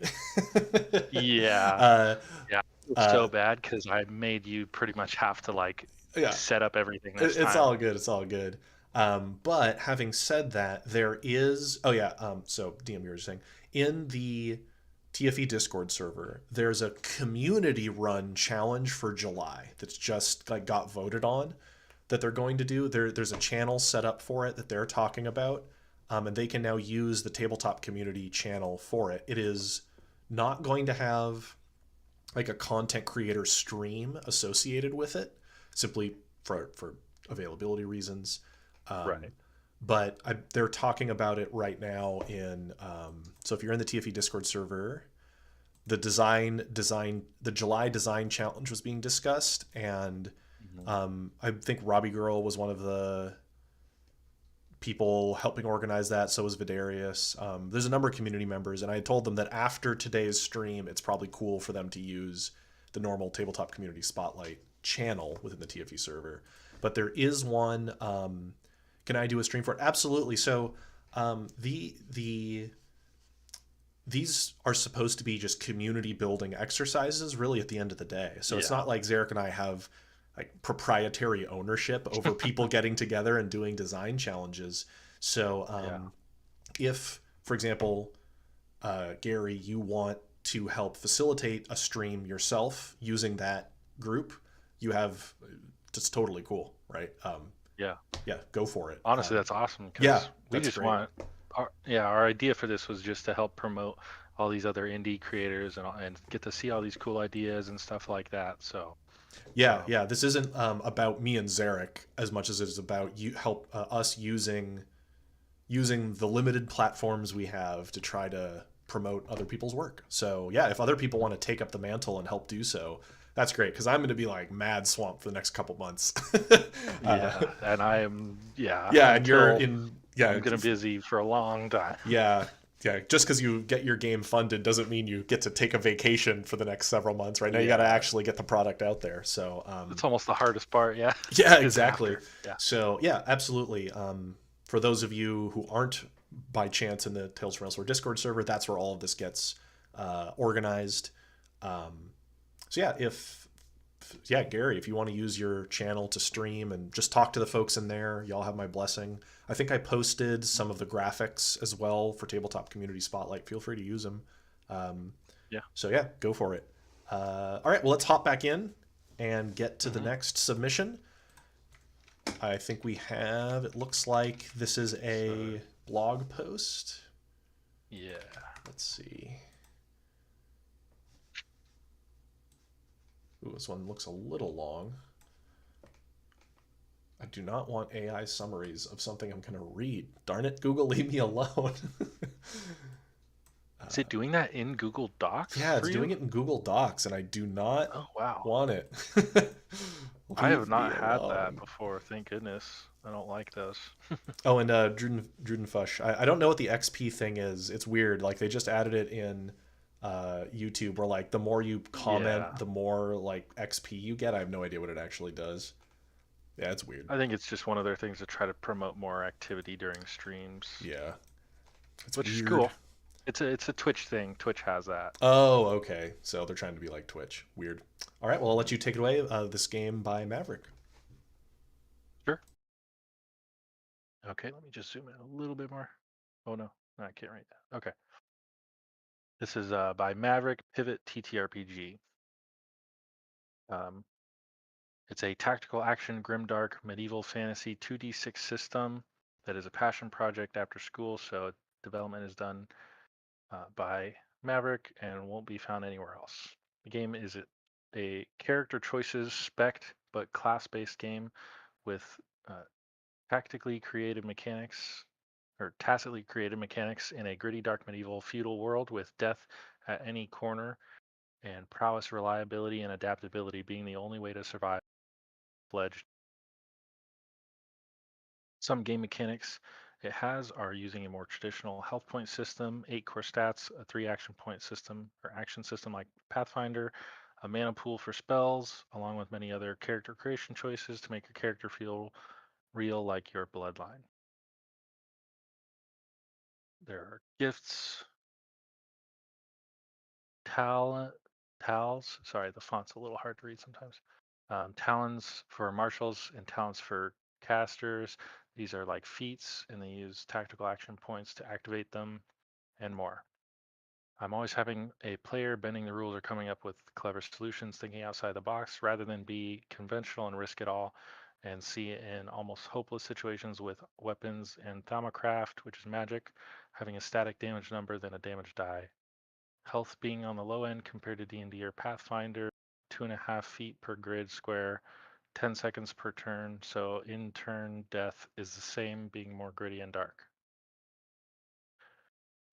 Yeah. It's so bad because I made you pretty much have to like set up everything this time. It's all good. It's all good. But having said that, there is... Oh, yeah. So, DM, you were saying, in the TFE Discord server, there's a community-run challenge for July that's just like got voted on that they're going to do. There's a channel set up for it that they're talking about. And they can now use the tabletop community channel for it. It is not going to have like a content creator stream associated with it, simply for availability reasons. Right. But they're talking about it right now in. So if you're in the TFE Discord server, the July design challenge was being discussed, and I think Robbie Girl was one of the people helping organize that. So was Vidrarius. There's a number of community members, and I told them that after today's stream, it's probably cool for them to use the normal Tabletop Community Spotlight channel within the TFE server. But there is one. Can I do a stream for it? Absolutely. So these are supposed to be just community building exercises, really, at the end of the day. So it's not like Zarek and I have like proprietary ownership over people getting together and doing design challenges. So if, for example, Gary, you want to help facilitate a stream yourself using that group, you have, it's totally cool, right? Yeah, go for it. Honestly, that's awesome. We just great. Want, our idea for this was just to help promote all these other indie creators and get to see all these cool ideas and stuff like that. So. Yeah. This isn't about me and Zarek as much as it is about us using the limited platforms we have to try to promote other people's work. So yeah, if other people want to take up the mantle and help do so, that's great, because I'm going to be like mad swamped for the next couple months. And I am. And you're in. Yeah, I'm going to be busy for a long time. Yeah. Just because you get your game funded doesn't mean you get to take a vacation for the next several months. Right now, you got to actually get the product out there. So it's almost the hardest part. Yeah. Yeah, exactly. Yeah. So yeah, absolutely. For those of you who aren't by chance in the Tales from Elsewhere Discord server, that's where all of this gets organized. So yeah, if Gary, if you want to use your channel to stream and just talk to the folks in there, y'all have my blessing. I think I posted some of the graphics as well for Tabletop Community Spotlight. Feel free to use them. Yeah. So yeah, go for it. All right, well, let's hop back in and get to the next submission. I think we have, it looks like this is a blog post. Yeah. Let's see. Ooh, this one looks a little long. I do not want AI summaries of something I'm going to read. Darn it, Google, leave me alone. Is it doing that in Google Docs? Yeah, it's doing it in Google Docs, and I do not want it. I have not had that before, thank goodness. I don't like those. Oh, and Drudenfush, I don't know what the XP thing is. It's weird. Like, they just added it in YouTube, where like the more you comment, the more like XP you get. I have no idea what it actually does. Yeah, it's weird. I think it's just one of their things to try to promote more activity during streams. Yeah, which is cool. It's a Twitch thing. Twitch has that. Oh, okay. So they're trying to be like Twitch. Weird. All right, well, I'll let you take it away. This game by Maverick. Sure. Okay, let me just zoom in a little bit more. Oh no, I can't read that. Okay. This is by Maverick Pivot TTRPG. It's a tactical action, grimdark, medieval fantasy 2d6 system that is a passion project after school. So development is done by Maverick and won't be found anywhere else. The game is a character choices spec but class-based game with tacitly created mechanics in a gritty, dark, medieval, feudal world with death at any corner and prowess, reliability, and adaptability being the only way to survive. Fledged. Some game mechanics it has are using a more traditional health point system, 8 core stats, a 3 action point system or action system like Pathfinder, a mana pool for spells, along with many other character creation choices to make your character feel real like your bloodline. There are gifts, tals. Sorry, the font's a little hard to read sometimes. Talons for marshals and talents for casters. These are like feats, and they use tactical action points to activate them, and more. I'm always having a player bending the rules or coming up with clever solutions, thinking outside the box, rather than be conventional and risk it all, and see in almost hopeless situations with weapons and Thamacraft, which is magic, having a static damage number than a damage die. Health being on the low end compared to D&D or Pathfinder, 2.5 feet per grid square, 10 seconds per turn, so in turn death is the same, being more gritty and dark.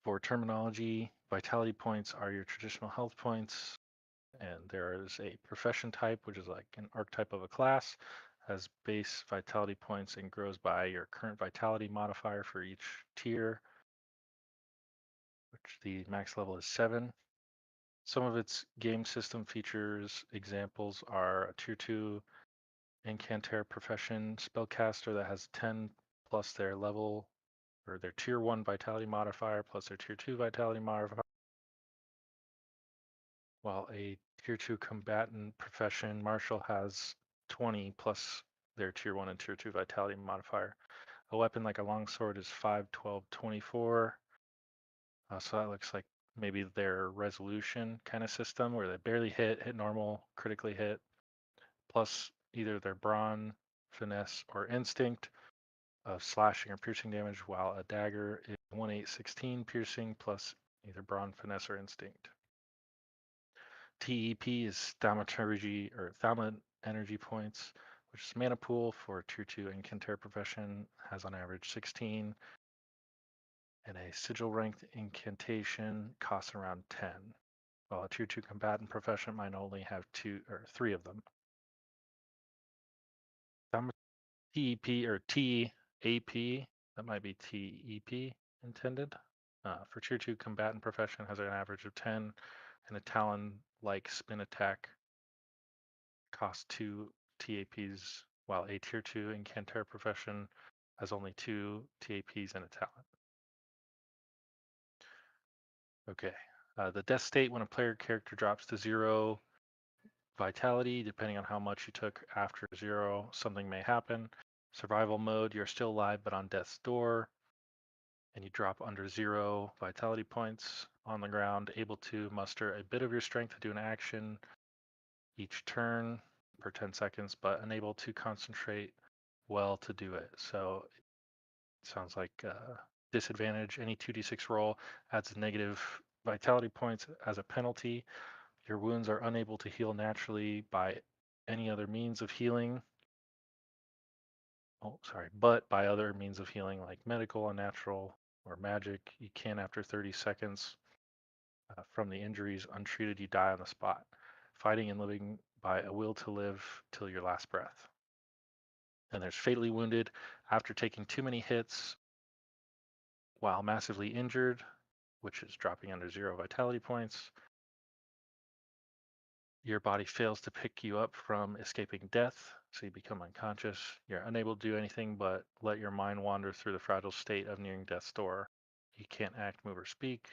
For terminology, vitality points are your traditional health points, and there is a profession type, which is like an archetype of a class, has base vitality points and grows by your current vitality modifier for each tier, which the max level is 7. Some of its game system features examples are a tier 2 Incanter profession spellcaster that has 10 plus their level or their tier 1 vitality modifier plus their tier 2 vitality modifier, while a tier 2 combatant profession marshal has 20 plus their tier 1 and tier 2 vitality modifier. A weapon like a longsword is 5, 12, 24. So that looks like maybe their resolution kind of system where they barely hit normal, critically hit, plus either their brawn, finesse, or instinct of slashing or piercing damage, while a dagger is 1, 8, 16 piercing plus either brawn, finesse, or instinct. TEP is thaumaturgy or thaumaturgy energy points, which is mana pool for tier 2 Incanter profession, has on average 16. And a sigil ranked incantation costs around 10, while a tier 2 combatant profession might only have 2 or 3 of them. TEP or TAP, that might be TEP intended. For tier 2 combatant profession has an average of 10, and a Talon-like spin attack costs 2 TAPs, while a tier 2 Incanter profession has only 2 TAPs and a Talon. Okay, the death state when a player character drops to 0 vitality. Depending on how much you took after 0, something may happen. Survival mode, you're still alive but on death's door. And you drop under 0 vitality points on the ground, able to muster a bit of your strength to do an action each turn per 10 seconds, but unable to concentrate well to do it. So it sounds like disadvantage. Any 2d6 roll adds negative vitality points as a penalty. Your wounds are unable to heal naturally by any other means of healing. But by other means of healing like medical, unnatural, or magic. You can, after 30 seconds from the injuries untreated, you die on the spot. Fighting and living by a will to live till your last breath. And there's fatally wounded after taking too many hits while massively injured, which is dropping under 0 vitality points. Your body fails to pick you up from escaping death, so you become unconscious. You're unable to do anything but let your mind wander through the fragile state of nearing death's door. You can't act, move, or speak.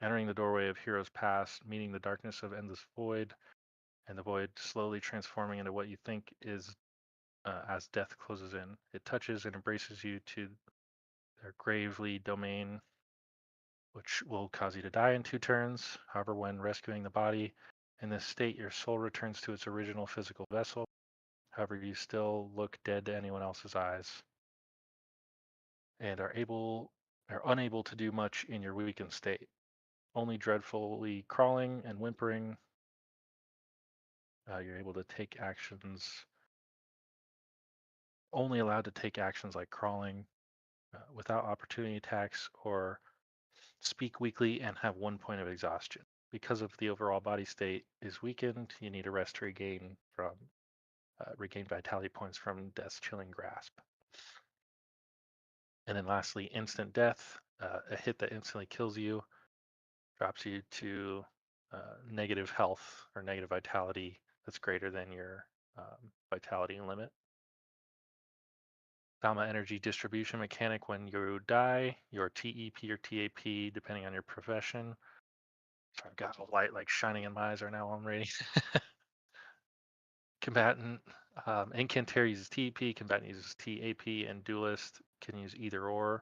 Entering the doorway of Hero's Past, meeting the darkness of endless void, and the void slowly transforming into what you think is as death closes in. It touches and embraces you to their gravely domain, which will cause you to die in 2 turns. However, when rescuing the body in this state, your soul returns to its original physical vessel. However, you still look dead to anyone else's eyes and are unable to do much in your weakened state. Only dreadfully crawling and whimpering. You're able to take actions, only allowed to take actions like crawling without opportunity attacks or speak weakly and have 1 point of exhaustion. Because of the overall body state is weakened, you need a rest to regain vitality points from Death's chilling grasp. And then lastly, instant death. A hit that instantly kills you drops you to negative health or negative vitality that's greater than your vitality limit. Dama energy distribution mechanic. When you die, your TEP or TAP, depending on your profession. So I've got a light like shining in my eyes right now. I'm ready. Combatant. Incantator uses TEP, combatant uses TAP, and duelist can use either or.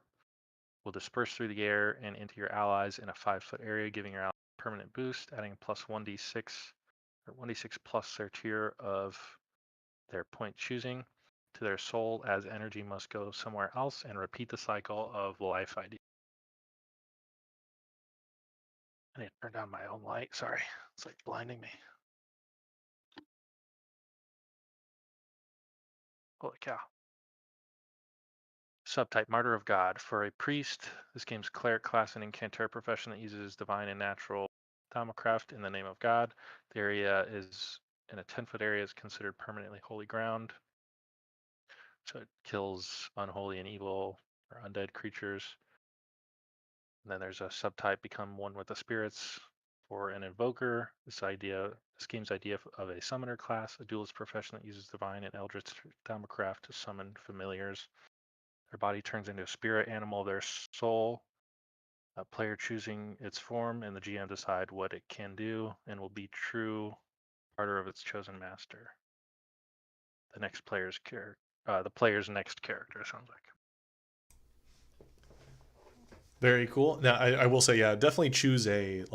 Will disperse through the air and into your allies in a 5-foot area, giving your allies a permanent boost, adding plus 1d6 or 1d6 plus their tier of their point choosing to their soul, as energy must go somewhere else, and repeat the cycle of life ID. I need to turn down my own light. Sorry, it's like blinding me. Holy cow. Subtype Martyr of God. For a priest, this game's cleric class and incantor profession that uses divine and natural Dhamacraft in the name of God. The area is in a 10-foot area is considered permanently holy ground. So it kills unholy and evil or undead creatures. And then there's a subtype become one with the spirits. For an invoker, this game's idea of a summoner class, a duelist profession that uses divine and eldritch Dhamacraft to summon familiars. Their body turns into a spirit animal of their soul. A player choosing its form, and the GM decide what it can do and will be true part of its chosen master. The player's next character, sounds like. Very cool. Now, I will say, yeah, definitely choose a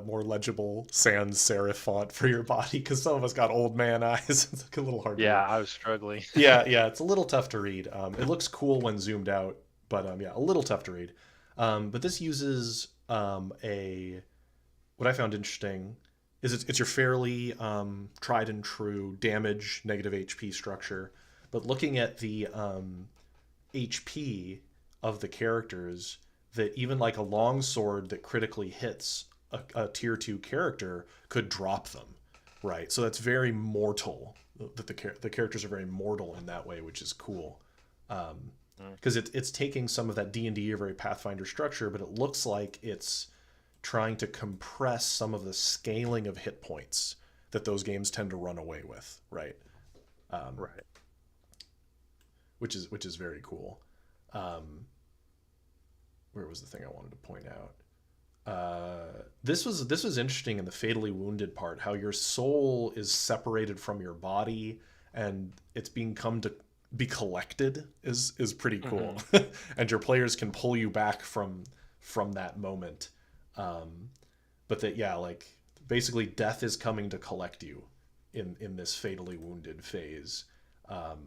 more legible sans serif font for your body, because some of us got old man eyes. It's like a little hard to read. I was struggling. yeah, it's a little tough to read. It looks cool when zoomed out, but a little tough to read. But this uses what I found interesting is it's your fairly tried and true damage, negative HP structure. But looking at the HP of the characters, that even like a longsword that critically hits a tier 2 character could drop them, right? So that's very mortal. That the characters are very mortal in that way, which is cool. Because it's taking some of that D&D or very Pathfinder structure, but it looks like it's trying to compress some of the scaling of hit points that those games tend to run away with, right? Right. Which is very cool. Where was the thing I wanted to point out? This was interesting in the fatally wounded part, how your soul is separated from your body and it's being come to be collected is pretty cool. And your players can pull you back from that moment. But that, yeah, like basically death is coming to collect you in this fatally wounded phase. Let's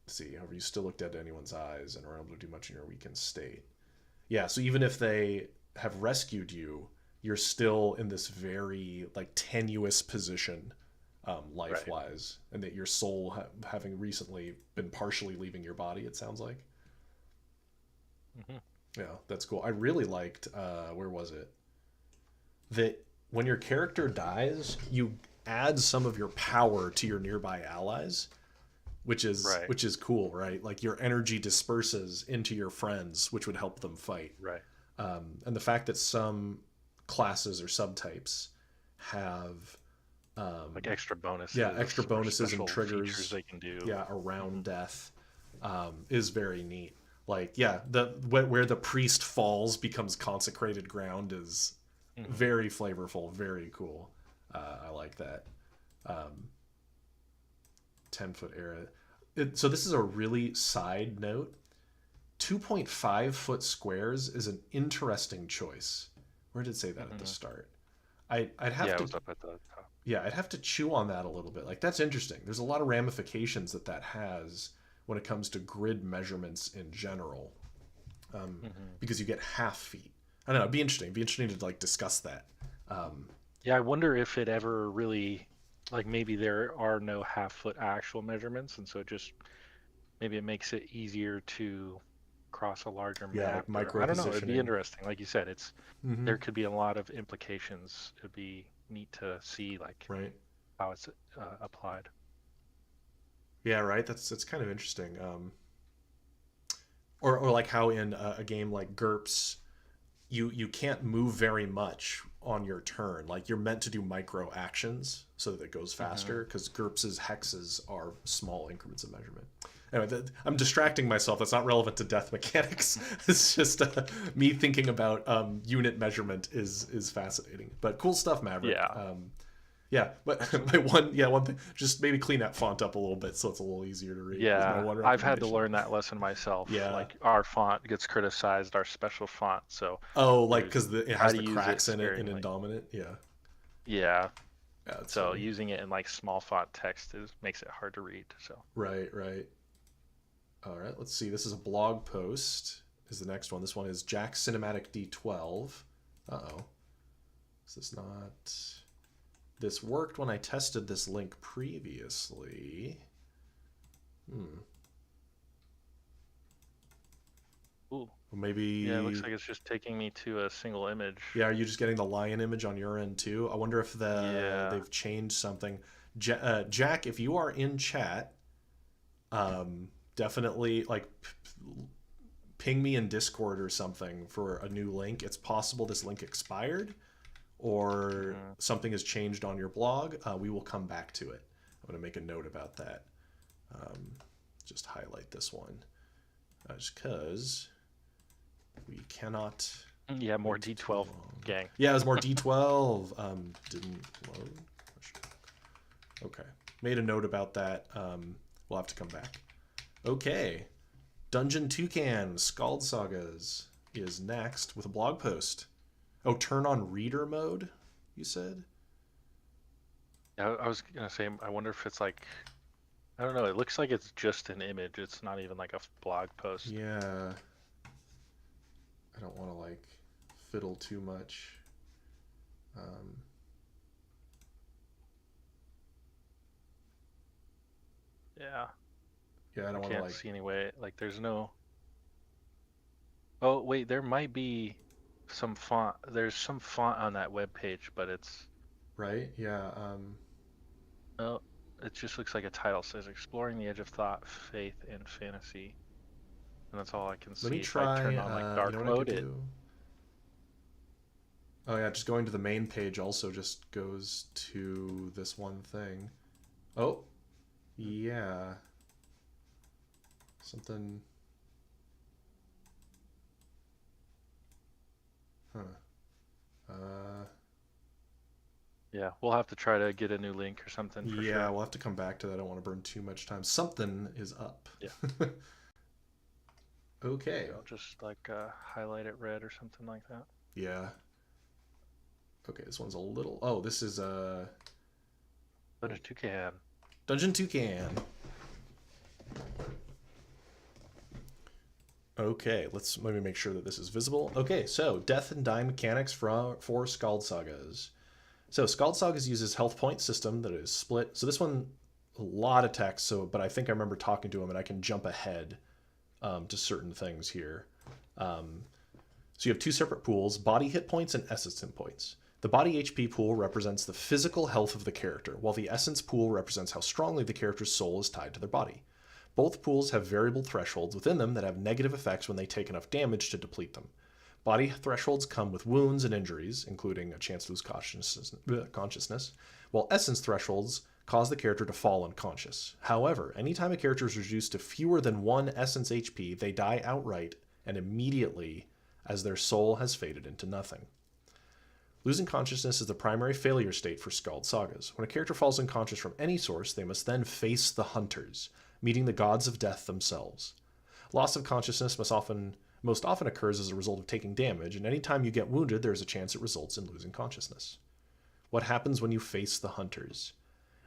see, however, you still looked at anyone's eyes and are able to do much in your weakened state. Yeah, so even if they have rescued you, you're still in this very like tenuous position, life-wise, and that your soul having recently been partially leaving your body, it sounds like. Yeah, that's cool. I really liked, where was it? That when your character dies, you add some of your power to your nearby allies, which is cool, right? Like your energy disperses into your friends, which would help them fight. Right. And the fact that some classes or subtypes have like extra bonuses. Yeah, extra bonuses and triggers they can do. Yeah, around death is very neat. Like, yeah, where the priest falls becomes consecrated ground is very flavorful, very cool. I like that. 10-foot area. So this is a really side note. 2.5-foot squares is an interesting choice. Where did it say that at the start? I'd have to. It was up at the top. Yeah, I'd have to chew on that a little bit. Like, that's interesting. There's a lot of ramifications that has when it comes to grid measurements in general, because you get half feet. I don't know. It'd be interesting. It'd be interesting to like discuss that. Yeah, I wonder if it ever really, like, maybe there are no half-foot actual measurements, and so maybe it makes it easier to cross a larger map. Like micro I don't know. It'd positioning. be interesting. Like you said, there could be a lot of implications. It'd be neat to see like how it's applied. Yeah, right. That's kind of interesting. Or like how in a game like GURPS, you can't move very much on your turn. Like, you're meant to do micro actions so that it goes faster, because GURPS's hexes are small increments of measurement. Anyway, I'm distracting myself. That's not relevant to death mechanics. It's just me thinking about unit measurement is fascinating. But cool stuff, Maverick. Yeah, but one thing, just maybe clean that font up a little bit so it's a little easier to read. Yeah, I've had to learn that lesson myself. Yeah, like our font gets criticized, our special font. So like because it has the cracks in it in Indominate. Yeah. So funny. Using it in like small font text makes it hard to read. So right. All right, let's see. This is a blog post. Is the next one? This one is Jack Cinematic D12. Is this not? This worked when I tested this link previously. Ooh. Well, maybe. Yeah, it looks like it's just taking me to a single image. Yeah, are you just getting the lion image on your end too? I wonder if they've changed something. Jack, if you are in chat, definitely like ping me in Discord or something for a new link. It's possible this link expired, or something has changed on your blog. We will come back to it. I'm going to make a note about that. Just highlight this one. Just because we cannot... Yeah, more D12 gang. Yeah, there's more D12. Didn't load. Okay. Made a note about that. We'll have to come back. Okay. Dungeon Toucan, Skjaald Sagas is next with a blog post. Oh, turn on reader mode, you said? Yeah, I was going to say, I wonder if it's like, I don't know, it looks like it's just an image. It's not even like a blog post. Yeah. I don't want to like fiddle too much. Yeah, I don't want to like see any way. Like, there's no. Oh wait, there might be some font. There's some font on that web page, but it's right. Yeah. Oh, it just looks like a title. It says "Exploring the Edge of Thought, Faith, and Fantasy," and that's all I can see. Let me try. If I turn on like dark mode. Oh yeah, just going to the main page also just goes to this one thing. Oh, yeah. Something. Yeah, we'll have to try to get a new link or something. For sure. We'll have to come back to that. I don't want to burn too much time. Something is up. Yeah. Okay. I'll just like highlight it red or something like that. Yeah. Okay, this one's a little. Oh, this is Dungeon Toucan. Dungeon Toucan. Okay, let me make sure that this is visible. Okay, so death and dying mechanics for Skjaald Sagas. So Skjaald Sagas uses health point system that is split. So this one, a lot of text. But I think I remember talking to him, and I can jump ahead to certain things here. So you have two separate pools: body hit points and essence hit points. The body HP pool represents the physical health of the character, while the essence pool represents how strongly the character's soul is tied to their body. Both pools have variable thresholds within them that have negative effects when they take enough damage to deplete them. Body thresholds come with wounds and injuries, including a chance to lose consciousness, while essence thresholds cause the character to fall unconscious. However, anytime a character is reduced to fewer than 1 essence HP, they die outright and immediately as their soul has faded into nothing. Losing consciousness is the primary failure state for Skjaald Sagas. When a character falls unconscious from any source, they must then face the hunters, meeting the gods of death themselves. Loss of consciousness most often occurs as a result of taking damage, and anytime you get wounded, there is a chance it results in losing consciousness. What happens when you face the hunters?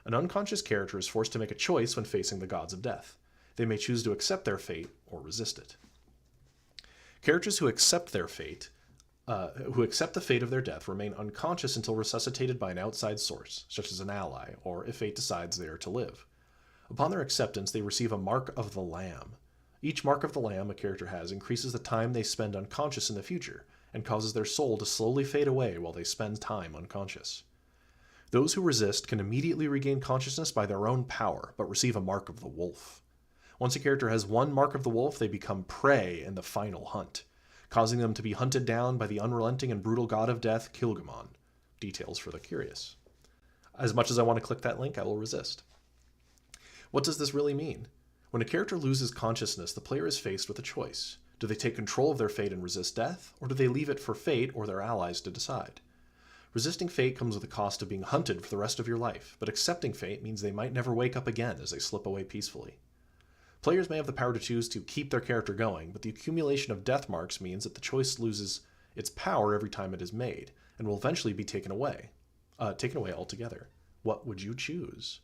An unconscious character is forced to make a choice when facing the gods of death. They may choose to accept their fate or resist it. Characters who accept their fate, who accept the fate of their death, remain unconscious until resuscitated by an outside source, such as an ally, or if fate decides they are to live. Upon their acceptance, they receive a Mark of the Lamb. Each Mark of the Lamb a character has increases the time they spend unconscious in the future, and causes their soul to slowly fade away while they spend time unconscious. Those who resist can immediately regain consciousness by their own power, but receive a Mark of the Wolf. Once a character has one Mark of the Wolf, they become prey in the final hunt, causing them to be hunted down by the unrelenting and brutal god of death, Kilgamon. Details for the curious. As much as I want to click that link, I will resist. What does this really mean? When a character loses consciousness, the player is faced with a choice. Do they take control of their fate and resist death, or do they leave it for fate or their allies to decide? Resisting fate comes with the cost of being hunted for the rest of your life, but accepting fate means they might never wake up again as they slip away peacefully. Players may have the power to choose to keep their character going, but the accumulation of death marks means that the choice loses its power every time it is made, and will eventually be taken away altogether. What would you choose?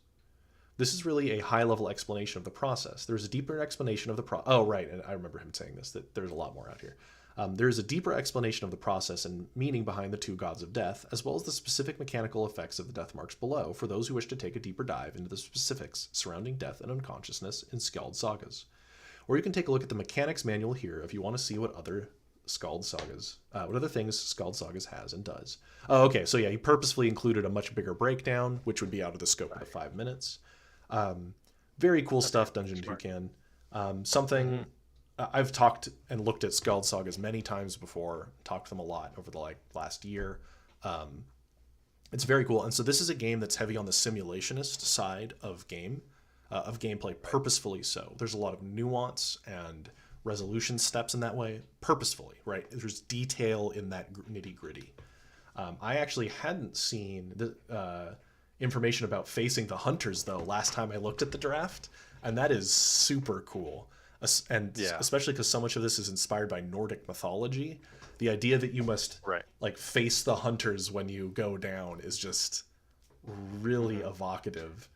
This is really a high-level explanation of the process. There's a deeper explanation of the process. Oh, right, and I remember him saying this, that there's a lot more out here. There's a deeper explanation of the process and meaning behind the two gods of death, as well as the specific mechanical effects of the death marks below, for those who wish to take a deeper dive into the specifics surrounding death and unconsciousness in Skjaald Sagas. Or you can take a look at the mechanics manual here if you want to see what other Skjaald Sagas, what other things Skjaald Sagas has and does. Oh, okay, so yeah, he purposefully included a much bigger breakdown, which would be out of the scope of the 5 minutes. Very cool stuff, Dungeon Toucan. Something I've talked and looked at Skjaald Sagas many times before, talked to them a lot over the last year. It's very cool. And so this is a game that's heavy on the simulationist side of gameplay, purposefully so. There's a lot of nuance and resolution steps in that way, purposefully, right? There's detail in that nitty-gritty. I actually hadn't seen the information about facing the hunters, though, last time I looked at the draft, and that is super cool. And especially because so much of this is inspired by Nordic mythology, the idea that you must face the hunters when you go down is just really evocative.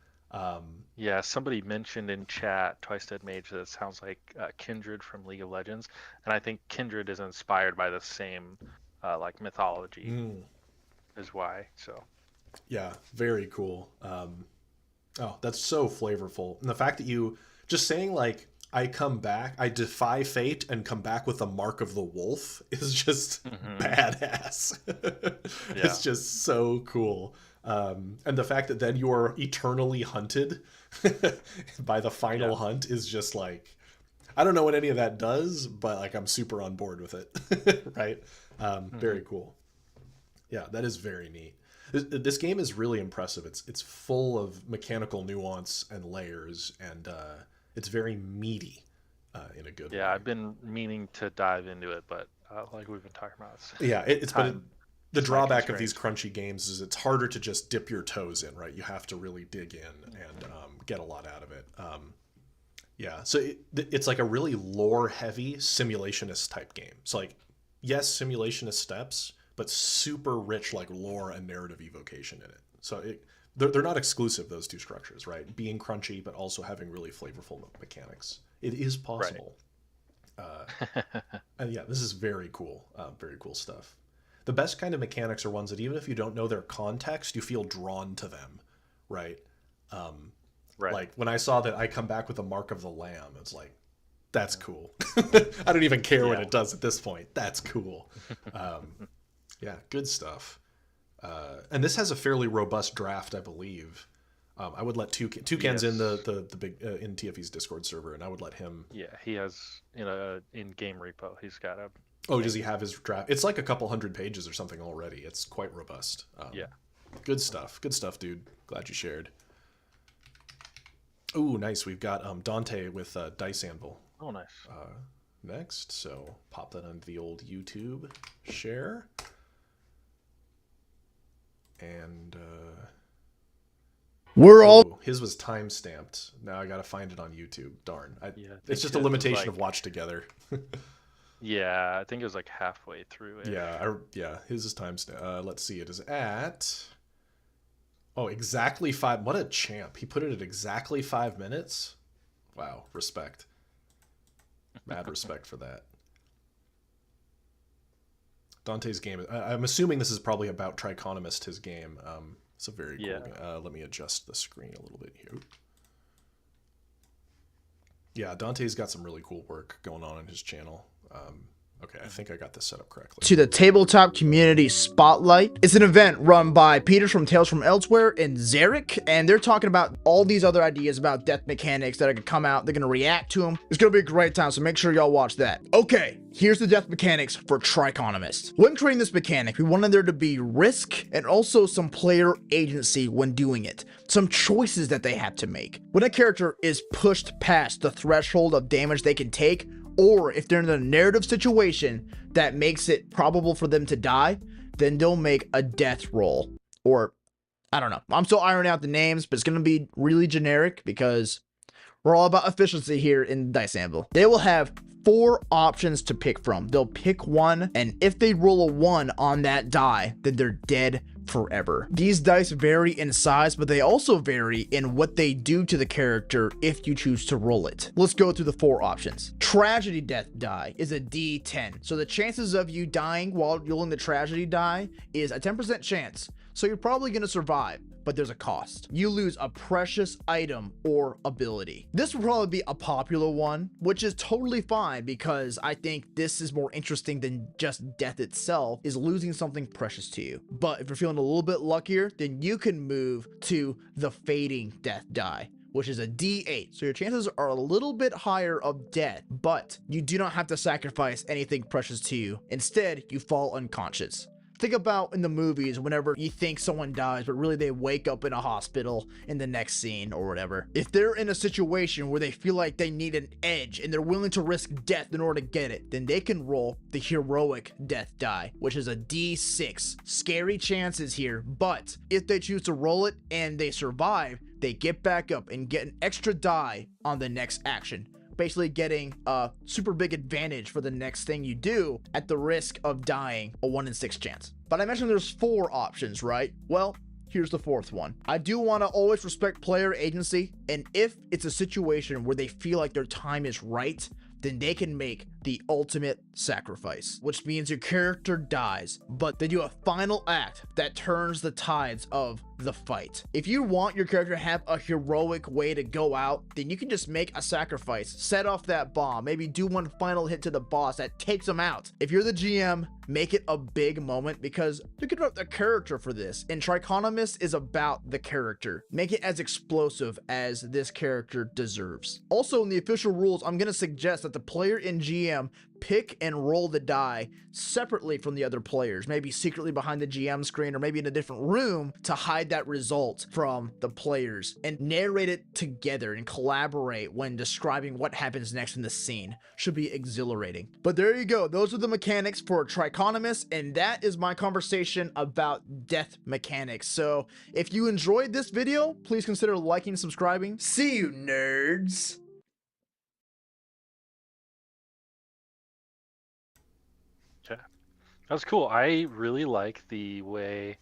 Somebody mentioned in chat, Twice Dead Mage, that it sounds like Kindred from League of Legends, and I think Kindred is inspired by the same mythology is why. So yeah, very cool. That's so flavorful, and the fact that you just saying I come back, I defy fate and come back with the Mark of the Wolf is just badass. It's just so cool. And the fact that then you're eternally hunted by the final hunt is just I don't know what any of that does, but I'm super on board with it. Right? Very cool. Yeah, that is very neat. This game is really impressive. It's full of mechanical nuance and layers, and it's very meaty in a good way. Yeah, I've been meaning to dive into it, but like we've been talking about. Yeah, the time drawback of these constraints. crunchy games is it's harder to just dip your toes in, right? You have to really dig in and get a lot out of it. Yeah, so it's like a really lore-heavy simulationist type game. So like, yes, simulationist steps, but super rich like lore and narrative evocation in it. So they're not exclusive, those two structures, right? Being crunchy, but also having really flavorful mechanics. It is possible. Right. And yeah, this is very cool stuff. The best kind of mechanics are ones that even if you don't know their context, you feel drawn to them, right? Right. Like when I saw that I come back with the mark of the lamb, it's like, that's cool. I don't even care what it does at this point. That's cool. Yeah, good stuff. And this has a fairly robust draft, I believe. I would let Toucan's in the big in TFE's Discord server, and I would let him. Yeah, he has in game repo. He's got a. Oh, does he have his draft? It's like a couple hundred pages or something already. It's quite robust. Yeah. Good stuff, dude. Glad you shared. Ooh, nice. We've got Dante with Dice Anvil. Oh, nice. Next, so pop that onto the old YouTube share. And we're all his was time stamped. Now I gotta find it on YouTube. Darn. It's just a limitation of watch together. Yeah, I think it was like halfway through it. Yeah, his is time stamped. Let's see, it is at exactly 5. What a champ. He put it at exactly 5 minutes. Wow, respect. Mad respect for that. Dante's game. I'm assuming this is probably about Triconomist, his game. It's a very cool game. Let me adjust the screen a little bit here. Yeah, Dante's got some really cool work going on his channel. Okay, I think I got this set up correctly. To the Tabletop Community Spotlight. It's an event run by Peter from Tales from Elsewhere and Zarek, and they're talking about all these other ideas about death mechanics that are going to come out. They're going to react to them. It's going to be a great time, so make sure y'all watch that. Okay, here's the death mechanics for Triconomist. When creating this mechanic, we wanted there to be risk and also some player agency when doing it. Some choices that they have to make. When a character is pushed past the threshold of damage they can take, or if they're in a narrative situation that makes it probable for them to die, then they'll make a death roll. Or, I don't know. I'm still ironing out the names, but it's going to be really generic because we're all about efficiency here in Dice Anvil. They will have 4 options to pick from. They'll pick one, and if they roll a 1 on that die, then they're dead forever. These dice vary in size, but they also vary in what they do to the character if you choose to roll it. Let's go through the 4 options. Tragedy death die is a D10. So the chances of you dying while rolling the tragedy die is a 10% chance. So you're probably going to survive, but there's a cost. You lose a precious item or ability. This will probably be a popular one, which is totally fine because I think this is more interesting than just death itself, is losing something precious to you. But if you're feeling a little bit luckier, then you can move to the fading death die, which is a D8. So your chances are a little bit higher of death, but you do not have to sacrifice anything precious to you. Instead, you fall unconscious. Think about in the movies whenever you think someone dies, but really they wake up in a hospital in the next scene or whatever. If they're in a situation where they feel like they need an edge and they're willing to risk death in order to get it, then they can roll the heroic death die, which is a D6. Scary chances here, but if they choose to roll it and they survive, they get back up and get an extra die on the next action. Basically getting a super big advantage for the next thing you do at the risk of dying, a 1 in 6 chance. But I mentioned there's 4 options, right? Well, here's the 4th one. I do want to always respect player agency, and if it's a situation where they feel like their time is right, then they can make the ultimate sacrifice, which means your character dies, but they do a final act that turns the tides of the fight. If you want your character to have a heroic way to go out, then you can just make a sacrifice, set off that bomb, maybe do one final hit to the boss that takes them out. If you're the GM, make it a big moment because you can write the character for this, and Triconomist is about the character. Make it as explosive as this character deserves. Also, in the official rules, I'm going to suggest that the player and GM GM pick and roll the die separately from the other players, maybe secretly behind the GM screen or maybe in a different room to hide that result from the players and narrate it together and collaborate when describing what happens next in the scene. Should be exhilarating. But there you go. Those are the mechanics for Triconomist, and that is my conversation about death mechanics. So if you enjoyed this video, please consider liking and subscribing. See you, nerds! Okay. That was cool. I really like the way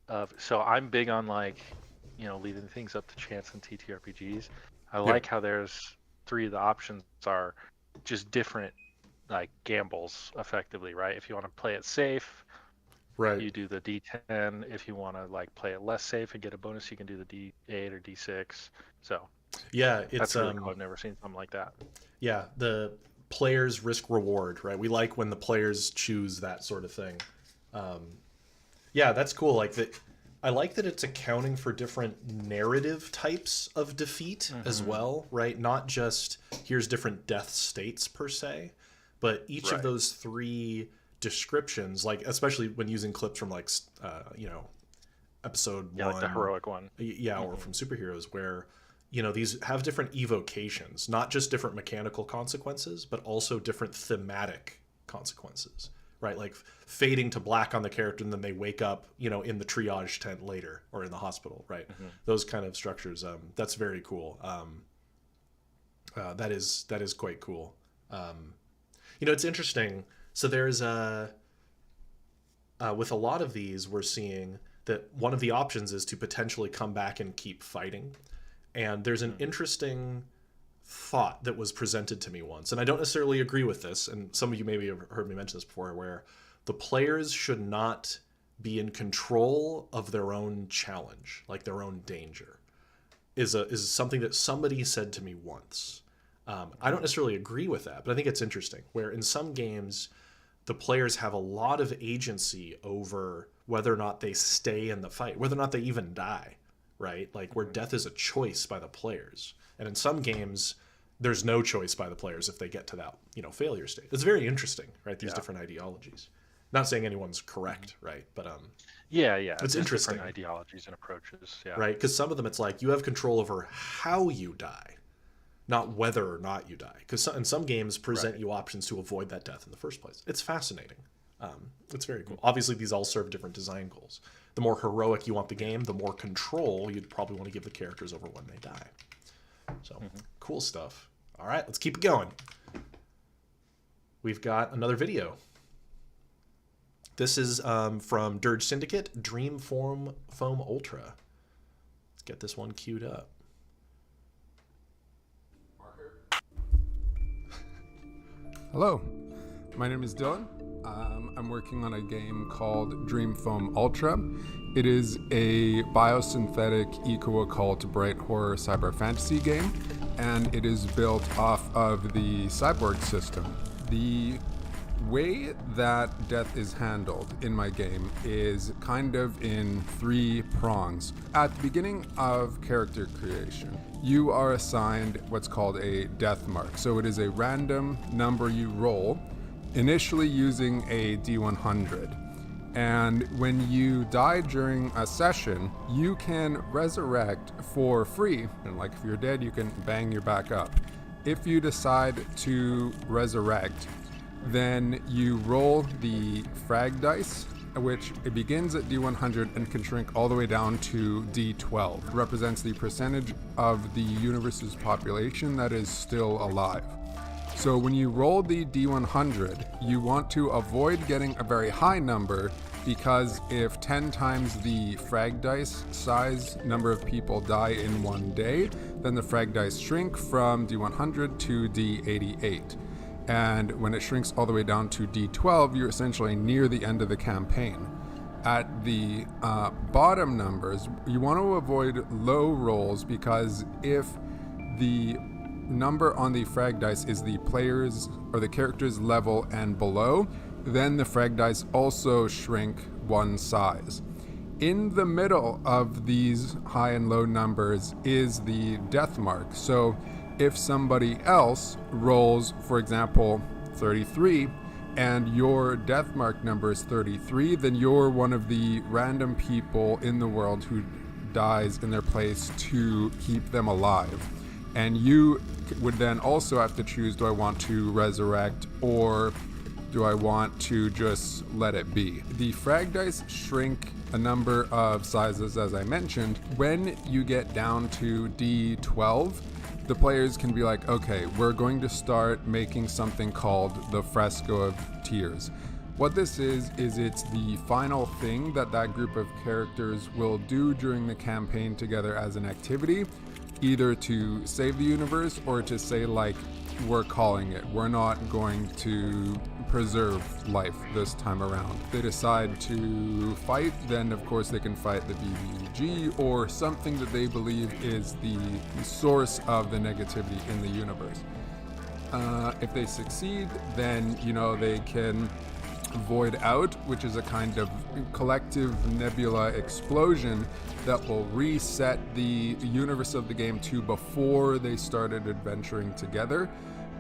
of, so I'm big on like, you know, leaving things up to chance in TTRPGs. I like how there's 3 of the options are just different like gambles effectively, right? If you want to play it safe, Right. you do the D10. If you want to like play it less safe and get a bonus, you can do the D8 or D6. So Yeah, it's that's really cool. I've never seen something like that. Yeah, the players risk reward, right? We like when the players choose that sort of thing. Yeah, that's cool. Like that, I like that it's accounting for different narrative types of defeat as well, right? Not just here's different death states per se, but each of those 3 descriptions, like especially when using clips from like you know, episode 1, like the heroic one, or from superheroes, where you know these have different evocations, not just different mechanical consequences, but also different thematic consequences, right? Like fading to black on the character and then they wake up, you know, in the triage tent later or in the hospital, right? Those kind of structures. That's very cool. That is quite cool. You know, it's interesting. So there's with a lot of these, we're seeing that one of the options is to potentially come back and keep fighting. And there's an interesting thought that was presented to me once, and I don't necessarily agree with this, and some of you maybe have heard me mention this before, where the players should not be in control of their own challenge, like their own danger, is something that somebody said to me once. I don't necessarily agree with that, but I think it's interesting, where in some games, the players have a lot of agency over whether or not they stay in the fight, whether or not they even die, right? Like where death is a choice by the players. And in some games, there's no choice by the players if they get to that, you know, failure state. It's very interesting, right? These different ideologies. Not saying anyone's correct, right? But it's interesting. Different ideologies and approaches, right? Because some of them, it's like you have control over how you die, not whether or not you die. Because in some games present you options to avoid that death in the first place. It's fascinating. It's very cool. Obviously, these all serve different design goals. The more heroic you want the game, the more control you'd probably want to give the characters over when they die. So, cool stuff. All right, let's keep it going. We've got another video. This is from Dirge Syndicate, Dream Foam Ultra. Let's get this one queued up. Hello, my name is Dylan. I'm working on a game called Dream Foam Ultra. It is a biosynthetic eco-occult bright horror cyber fantasy game, and it is built off of the Cyborg system. The way that death is handled in my game is kind of in 3 prongs. At the beginning of character creation, you are assigned what's called a death mark. So it is a random number you roll, initially using a D100. And when you die during a session, you can resurrect for free. And like if you're dead, you can bang your back up. If you decide to resurrect, then you roll the frag dice, which it begins at D100 and can shrink all the way down to D12. It represents the percentage of the universe's population that is still alive. So when you roll the D100, you want to avoid getting a very high number, because if 10 times the frag dice size number of people die in one day, then the frag dice shrink from D100 to D88. And when it shrinks all the way down to D12, you're essentially near the end of the campaign. At the bottom numbers, you want to avoid low rolls, because if the number on the frag dice is the player's or the character's level and below, then the frag dice also shrink one size. In the middle of these high and low numbers is the death mark. So if somebody else rolls, for example, 33, and your death mark number is 33, then you're one of the random people in the world who dies in their place to keep them alive. And you would then also have to choose, do I want to resurrect or do I want to just let it be? The frag dice shrink a number of sizes, as I mentioned. When you get down to D12, the players can be like, okay, we're going to start making something called the Fresco of Tears. What this is it's the final thing that group of characters will do during the campaign together as an activity, either to save the universe or to say, like, we're calling it. We're not going to preserve life this time around. If they decide to fight, then of course they can fight the BBG or something that they believe is the source of the negativity in the universe. If they succeed, then, they can void out, which is a kind of collective nebula explosion that will reset the universe of the game to before they started adventuring together,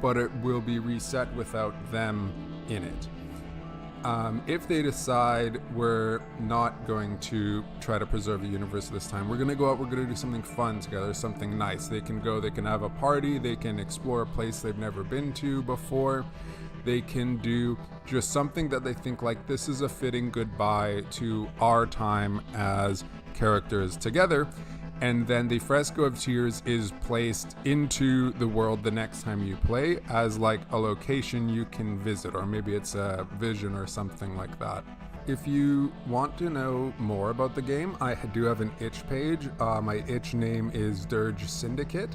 but it will be reset without them in it. If they decide we're not going to try to preserve the universe this time, we're going to go out, we're going to do something fun together, something nice. They can go, they can have a party, they can explore a place they've never been to before. They can do just something that they think, like, this is a fitting goodbye to our time as characters together. And then the Fresco of Tears is placed into the world the next time you play as like a location you can visit, or maybe it's a vision or something like that. If you want to know more about the game, I do have an itch page. My itch name is Dirge Syndicate.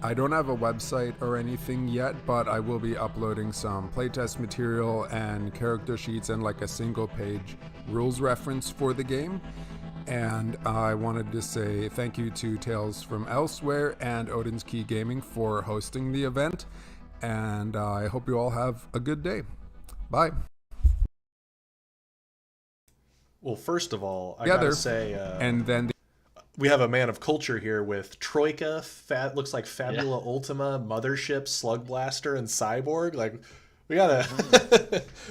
I don't have a website or anything yet, but I will be uploading some playtest material and character sheets and like a single page rules reference for the game. And I wanted to say thank you to Tales from Elsewhere and Odin's Key Gaming for hosting the event. And I hope you all have a good day. Bye. Well, first of all, I gotta say, and then we have a man of culture here with Troika, looks like Fabula Ultima, Mothership, Slug Blaster, and Cyborg. Like, we got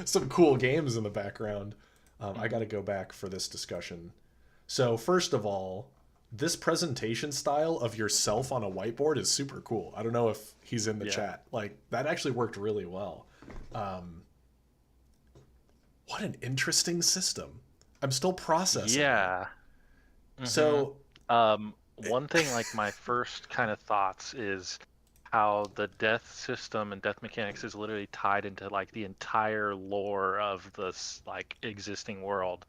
some cool games in the background. I gotta go back for this discussion. So first of all, this presentation style of yourself on a whiteboard is super cool. I don't know if he's in the chat. Like, that actually worked really well. What an interesting system. I'm still processing. Yeah. Mm-hmm. So one thing, like, my first kind of thoughts is how the death system and death mechanics is literally tied into like the entire lore of this like existing world.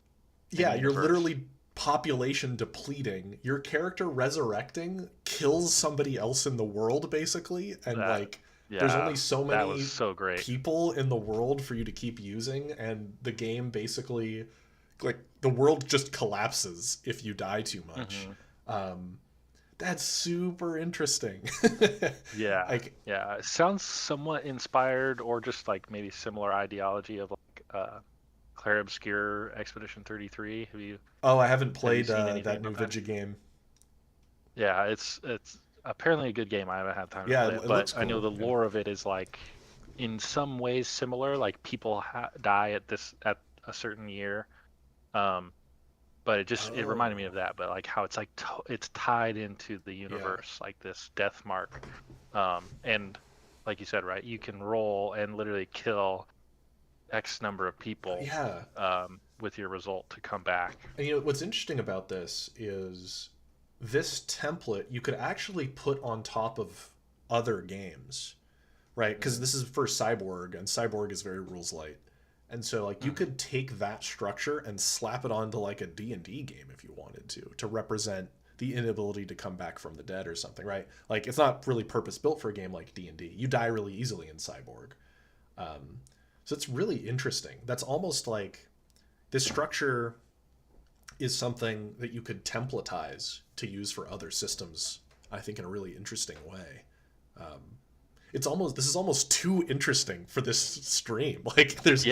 Yeah, you're literally population depleting. Your character resurrecting kills somebody else in the world basically, and there's only so many people in the world for you to keep using, and the game basically, like, the world just collapses if you die too much. That's super interesting. It sounds somewhat inspired, or just like maybe similar ideology of like Clair Obscure Expedition 33. Have you? Oh, I haven't played that new Vidya game. Yeah, it's apparently a good game. I haven't had time to play it, but cool. I know the lore of it is like in some ways similar. Like, people die at a certain year, but it reminded me of that. But like how it's like it's tied into the universe, like this death mark, and like you said, right? You can roll and literally kill X number of people. With your result to come back. And what's interesting about this is this template you could actually put on top of other games, right? Because this is for Cyborg, and Cyborg is very rules light. And so like you could take that structure and slap it onto like a D&D game if you wanted to represent the inability to come back from the dead or something, right? Like, it's not really purpose built for a game like D&D. You die really easily in Cyborg. So it's really interesting. That's almost like this structure is something that you could templatize to use for other systems, I think, in a really interesting way. This is almost too interesting for this stream. Like, there's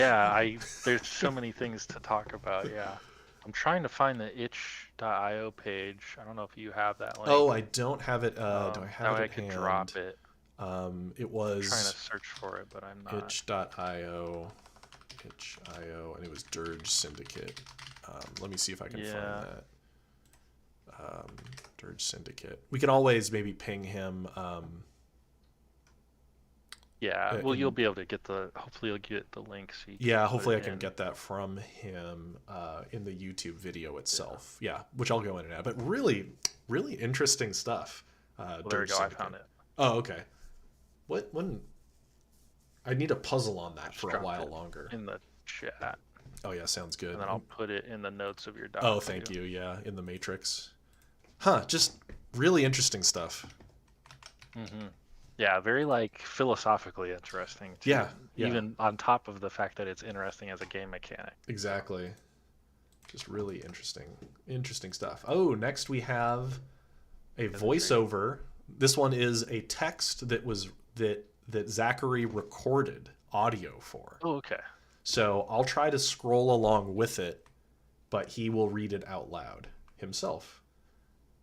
so many things to talk about. Yeah, I'm trying to find the itch.io page. I don't know if you have that link. Oh, I don't have it. Do I have it? I could drop it. It was I'm trying to search for it, but I'm not. itch.io, and it was Dirge Syndicate. Let me see if I can find that. Dirge Syndicate. We can always maybe ping him. Yeah, well, you'll be able to get hopefully you'll get the link. So hopefully I can get that from him in the YouTube video itself. Yeah, which I'll go in and out. But really, really interesting stuff. Well, there we go. I found it. Oh, okay. When I need a puzzle on that for a while longer. In the chat. Oh yeah, sounds good. And then I'll put it in the notes of your doc. Oh, thank you. Yeah, in the Matrix. Huh, just really interesting stuff. Mm-hmm. Yeah, very like philosophically interesting too. Yeah. Even on top of the fact that it's interesting as a game mechanic. Exactly. Just really interesting stuff. Oh, next we have a voiceover. This one is a text that Zachary recorded audio for. Oh, okay. So I'll try to scroll along with it, but he will read it out loud himself.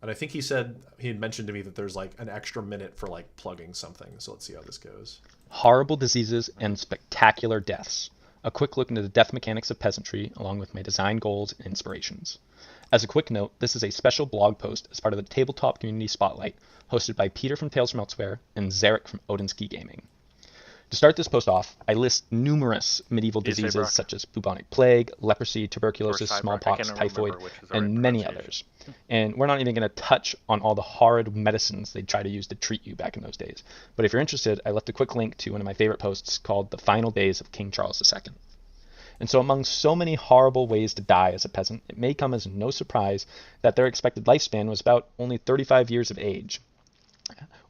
And I think he had mentioned to me that there's like an extra minute for like plugging something. So let's see how this goes. Horrible diseases and spectacular deaths. A quick look into the death mechanics of peasantry, along with my design goals and inspirations. As a quick note, this is a special blog post as part of the Tabletop Community Spotlight, hosted by Peter from Tales from Elsewhere and Zarek from Odinski Gaming. To start this post off, I list numerous medieval diseases such as bubonic plague, leprosy, tuberculosis, smallpox, typhoid, and many others. And we're not even going to touch on all the horrid medicines they try to use to treat you back in those days. But if you're interested, I left a quick link to one of my favorite posts called The Final Days of King Charles II. And so among so many horrible ways to die as a peasant, it may come as no surprise that their expected lifespan was about only 35 years of age,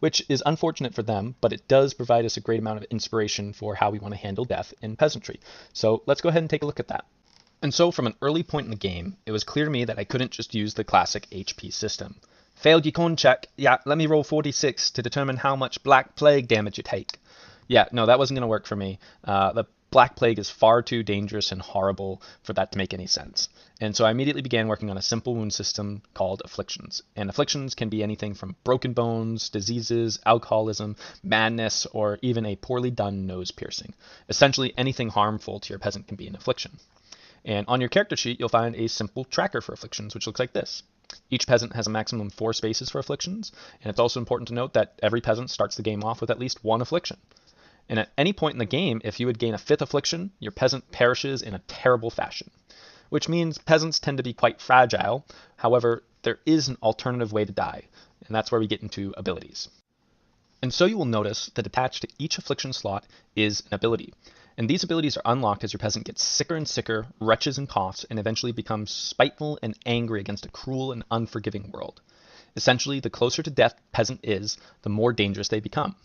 which is unfortunate for them, but it does provide us a great amount of inspiration for how we want to handle death in peasantry. So let's go ahead and take a look at that. And so from an early point in the game, it was clear to me that I couldn't just use the classic HP system. Failed your con check. Yeah, let me roll 46 to determine how much Black Plague damage you take. Yeah, no, that wasn't going to work for me. The Black Plague is far too dangerous and horrible for that to make any sense. And so I immediately began working on a simple wound system called afflictions. And afflictions can be anything from broken bones, diseases, alcoholism, madness, or even a poorly done nose piercing. Essentially anything harmful to your peasant can be an affliction. And on your character sheet, you'll find a simple tracker for afflictions, which looks like this. Each peasant has a maximum 4 spaces for afflictions, and it's also important to note that every peasant starts the game off with at least 1 affliction. And at any point in the game, if you would gain a 5th affliction, your peasant perishes in a terrible fashion, which means peasants tend to be quite fragile. However, there is an alternative way to die, and that's where we get into abilities. And so you will notice that attached to each affliction slot is an ability. And these abilities are unlocked as your peasant gets sicker and sicker, retches and coughs, and eventually becomes spiteful and angry against a cruel and unforgiving world. Essentially, the closer to death peasant is, the more dangerous they become.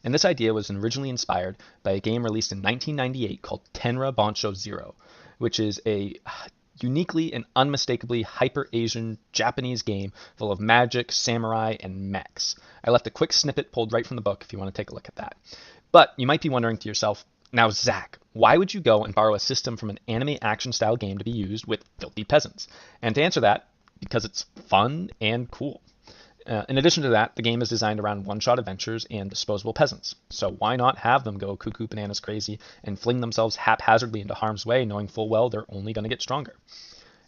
And this idea was originally inspired by a game released in 1998 called Tenra Bansho Zero, which is a uniquely and unmistakably hyper-Asian Japanese game full of magic, samurai, and mechs. I left a quick snippet pulled right from the book if you want to take a look at that. But you might be wondering to yourself, now Zach, why would you go and borrow a system from an anime action-style game to be used with filthy peasants? And to answer that, because it's fun and cool. In addition to that, the game is designed around one-shot adventures and disposable peasants. So why not have them go cuckoo bananas crazy and fling themselves haphazardly into harm's way, knowing full well they're only going to get stronger?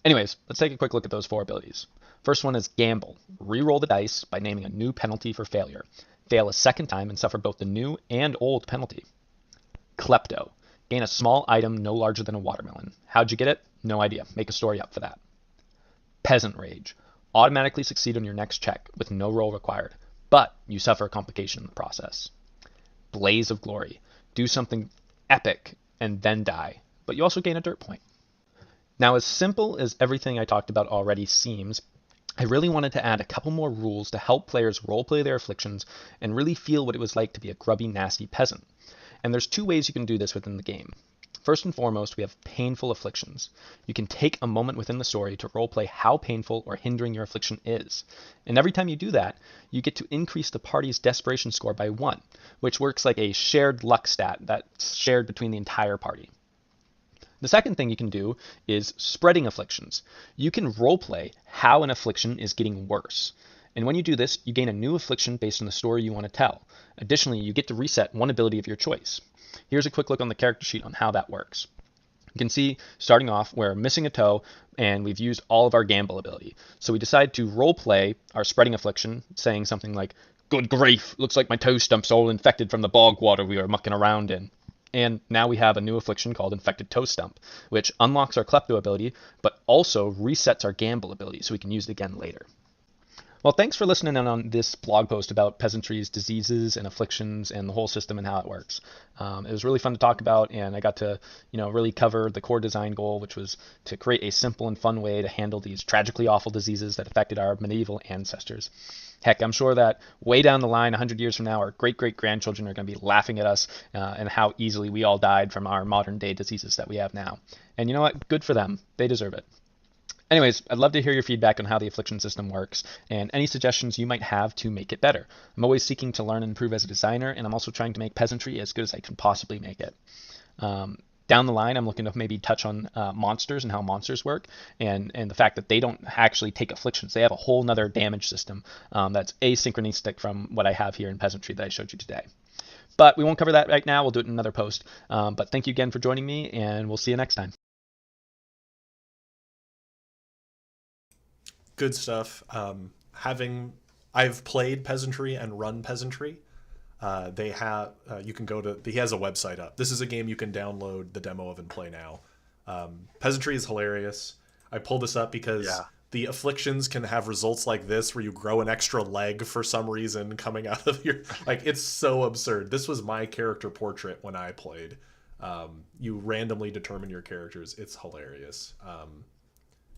Anyways, let's take a quick look at those 4 abilities. First one is Gamble. Reroll the dice by naming a new penalty for failure. Fail a second time and suffer both the new and old penalty. Klepto. Gain a small item no larger than a watermelon. How'd you get it? No idea. Make a story up for that. Peasant Rage. Automatically succeed on your next check with no roll required, but you suffer a complication in the process. Blaze of Glory. Do something epic and then die, but you also gain a dirt point. Now, as simple as everything I talked about already seems, I really wanted to add a couple more rules to help players roleplay their afflictions and really feel what it was like to be a grubby, nasty peasant. And there's 2 ways you can do this within the game. First and foremost, we have painful afflictions. You can take a moment within the story to roleplay how painful or hindering your affliction is. And every time you do that, you get to increase the party's desperation score by 1, which works like a shared luck stat that's shared between the entire party. The second thing you can do is spreading afflictions. You can roleplay how an affliction is getting worse. And when you do this, you gain a new affliction based on the story you want to tell. Additionally, you get to reset one ability of your choice. Here's a quick look on the character sheet on how that works. You can see, starting off, we're missing a toe, and we've used all of our gamble ability. So we decide to roleplay our spreading affliction, saying something like, "Good grief, looks like my toe stump's all infected from the bog water we were mucking around in." And now we have a new affliction called Infected Toe Stump, which unlocks our Klepto ability, but also resets our gamble ability, so we can use it again later. Well, thanks for listening in on this blog post about peasantry's diseases and afflictions and the whole system and how it works. It was really fun to talk about, and I got to, really cover the core design goal, which was to create a simple and fun way to handle these tragically awful diseases that affected our medieval ancestors. Heck, I'm sure that way down the line, 100 years from now, our great-great-grandchildren are going to be laughing at us and how easily we all died from our modern-day diseases that we have now. And you know what? Good for them. They deserve it. Anyways, I'd love to hear your feedback on how the affliction system works and any suggestions you might have to make it better. I'm always seeking to learn and improve as a designer, and I'm also trying to make peasantry as good as I can possibly make it. Down the line, I'm looking to maybe touch on monsters and how monsters work, and the fact that they don't actually take afflictions. They have a whole nother damage system that's asynchronistic from what I have here in peasantry that I showed you today. But we won't cover that right now. We'll do it in another post. But thank you again for joining me, and we'll see you next time. Good stuff. I've played Peasantry and run Peasantry. They have you can go to, he has a website up. This is a game you can download the demo of and play now. Peasantry is hilarious. I pulled this up because the afflictions can have results like this, where you grow an extra leg for some reason coming out of your, it's so absurd. This was my character portrait when I played. You randomly determine your characters. It's hilarious.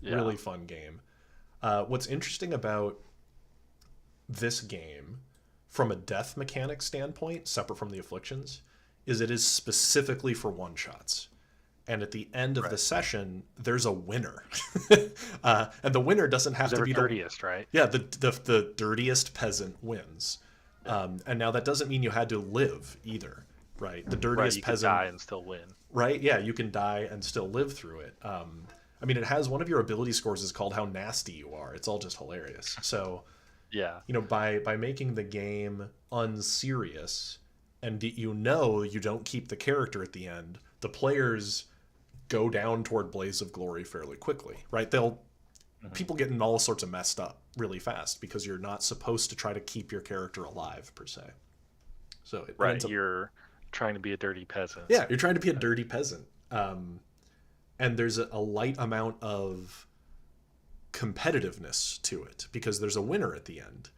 Really fun game. What's interesting about this game, from a death mechanic standpoint, separate from the afflictions, is it is specifically for one-shots. And at the end of the session, there's a winner. And the winner doesn't have to be the dirtiest, right? Yeah, the dirtiest peasant wins. And now that doesn't mean you had to live either, right? The dirtiest peasant... You can die and still win. Right, yeah, you can die and still live through it. It has one of your ability scores is called how nasty you are. It's all just hilarious. So, by making the game unserious, and you don't keep the character at the end, the players go down toward Blaze of Glory fairly quickly, right? People getting all sorts of messed up really fast because you're not supposed to try to keep your character alive per se. So you're trying to be a dirty peasant. Yeah, you're trying to be a dirty peasant. And there's a light amount of competitiveness to it because there's a winner at the end.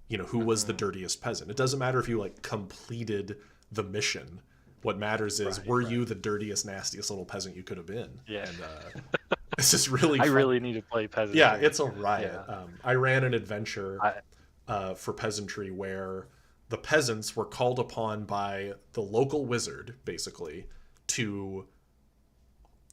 Who was the dirtiest peasant? It doesn't matter if you completed the mission. What matters is, were you the dirtiest, nastiest little peasant you could have been? Yeah. And it's just really fun. I really need to play peasantry. Yeah, it's a riot. Yeah. I ran an adventure for peasantry where the peasants were called upon by the local wizard, basically, to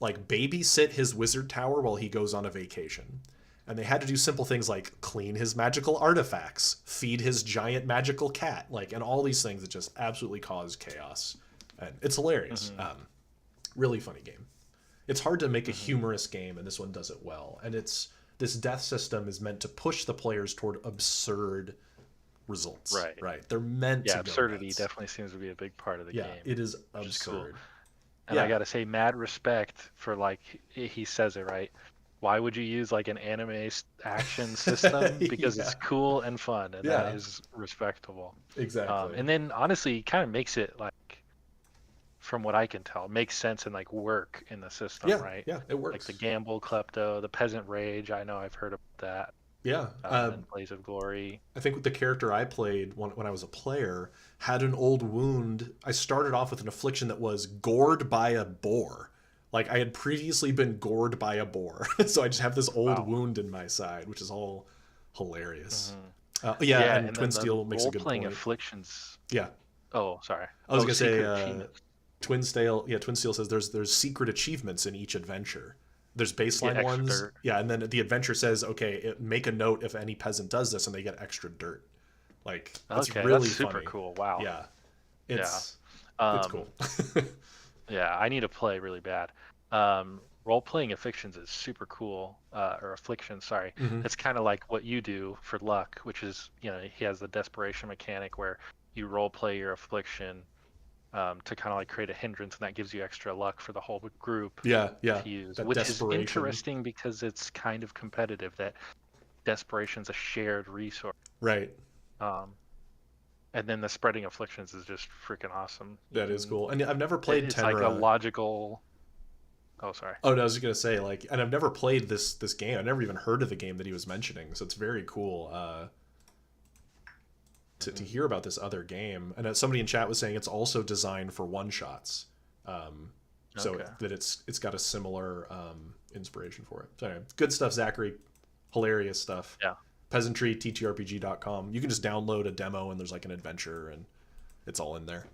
babysit his wizard tower while he goes on a vacation. And they had to do simple things like clean his magical artifacts, feed his giant magical cat, and all these things that just absolutely cause chaos. And it's hilarious. Really funny game. It's hard to make a humorous game, and this one does it well. And this death system is meant to push the players toward absurd results. Right. They're meant to go absurdity nuts. Definitely seems to be a big part of the game. Yeah, it is absurd. Cool. And I gotta say, mad respect for he says it right. Why would you use an anime action system? Because it's cool and fun, and that is respectable. Exactly. And then honestly, it kind of makes it from what I can tell, makes sense and work in the system, right? Yeah, it works. The gamble, klepto, the peasant rage. I know I've heard about that. Yeah. And Blaze of Glory. I think the character I played when I was a player had an old wound. I started off with an affliction that was gored by a boar. I had previously been gored by a boar. So I just have this old wound in my side, which is all hilarious. And Twin Steel makes a good point. Role-playing afflictions. Yeah. Oh, sorry. I was going to say, Twin Steel says there's secret achievements in each adventure. There's baseline ones. Dirt. Yeah, and then the adventure says, okay, make a note if any peasant does this, and they get extra dirt. It's really that's super funny. Cool. Wow. Yeah. It's cool. Yeah, I need to play really bad. role-playing afflictions is super cool, or affliction, sorry. It's kind of like what you do for luck, which is, he has the desperation mechanic where you role-play your affliction to kind of like create a hindrance, and that gives you extra luck for the whole group to use, that which desperation. is interesting because it's kind of competitive, that desperation's a shared resource. Right. And then the spreading afflictions is just freaking awesome. That is cool. And I've never played It's Tenra. like a logical... Oh, sorry. Oh, no, I was going to say, and I've never played this game. I've never even heard of the game that he was mentioning, so it's very cool to hear about this other game. And somebody in chat was saying it's also designed for one-shots, so that it's got a similar inspiration for it. So anyway, good stuff, Zachary. Hilarious stuff. Yeah. PeasantryTTRPG.com. You can just download a demo, and there's like an adventure, and it's all in there.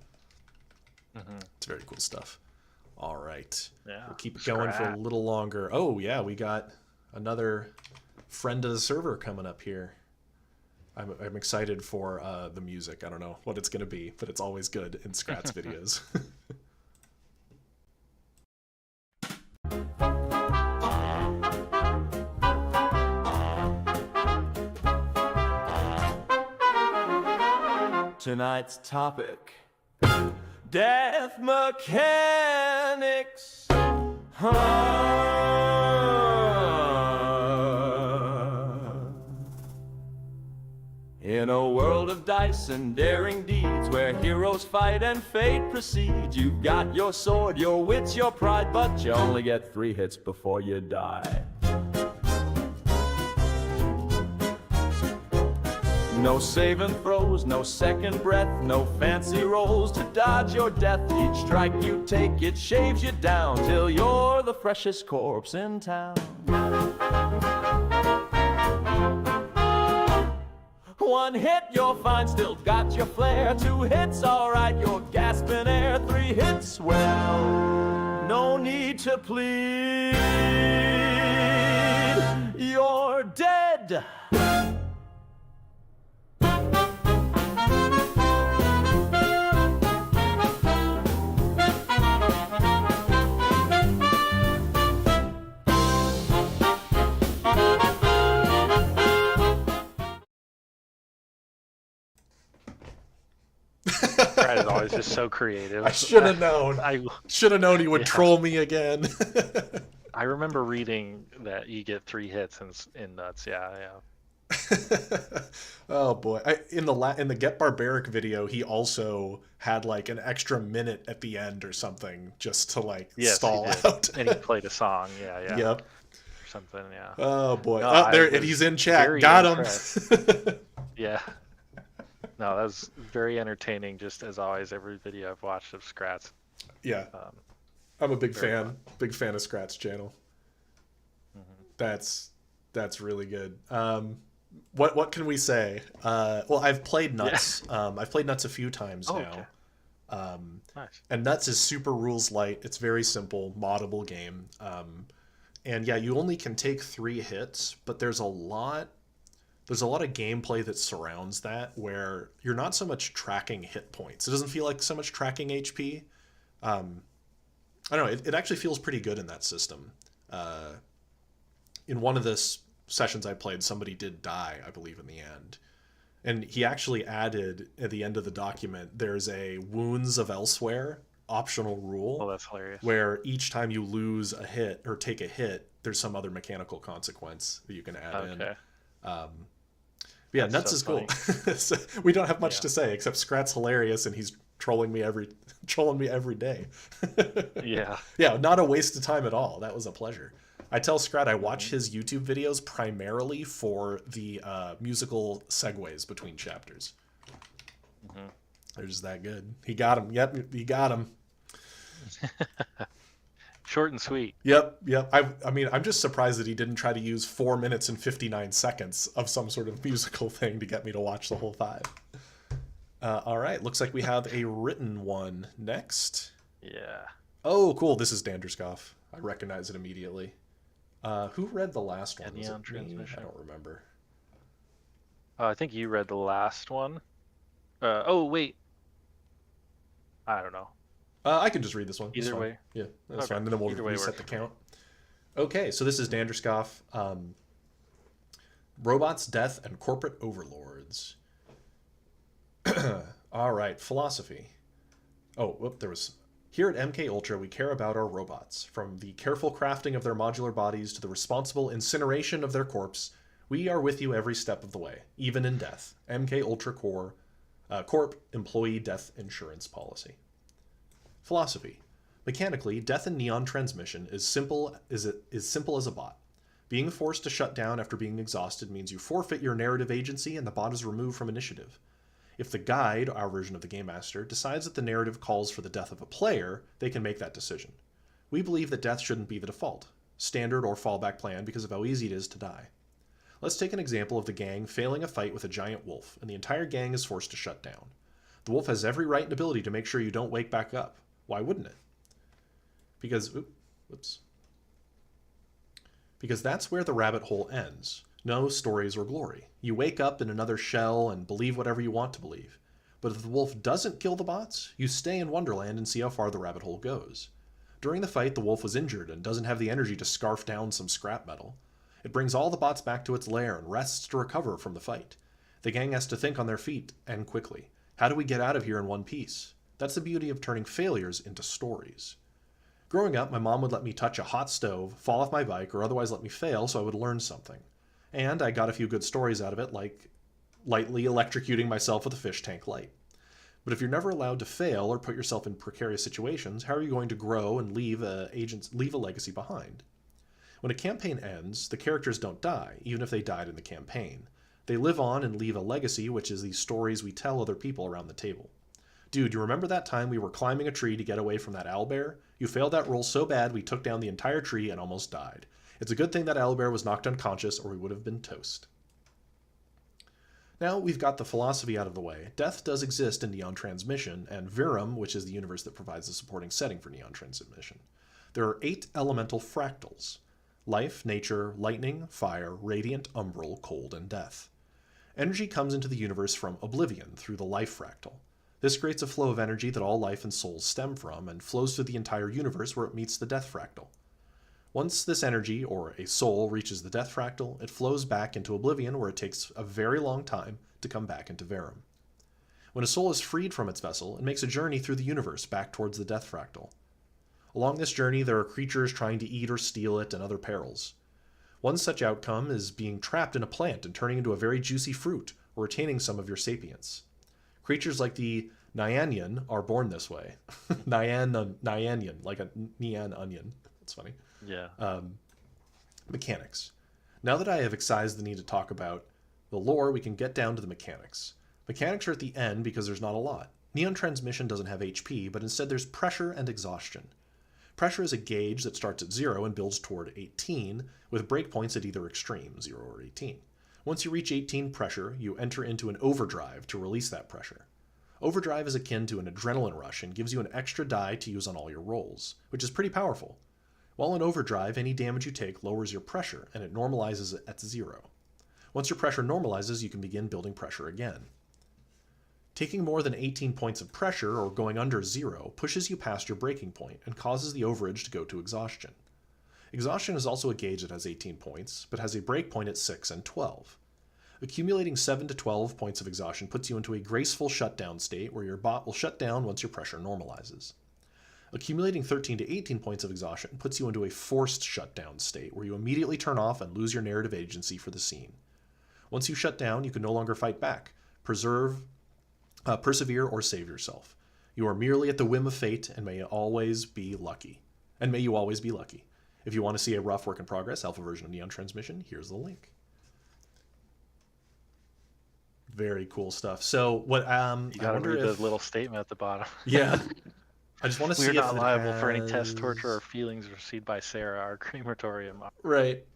It's very cool stuff. All right. Yeah. We'll keep it going for a little longer. Oh, yeah, we got another friend of the server coming up here. I'm excited for the music. I don't know what it's going to be, but it's always good in Scrat's videos. Tonight's topic: death mechanics. In a world of dice and daring deeds, where heroes fight and fate precedes, you've got your sword, your wits, your pride, but you only get 3 hits before you die. No saving throws, no second breath, no fancy rolls to dodge your death. Each strike you take, it shaves you down till you're the freshest corpse in town. One hit, you're fine, still got your flair. 2 hits, alright, you're gasping air. 3 hits, well, no need to plead. You're dead. Brad is always just so creative. I should have known. I should have known he would troll me again. I remember reading that you get 3 hits in nuts. Yeah. Oh boy! In the Get Barbaric video, he also had like an extra minute at the end or something just to stall out. And he played a song. Yeah. Yep. Or something. Yeah. Oh boy! No, there, and he's in chat. Got him. Yeah. No, that was very entertaining, just as always, every video I've watched of Scrat's. Yeah. I'm a big fan. Big fan of Scrat's channel. That's really good. What can we say? Well, I've played Nuts. Yeah. I've played Nuts a few times now. Okay. Nice. And Nuts is super rules light. It's very simple, moddable game. And yeah, you only can take 3 hits, but there's a lot of gameplay that surrounds that, where you're not so much tracking hit points. It doesn't feel like so much tracking HP. I don't know. It actually feels pretty good in that system. In one of the sessions I played, somebody did die, I believe, in the end. And he actually added, at the end of the document, there's a Wounds of Elsewhere optional rule. Oh, that's hilarious. Where each time you lose a hit or take a hit, there's some other mechanical consequence that you can add in. Yeah, that's Nuts is cool. So we don't have much to say, except Scrat's hilarious and he's trolling me every day. Yeah. Yeah, not a waste of time at all. That was a pleasure. I tell Scrat I watch his YouTube videos primarily for the musical segues between chapters. They're just that good. He got him. Yep, he got him. Short and sweet. Yep. I mean, I'm just surprised that he didn't try to use 4 minutes and 59 seconds of some sort of musical thing to get me to watch the whole 5. All right, looks like we have a written one next. Yeah. Oh, cool. This is Danderskoff. I recognize it immediately. Who read the last one? Was it Transmission? I don't remember. I think you read the last one. Oh, wait. I don't know. I can just read this one. Either way. Yeah, that's fine. And then we'll reset the count. Okay, so this is Danderskoff. Robots, Death, and Corporate Overlords. All right, philosophy. Oh, whoop, there was... Here at MK Ultra, we care about our robots. From the careful crafting of their modular bodies to the responsible incineration of their corpse, we are with you every step of the way, even in death. MK Ultra Corp Employee Death Insurance Policy. Philosophy. Mechanically, death in Neon Transmission is simple as a bot. Being forced to shut down after being exhausted means you forfeit your narrative agency and the bot is removed from initiative. If the guide, our version of the Game Master, decides that the narrative calls for the death of a player, they can make that decision. We believe that death shouldn't be the default, standard or fallback plan because of how easy it is to die. Let's take an example of the gang failing a fight with a giant wolf, and the entire gang is forced to shut down. The wolf has every right and ability to make sure you don't wake back up. Why wouldn't it? Because that's where the rabbit hole ends. No stories or glory. You wake up in another shell and believe whatever you want to believe. But if the wolf doesn't kill the bots, you stay in Wonderland and see how far the rabbit hole goes. During the fight, the wolf was injured and doesn't have the energy to scarf down some scrap metal. It brings all the bots back to its lair and rests to recover from the fight. The gang has to think on their feet, and quickly. How do we get out of here in one piece? That's the beauty of turning failures into stories. Growing up, my mom would let me touch a hot stove, fall off my bike, or otherwise let me fail so I would learn something. And I got a few good stories out of it, like lightly electrocuting myself with a fish tank light. But if you're never allowed to fail or put yourself in precarious situations, how are you going to grow and leave a legacy behind? When a campaign ends, the characters don't die, even if they died in the campaign. They live on and leave a legacy, which is these stories we tell other people around the table. Dude, you remember that time we were climbing a tree to get away from that owlbear? You failed that roll so bad we took down the entire tree and almost died. It's a good thing that owlbear was knocked unconscious or we would have been toast. Now we've got the philosophy out of the way. Death does exist in Neon Transmission, and Virum, which is the universe that provides the supporting setting for Neon Transmission. There are 8 elemental fractals. Life, nature, lightning, fire, radiant, umbral, cold, and death. Energy comes into the universe from oblivion through the life fractal. This creates a flow of energy that all life and souls stem from and flows through the entire universe where it meets the death fractal. Once this energy, or a soul, reaches the death fractal, it flows back into oblivion where it takes a very long time to come back into Verum. When a soul is freed from its vessel, it makes a journey through the universe back towards the death fractal. Along this journey, there are creatures trying to eat or steal it and other perils. One such outcome is being trapped in a plant and turning into a very juicy fruit, or retaining some of your sapience. Creatures like the Nyanyan are born this way. Nyanyan, like a Nyan onion. That's funny. Yeah. Mechanics. Now that I have excised the need to talk about the lore, we can get down to the mechanics. Mechanics are at the end because there's not a lot. Neon Transmission doesn't have HP, but instead there's pressure and exhaustion. Pressure is a gauge that starts at 0 and builds toward 18, with breakpoints at either extreme, 0 or 18. Once you reach 18 pressure, you enter into an overdrive to release that pressure. Overdrive is akin to an adrenaline rush and gives you an extra die to use on all your rolls, which is pretty powerful. While in overdrive, any damage you take lowers your pressure, and it normalizes it at 0. Once your pressure normalizes, you can begin building pressure again. Taking more than 18 points of pressure, or going under 0, pushes you past your breaking point and causes the overage to go to exhaustion. Exhaustion is also a gauge that has 18 points, but has a breakpoint at 6 and 12. Accumulating 7 to 12 points of exhaustion puts you into a graceful shutdown state where your bot will shut down once your pressure normalizes. Accumulating 13 to 18 points of exhaustion puts you into a forced shutdown state where you immediately turn off and lose your narrative agency for the scene. Once you shut down, you can no longer fight back, persevere, or save yourself. You are merely at the whim of fate and may always be lucky. If you want to see a rough work in progress alpha version of Neon Transmission, here's the link. Very cool stuff. So what you gotta read the little statement at the bottom. Yeah. I just want to see if we're not liable for any test, torture, or feelings received by Sarah, our crematorium. Right.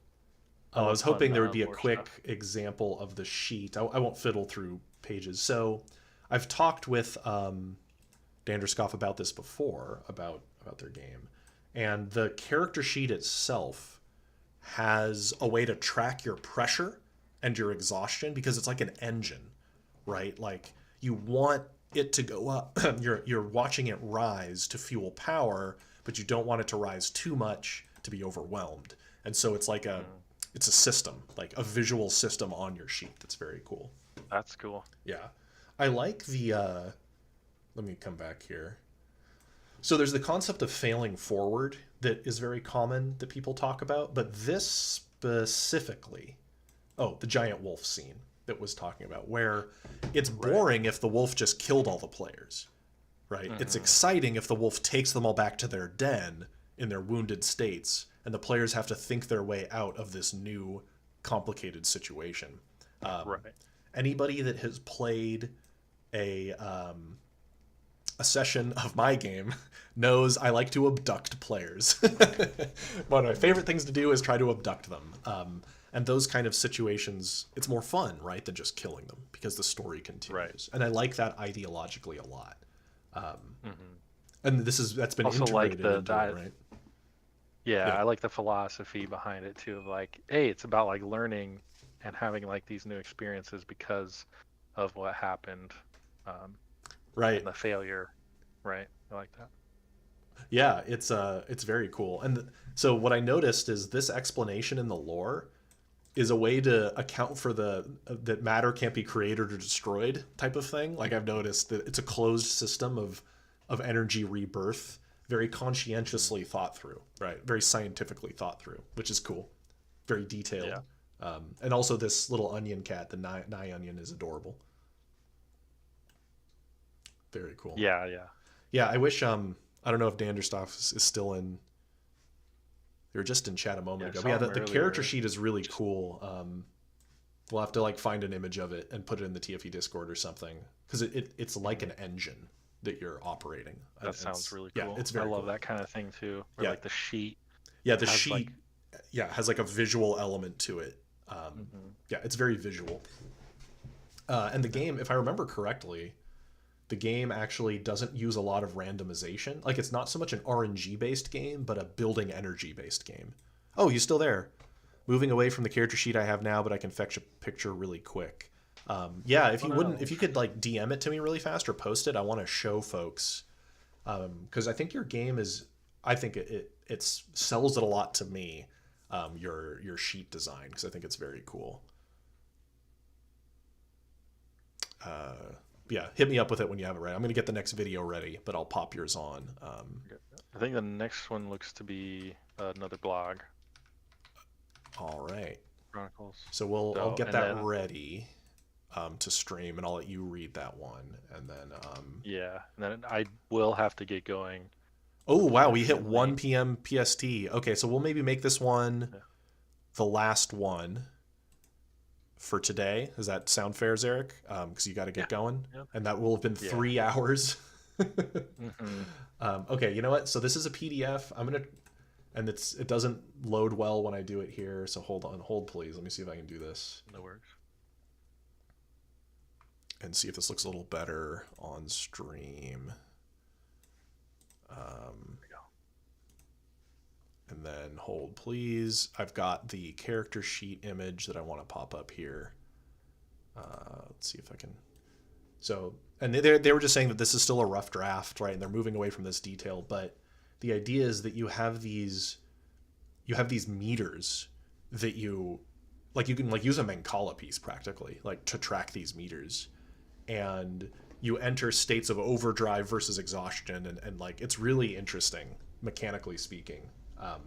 I was hoping there would be a quick example of the sheet. I won't fiddle through pages. So I've talked with Danderskoff about this before, about their game. And the character sheet itself has a way to track your pressure and your exhaustion because it's like an engine, right? Like you want it to go up. You're watching it rise to fuel power, but you don't want it to rise too much to be overwhelmed. And so it's like it's a system, like a visual system on your sheet. That's very cool. That's cool. Yeah. I like the, let me come back here. So there's the concept of failing forward that is very common that people talk about, but this specifically, the giant wolf scene that was talking about, where it's boring if the wolf just killed all the players, right? It's exciting if the wolf takes them all back to their den in their wounded states, and the players have to think their way out of this new complicated situation. Anybody that has played a session of my game knows I like to abduct players. One of my favorite things to do is try to abduct them. And those kind of situations, it's more fun, right, than just killing them because the story continues. And I like that ideologically a lot. And that's been also integrated like into it, right? Yeah, I like the philosophy behind it too. Of like, hey, it's about like learning and having like these new experiences because of what happened, right? And the failure, right? I like that. Yeah, it's very cool. And so what I noticed is this explanation in the lore is a way to account for that matter can't be created or destroyed type of thing. Like I've noticed that it's a closed system of energy rebirth, very conscientiously thought through, right? Very scientifically thought through, which is cool. Very detailed. Yeah. And also this little onion cat, the Nye Onion, is adorable. Very cool. Yeah. Yeah, I wish, I don't know if Danderskoff is still in. They were just in chat a moment ago. But yeah, the character sheet is really cool. We'll have to like find an image of it and put it in the TFE Discord or something, because it's like an engine that you're operating. That sounds really cool. Yeah, it's very cool. I love that kind of thing too. Or like the sheet. Yeah, the sheet has like a visual element to it. Yeah, it's very visual. And the game, if I remember correctly, the game actually doesn't use a lot of randomization. Like it's not so much an RNG based game, but a building energy based game. Oh, you still there? Moving away from the character sheet I have now, but I can fetch a picture really quick. Yeah, if you could like DM it to me really fast or post it, I want to show folks, because I think your game I think it sells it a lot to me. Your sheet design, because I think it's very cool. Yeah, hit me up with it when you have it ready. I'm going to get the next video ready, but I'll pop yours on. I think the next one looks to be another blog. All right. Chronicles. So I'll get that ready to stream, and I'll let you read that one, and then yeah, and then I will have to get going. Oh wow, we hit 1 p.m. PST. Okay, so we'll maybe make this one the last one for today. Does that sound fair, Zarek? Because you got to get going, and that will have been 3 hours. Okay, you know what? So this is a PDF. And it doesn't load well when I do it here. So hold please. Let me see if I can do this. That works. And see if this looks a little better on stream. There we go. And then hold please. I've got the character sheet image that I want to pop up here. Let's see if I can. So, and they were just saying that this is still a rough draft, right? And they're moving away from this detail, but the idea is that you have these meters that you can like use a Mancala piece practically, like to track these meters, and you enter states of overdrive versus exhaustion, and like it's really interesting mechanically speaking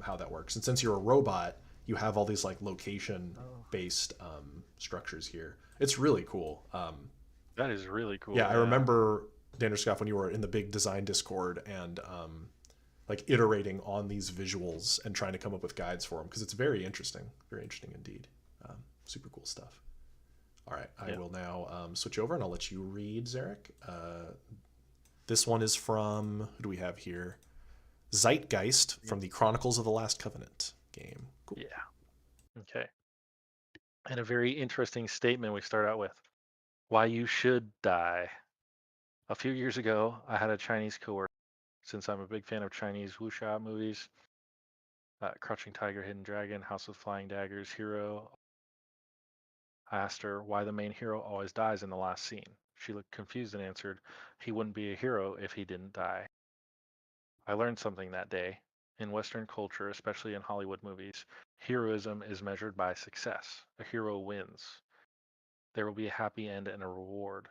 how that works. And since you're a robot, you have all these like location based structures here. It's really cool. That is really cool. Yeah, I remember Danderskoff when you were in the big design Discord and like iterating on these visuals and trying to come up with guides for them, because it's very interesting indeed. Super cool stuff. All right, I will now switch over and I'll let you read, Zarek. This one is from, who do we have here? Zeitgeist from the Chronicles of the Last Covenant game. Cool. Yeah. Okay. And a very interesting statement we start out with. Why you should die. A few years ago, I had a Chinese coworker. Since I'm a big fan of Chinese wuxia movies, Crouching Tiger, Hidden Dragon, House of Flying Daggers, Hero, I asked her why the main hero always dies in the last scene. She looked confused and answered, he wouldn't be a hero if he didn't die. I learned something that day. In Western culture, especially in Hollywood movies, heroism is measured by success. A hero wins. There will be a happy end and a reward.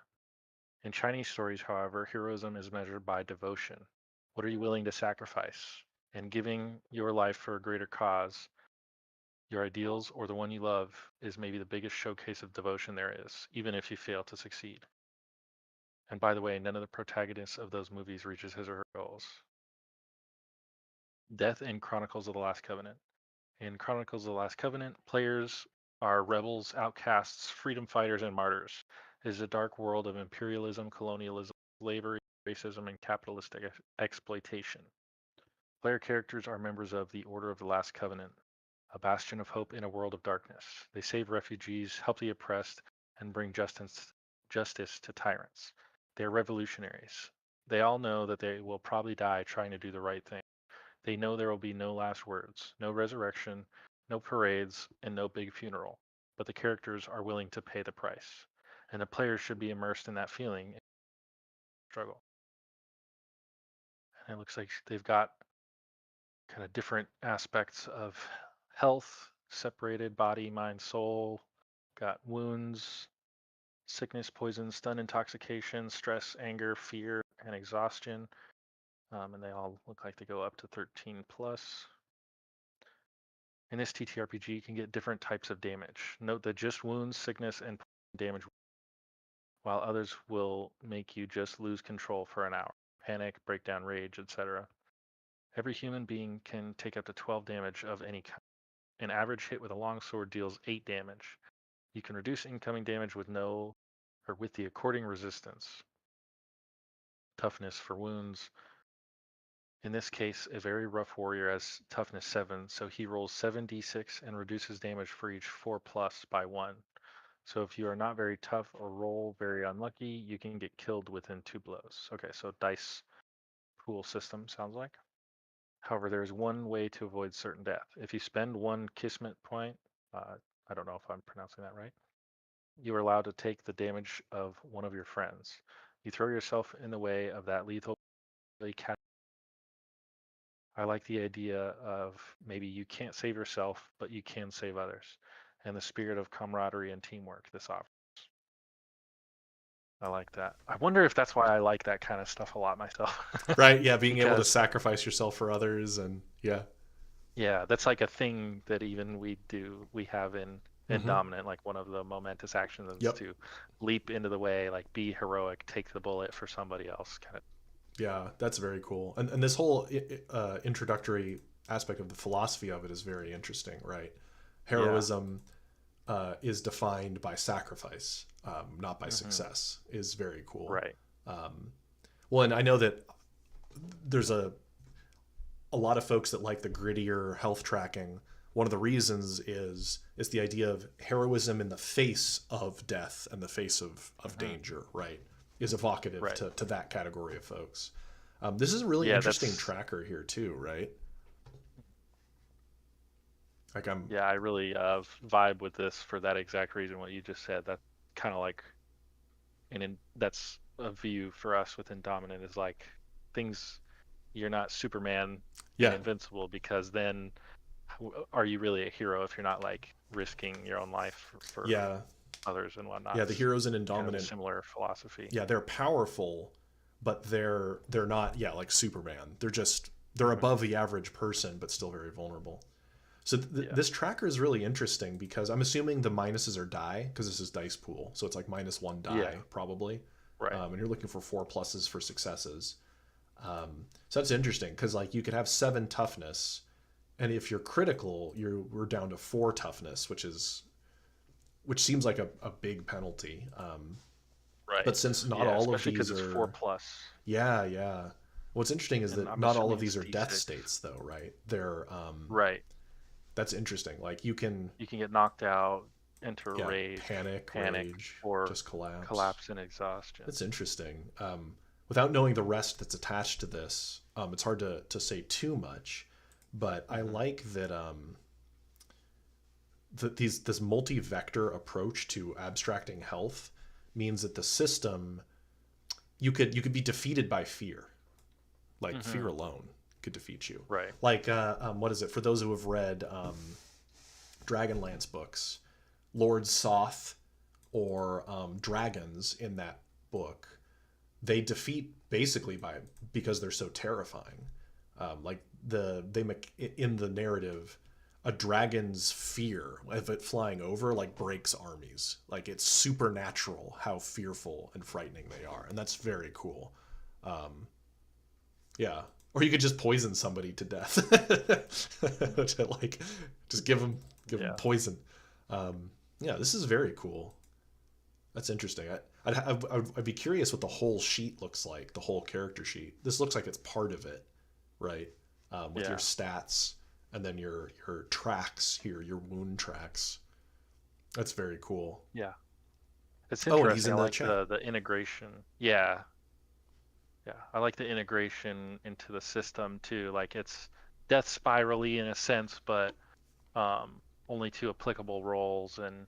In Chinese stories, however, heroism is measured by devotion. What are you willing to sacrifice? And giving your life for a greater cause, your ideals, or the one you love is maybe the biggest showcase of devotion there is, even if you fail to succeed. And by the way, none of the protagonists of those movies reaches his or her goals. Death in Chronicles of the Last Covenant. In Chronicles of the Last Covenant, players are rebels, outcasts, freedom fighters, and martyrs. It is a dark world of imperialism, colonialism, slavery, racism, and capitalistic exploitation. Player characters are members of the Order of the Last Covenant, a bastion of hope in a world of darkness. They save refugees, help the oppressed, and bring justice to tyrants. They are revolutionaries. They all know that they will probably die trying to do the right thing. They know there will be no last words, no resurrection, no parades, and no big funeral. But the characters are willing to pay the price. And the players should be immersed in that feeling and struggle. And it looks like they've got kind of different aspects of health, separated body, mind, soul, got wounds, sickness, poison, stun, intoxication, stress, anger, fear, and exhaustion. And they all look like they go up to 13 plus. In this TTRPG, you can get different types of damage. Note that just wounds, sickness, and damage, while others will make you just lose control for an hour. Panic, breakdown, rage, etc. Every human being can take up to 12 damage of any kind. An average hit with a longsword deals 8 damage. You can reduce incoming damage with with the according resistance. Toughness for wounds. In this case, a very rough warrior has toughness 7, so he rolls 7d6 and reduces damage for each 4 plus by 1. So if you are not very tough or roll very unlucky, you can get killed within 2 blows. Okay, so dice pool system sounds like. However, there is one way to avoid certain death. If you spend 1 Kismet point, I don't know if I'm pronouncing that right, you are allowed to take the damage of one of your friends. You throw yourself in the way of that lethal. I like the idea of maybe you can't save yourself, but you can save others, and the spirit of camaraderie and teamwork this offers. I like that. I wonder if that's why I like that kind of stuff a lot myself. Right, yeah, being able to sacrifice yourself for others, and yeah. Yeah, that's like a thing that even we have in Dominant, like one of the momentous actions is to leap into the way, like be heroic, take the bullet for somebody else, kind of. Yeah, that's very cool. And this whole introductory aspect of the philosophy of it is very interesting, right? Heroism is defined by sacrifice, not by success, is very cool. Right. Well, and I know that there's a lot of folks that like the grittier health tracking. One of the reasons is the idea of heroism in the face of death and the face of danger, right? Is evocative to that category of folks. This is a really interesting tracker here too, right? Like I really vibe with this for that exact reason. What you just said, that kind of like, that's a view for us within Dominant is like things. You're not Superman and invincible, because then are you really a hero if you're not like risking your own life for others and whatnot? Yeah, the heroes in Indominant, kind of similar philosophy. Yeah, they're powerful, but they're not like Superman. They're above the average person, but still very vulnerable. So this tracker is really interesting because I'm assuming the minuses are die, because this is dice pool, so it's like -1 die probably. Right. And you're looking for 4 pluses for successes. So that's interesting because like you could have 7 toughness, and if you're critical, we're down to 4 toughness, which seems like a big penalty. Right. But since not all of these are 4 plus. Yeah. What's interesting is that not all of these are death states, though, right? They're right. That's interesting. Like you can get knocked out, enter rage, panic, rage, or just collapse and exhaustion. That's interesting. Without knowing the rest that's attached to this, it's hard to say too much. But I like that this multi-vector approach to abstracting health means that the system, you could be defeated by fear, like fear alone. defeat you. Right. Like what is it? For those who have read Dragonlance books, Lord Soth or dragons in that book, they defeat basically because they're so terrifying. Like in the narrative, a dragon's fear of it flying over like breaks armies. Like it's supernatural how fearful and frightening they are, and that's very cool. Yeah. Or you could just poison somebody to death. To like just give them poison. Yeah, this is very cool. That's interesting. I'd be curious what the whole sheet looks like, the whole character sheet. This looks like it's part of it, right? With your stats and then your tracks here, your wound tracks. That's very cool. Yeah. It's interesting. And he's in I the like chat. the integration. Yeah. Yeah, I like the integration into the system too. Like it's death spirally in a sense, but only to applicable roles and.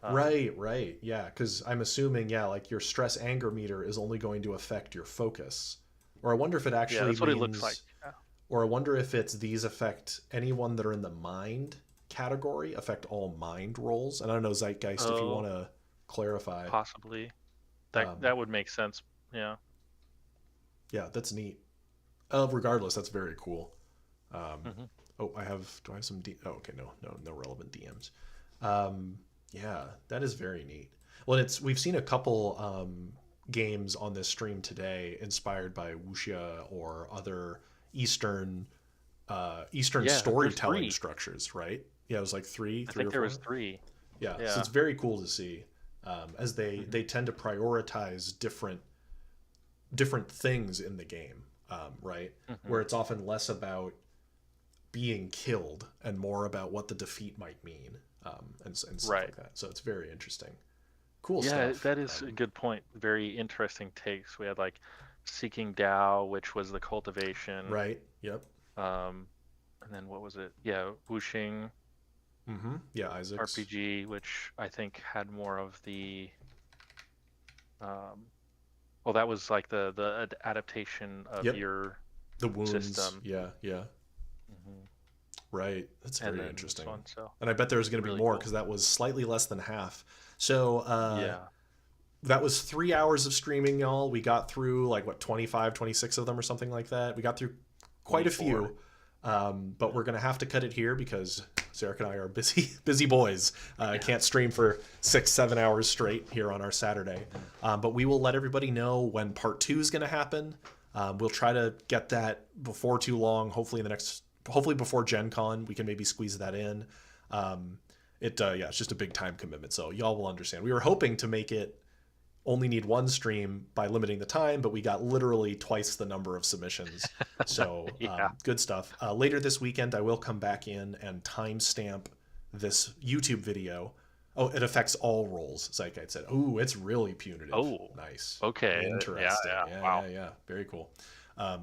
Right. Yeah, because I'm assuming, like your stress anger meter is only going to affect your focus. Or I wonder if it actually that's what it looks like. Yeah. Or I wonder if it's these affect anyone that are in the mind category, affect all mind rolls. And I don't know, Zeitgeist, if you want to clarify. Possibly. That would make sense. Yeah. Yeah, that's neat. Regardless, that's very cool. Oh, do I have some okay, no relevant DMs. Yeah, that is very neat. Well, we've seen a couple games on this stream today inspired by Wu Xia or other Eastern storytelling structures, right? Yeah, it was like three. I think there was 3. Yeah, so it's very cool to see as they tend to prioritize different things in the game, right? Where it's often less about being killed and more about what the defeat might mean, and stuff like that. So it's very interesting. Cool stuff. Yeah, that is a good point. Very interesting takes. We had like Seeking Dao, which was the cultivation. Right. Yep. And then what was it? Yeah, Wuxing. Yeah, Isaac's RPG, which I think had more of the. Well, that was like the adaptation of the wounds system. Yeah. Right. That's very interesting. One, and I bet there's going to be more because that was slightly less than half. So that was 3 hours of streaming, y'all. We got through like 25, 26 of them or something like that. We got through quite 24. A few. But we're going to have to cut it here because Zarek and I are busy boys. I can't stream for 6-7 hours straight here on our Saturday. But we will let everybody know when part 2 is going to happen. We'll try to get that before too long. Hopefully before Gen Con, we can maybe squeeze that in. It's just a big time commitment. So y'all will understand. We were hoping to make it only need one stream by limiting the time, but we got literally twice the number of submissions. So good stuff. Later this weekend, I will come back in and timestamp this YouTube video. Oh, it affects all roles, Zeitgeist said. Oh, it's really punitive. Oh, nice. Okay. Interesting. Wow. Yeah. Very cool. I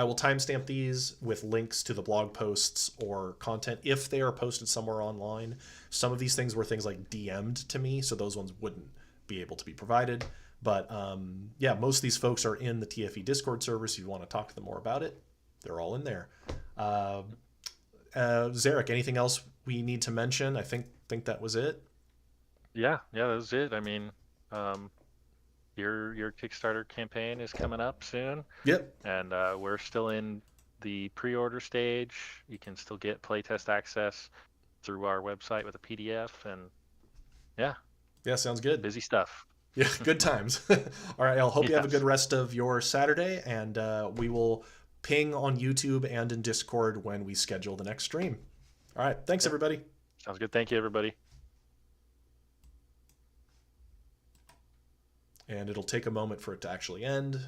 will timestamp these with links to the blog posts or content if they are posted somewhere online. Some of these things were things like DM'd to me, so those ones wouldn't be able to be provided. But most of these folks are in the TFE Discord server, so if you want to talk to them more about it, they're all in there. Zarek, anything else we need to mention? I think that was it. Yeah, that was it. I mean, your Kickstarter campaign is coming up soon. Yep. And we're still in the pre-order stage. You can still get playtest access through our website with a PDF, and yeah, sounds good. Busy stuff. Yeah, good times. All right, I'll hope you have a good rest of your Saturday, and we will ping on YouTube and in Discord when we schedule the next stream. All right, thanks everybody. Sounds good. Thank you, everybody. And it'll take a moment for it to actually end.